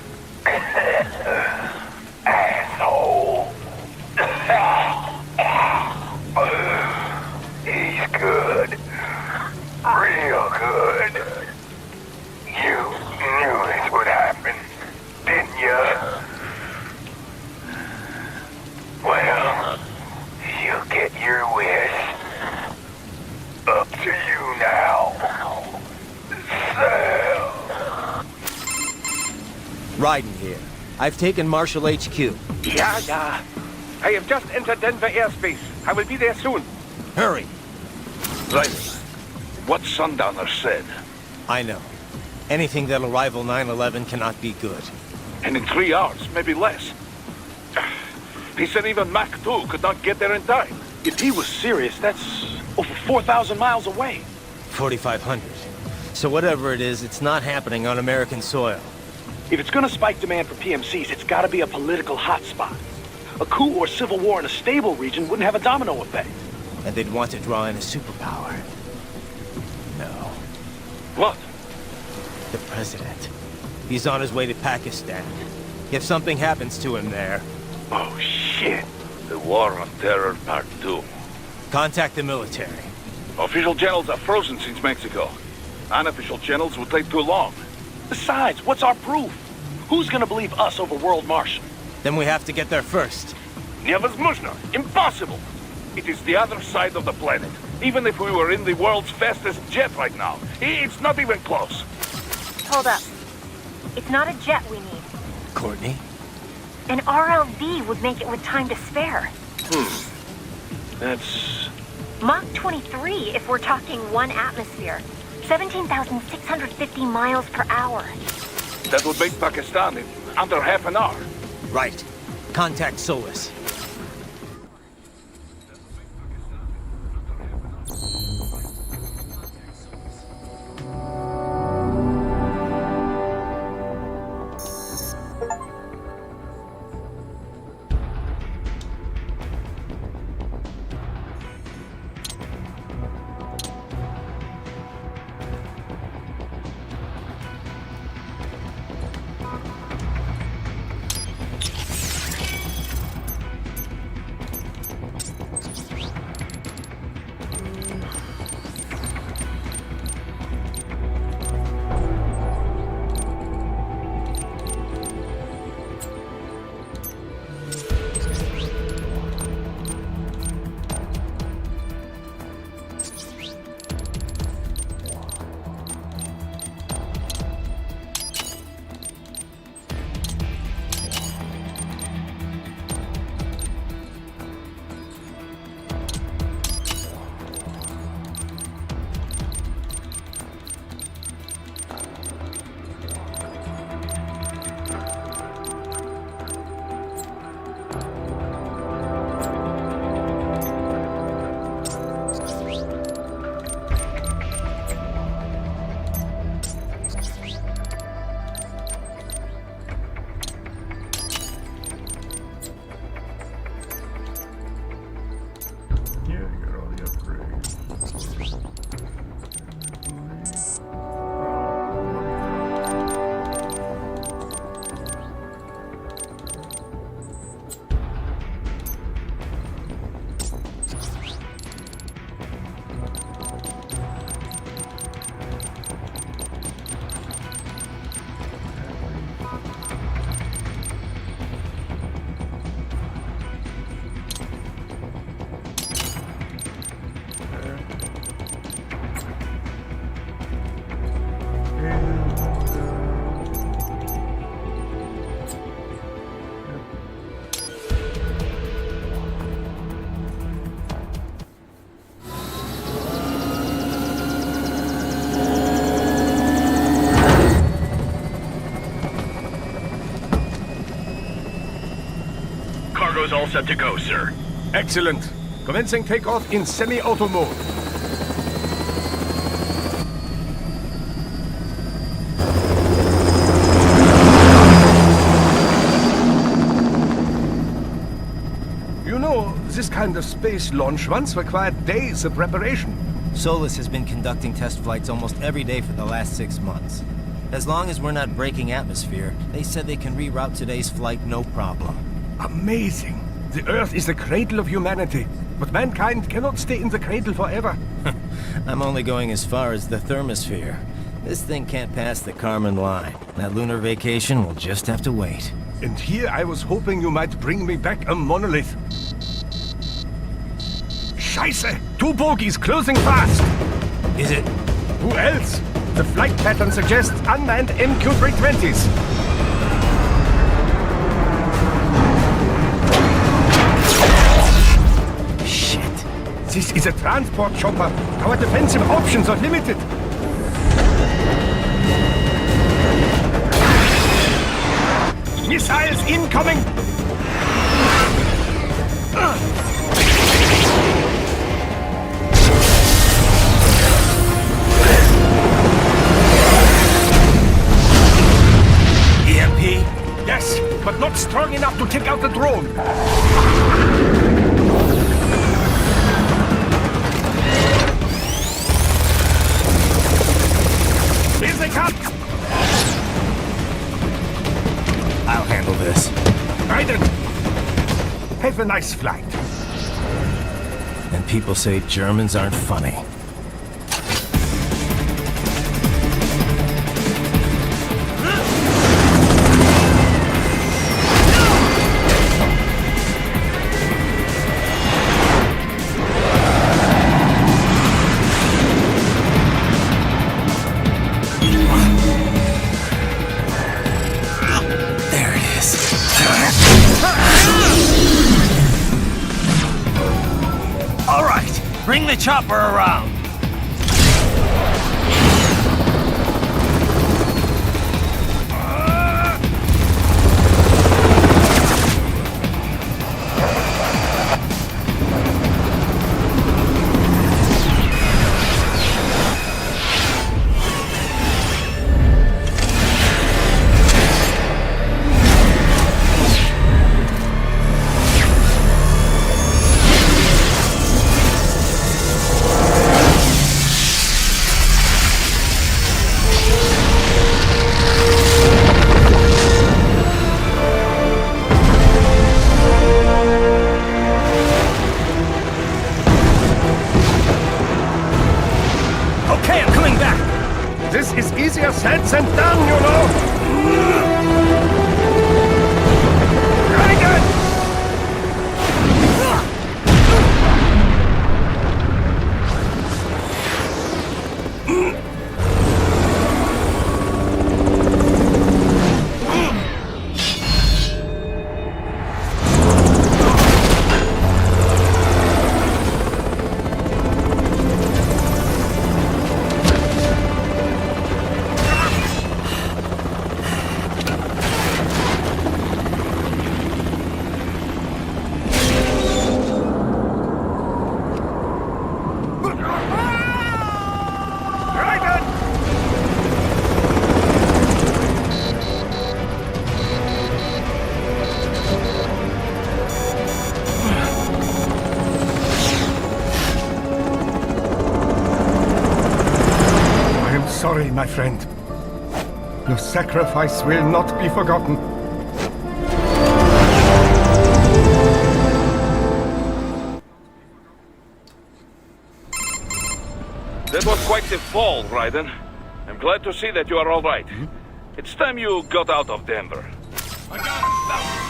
Asshole. He's good. Real good. You knew this would happen, didn't you? Well, you get your wish. Up to you now. Sam. Raiden here. I've taken Marshall HQ. Yeah. I have just entered Denver airspace. I will be there soon. Hurry. Right. What Sundowner said. I know. Anything that'll rival 9/11 cannot be good. And in 3 hours, maybe less. He said even Mach 2 could not get there in time. If he was serious, that's over 4,000 miles away. 4,500. So whatever it is, it's not happening on American soil. If it's gonna spike demand for PMCs, it's gotta be a political hotspot. A coup or civil war in a stable region wouldn't have a domino effect. And they'd want to draw in a superpower. No. What? The president. He's on his way to Pakistan. If something happens to him there... Oh, shit. The War on Terror Part 2. Contact the military. Official channels are frozen since Mexico. Unofficial channels would take too long. Besides, what's our proof? Who's gonna believe us over World Marshal? Then we have to get there first. Невозможно. Impossible. It is the other side of the planet. Even if we were in the world's fastest jet right now, it's not even close. Hold up. It's not a jet we need. Courtney? An RLV would make it with time to spare. That's... Mach 23 if we're talking 1 atmosphere. 17,650 miles per hour. That would make Pakistan in under half an hour. Right. Contact Solis. Cargo's all set to go, sir. Excellent. Commencing takeoff in semi-auto mode. You know, this kind of space launch once required days of preparation. Solus has been conducting test flights almost every day for the last 6 months. As long as we're not breaking atmosphere, they said they can reroute today's flight no problem. Amazing. The Earth is the cradle of humanity, but mankind cannot stay in the cradle forever. I'm only going as far as the thermosphere. This thing can't pass the Kármán line. That lunar vacation will just have to wait. And here I was hoping you might bring me back a monolith. Scheiße! 2 bogies closing fast! Is it? Who else? The flight pattern suggests unmanned MQ-320s. Shit. This is a transport chopper. Our defensive options are limited. Missiles incoming! EMP? Yes, but not strong enough to take out the drone. Here they come! I'll handle this. Raiden! Have a nice flight. And people say Germans aren't funny. Bring the chopper around! Easier said than done, you know! Raiden! Sorry, my friend. Your sacrifice will not be forgotten. That was quite the fall, Raiden. I'm glad to see that you are all right. It's time you got out of Denver. I got him!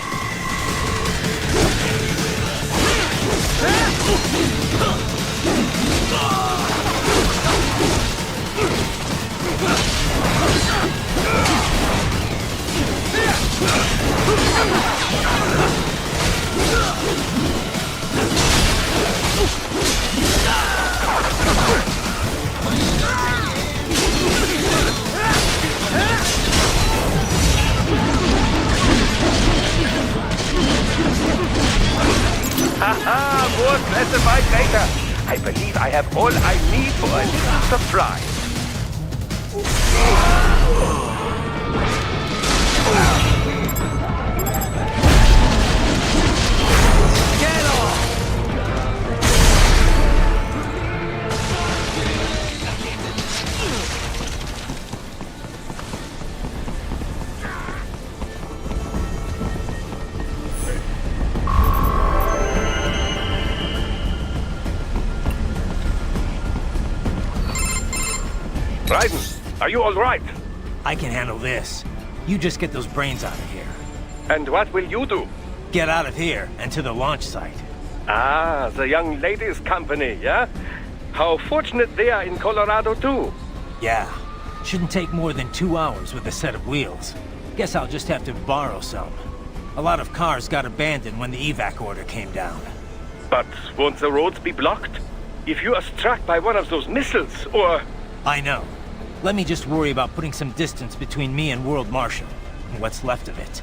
Haha, more classified data. I believe I have all I need for a little surprise. Get off! Raiden, are you all right? I can handle this. You just get those brains out of here. And what will you do? Get out of here and to the launch site. Ah, the young ladies' company, yeah? How fortunate they are in Colorado, too. Yeah. Shouldn't take more than 2 hours with a set of wheels. Guess I'll just have to borrow some. A lot of cars got abandoned when the evac order came down. But won't the roads be blocked? If you are struck by one of those missiles, or... I know. Let me just worry about putting some distance between me and World Marshal, and what's left of it.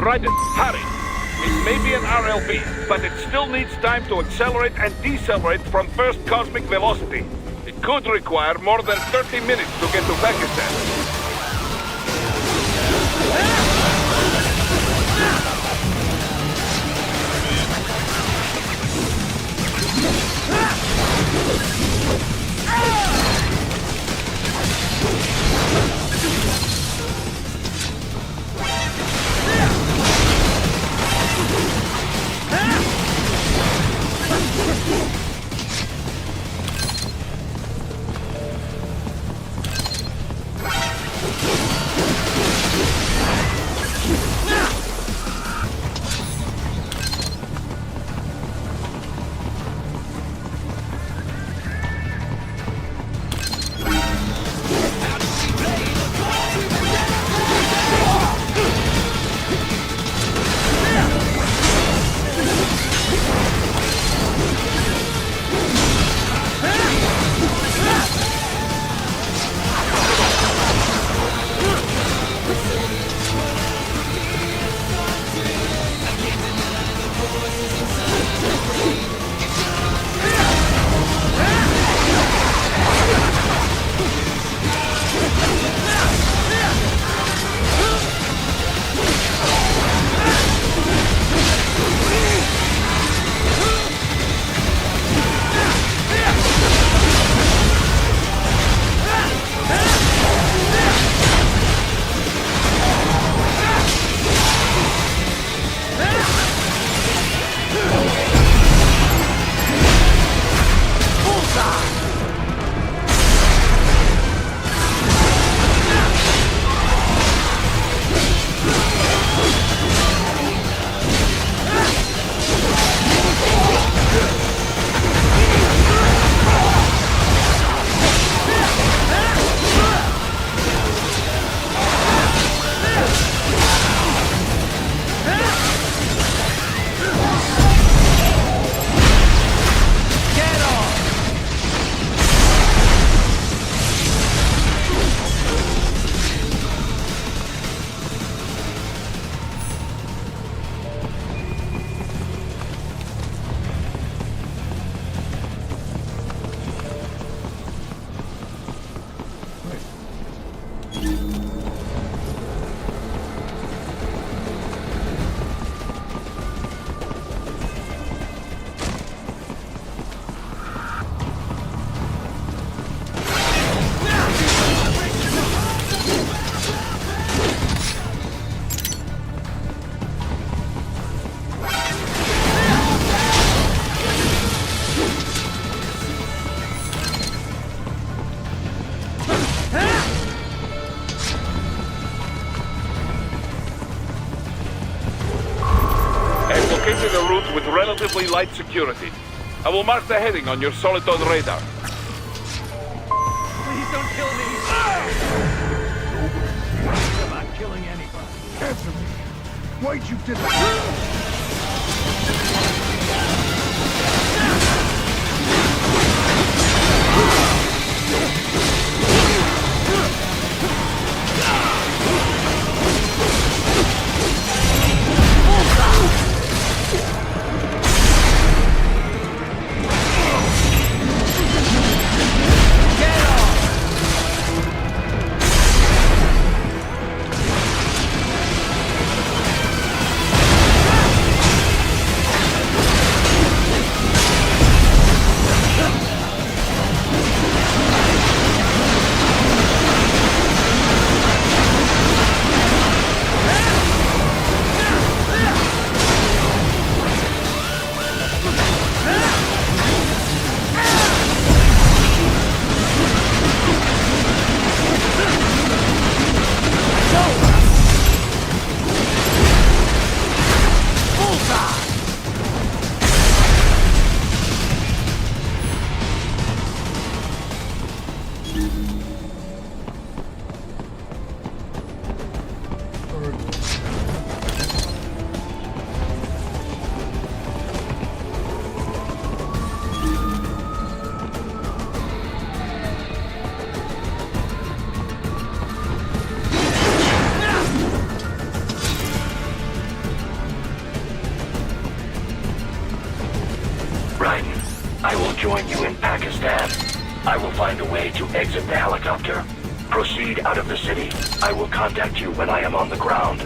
Raiden, hurry. It may be an RLB, but it still needs time to accelerate and decelerate from first cosmic velocity. It could require more than 30 minutes to get to Pakistan. Located a route with relatively light security. I will mark the heading on your Soliton radar. Please don't kill me! I'm not killing anybody. Answer me. Why'd you do that? will find a way to exit the helicopter. Proceed out of the city. I will contact you when I am on the ground.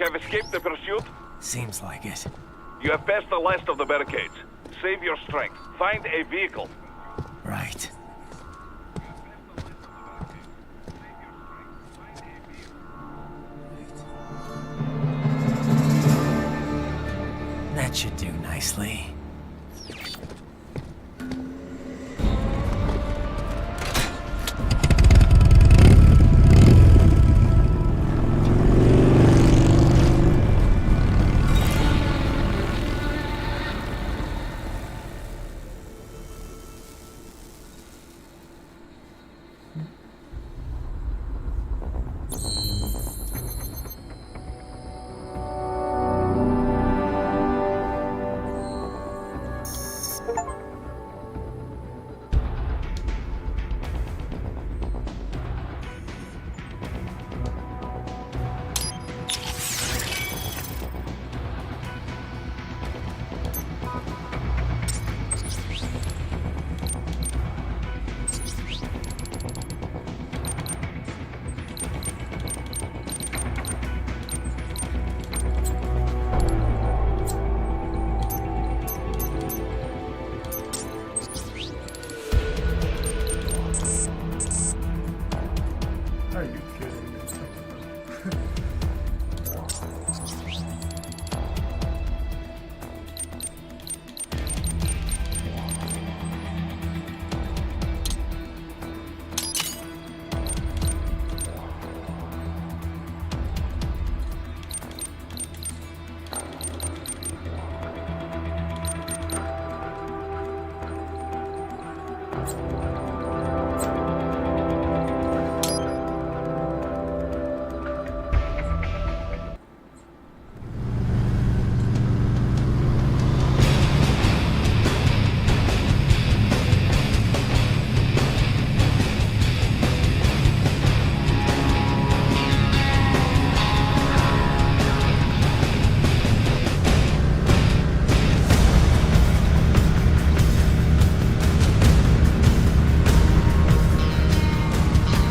Have escaped the pursuit? Seems like it. You have passed the last of the barricades. Save your strength. Find a vehicle. Right. That should do nicely.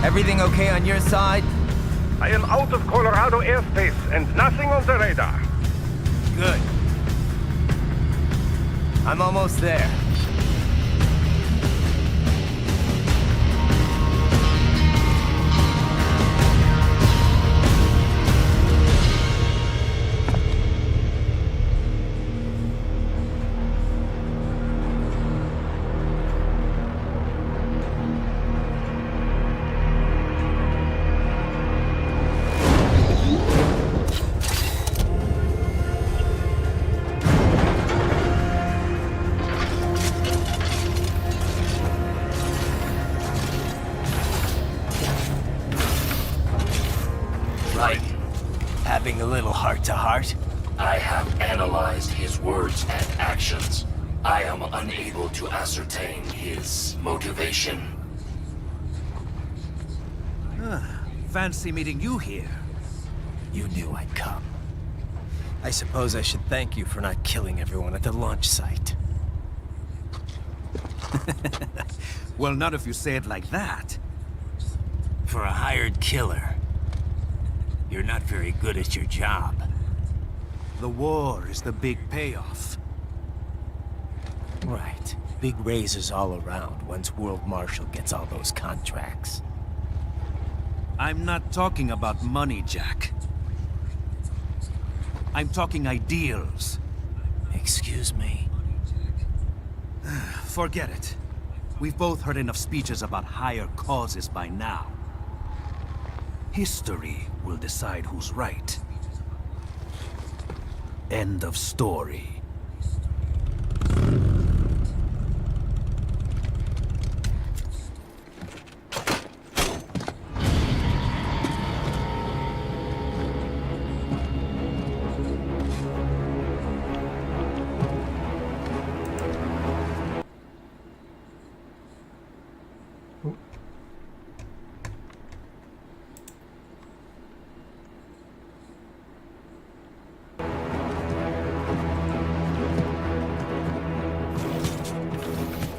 Everything okay on your side? I am out of Colorado airspace and nothing on the radar. Good. I'm almost there. start? I have analyzed his words and actions. I am unable to ascertain his motivation. Fancy meeting you here. You knew I'd come. I suppose I should thank you for not killing everyone at the launch site. Well, not if you say it like that. For a hired killer, you're not very good at your job. The war is the big payoff. Right. Big raises all around once World Marshal gets all those contracts. I'm not talking about money, Jack. I'm talking ideals. Excuse me? Forget it. We've both heard enough speeches about higher causes by now. History will decide who's right. End of story.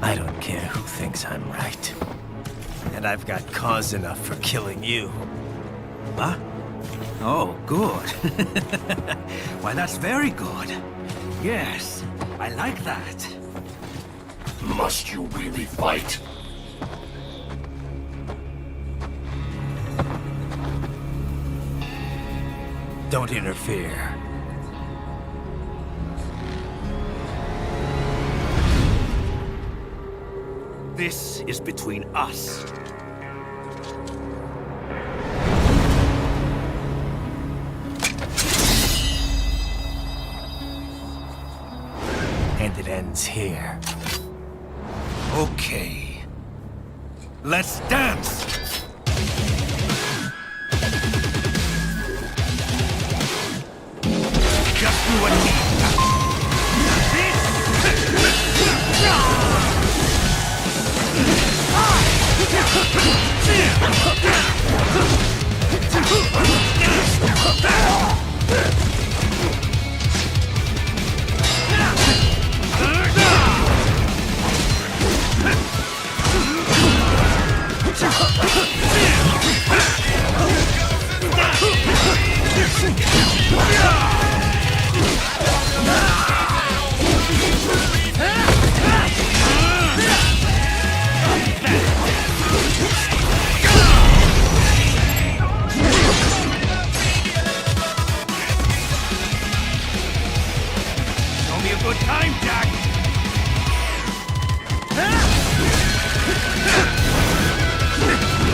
I don't care who thinks I'm right. And I've got cause enough for killing you. Huh? Oh, good. Why, that's very good. Yes, I like that. Must you really fight? Don't interfere. This is between us. And it ends here. Okay. Let's dance! Just you and me. Show me a good time, Jack!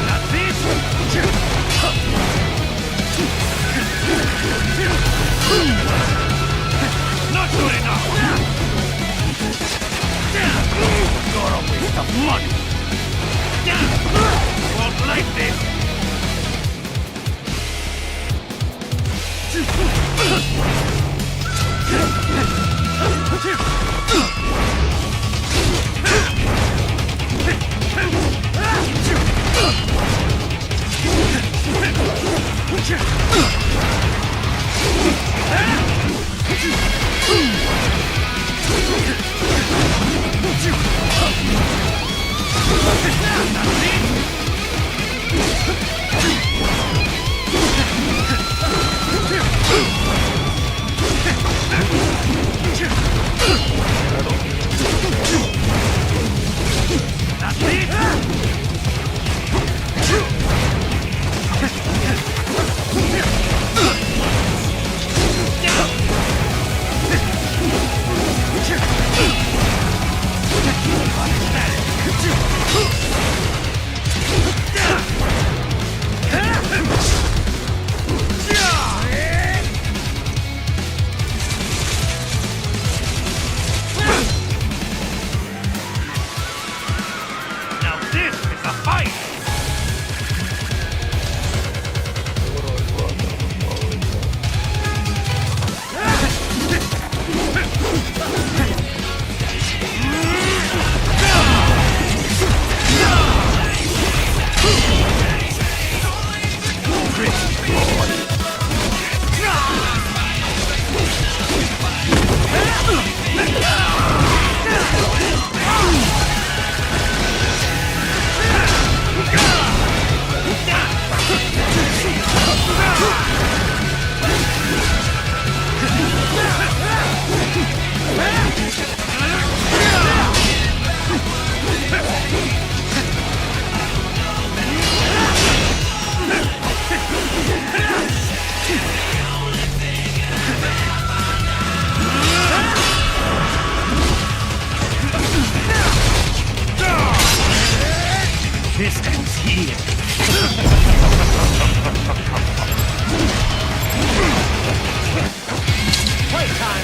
Not this! Not good enough! You're a waste of money! You won't like this!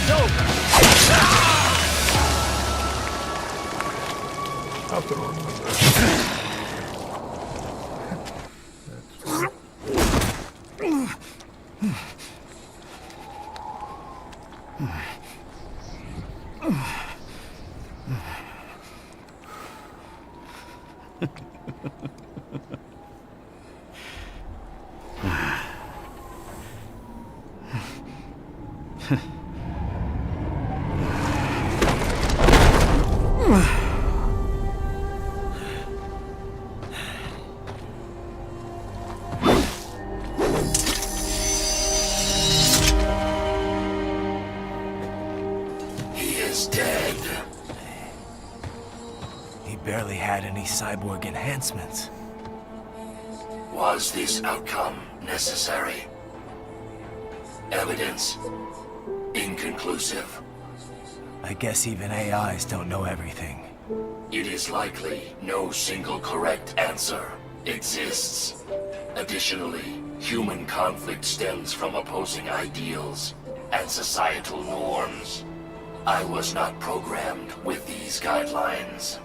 It's over. After all. Barely had any cyborg enhancements. Was this outcome necessary? Evidence inconclusive. I guess even AIs don't know everything. It is likely no single correct answer exists. Additionally, human conflict stems from opposing ideals and societal norms. I was not programmed with these guidelines.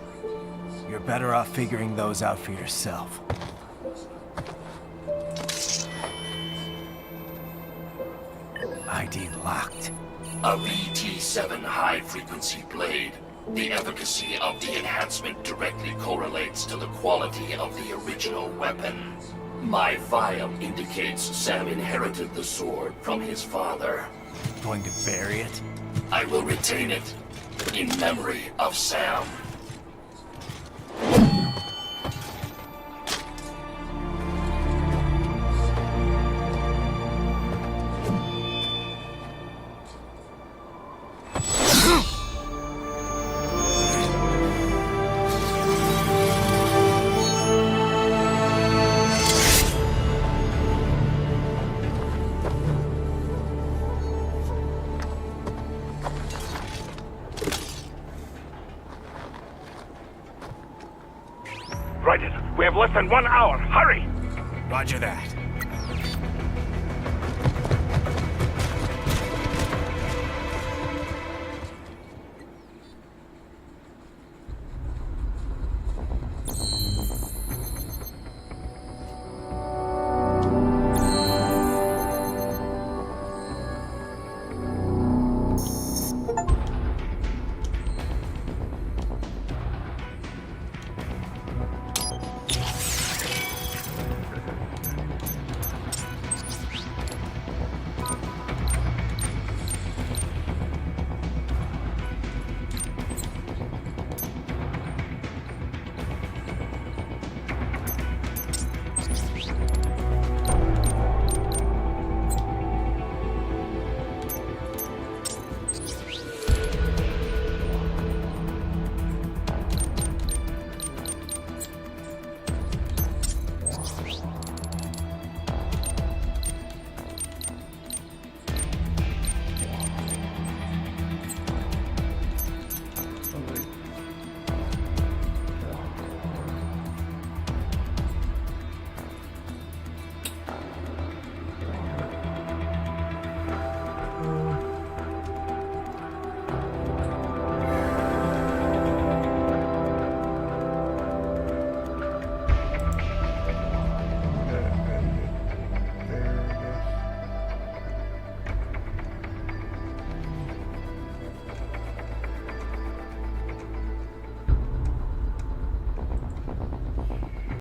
You're better off figuring those out for yourself. ID locked. A BT-7 high-frequency blade. The efficacy of the enhancement directly correlates to the quality of the original weapon. My file indicates Sam inherited the sword from his father. Going to bury it? I will retain it in memory of Sam. Right. We have less than 1 hour. Hurry! Roger that.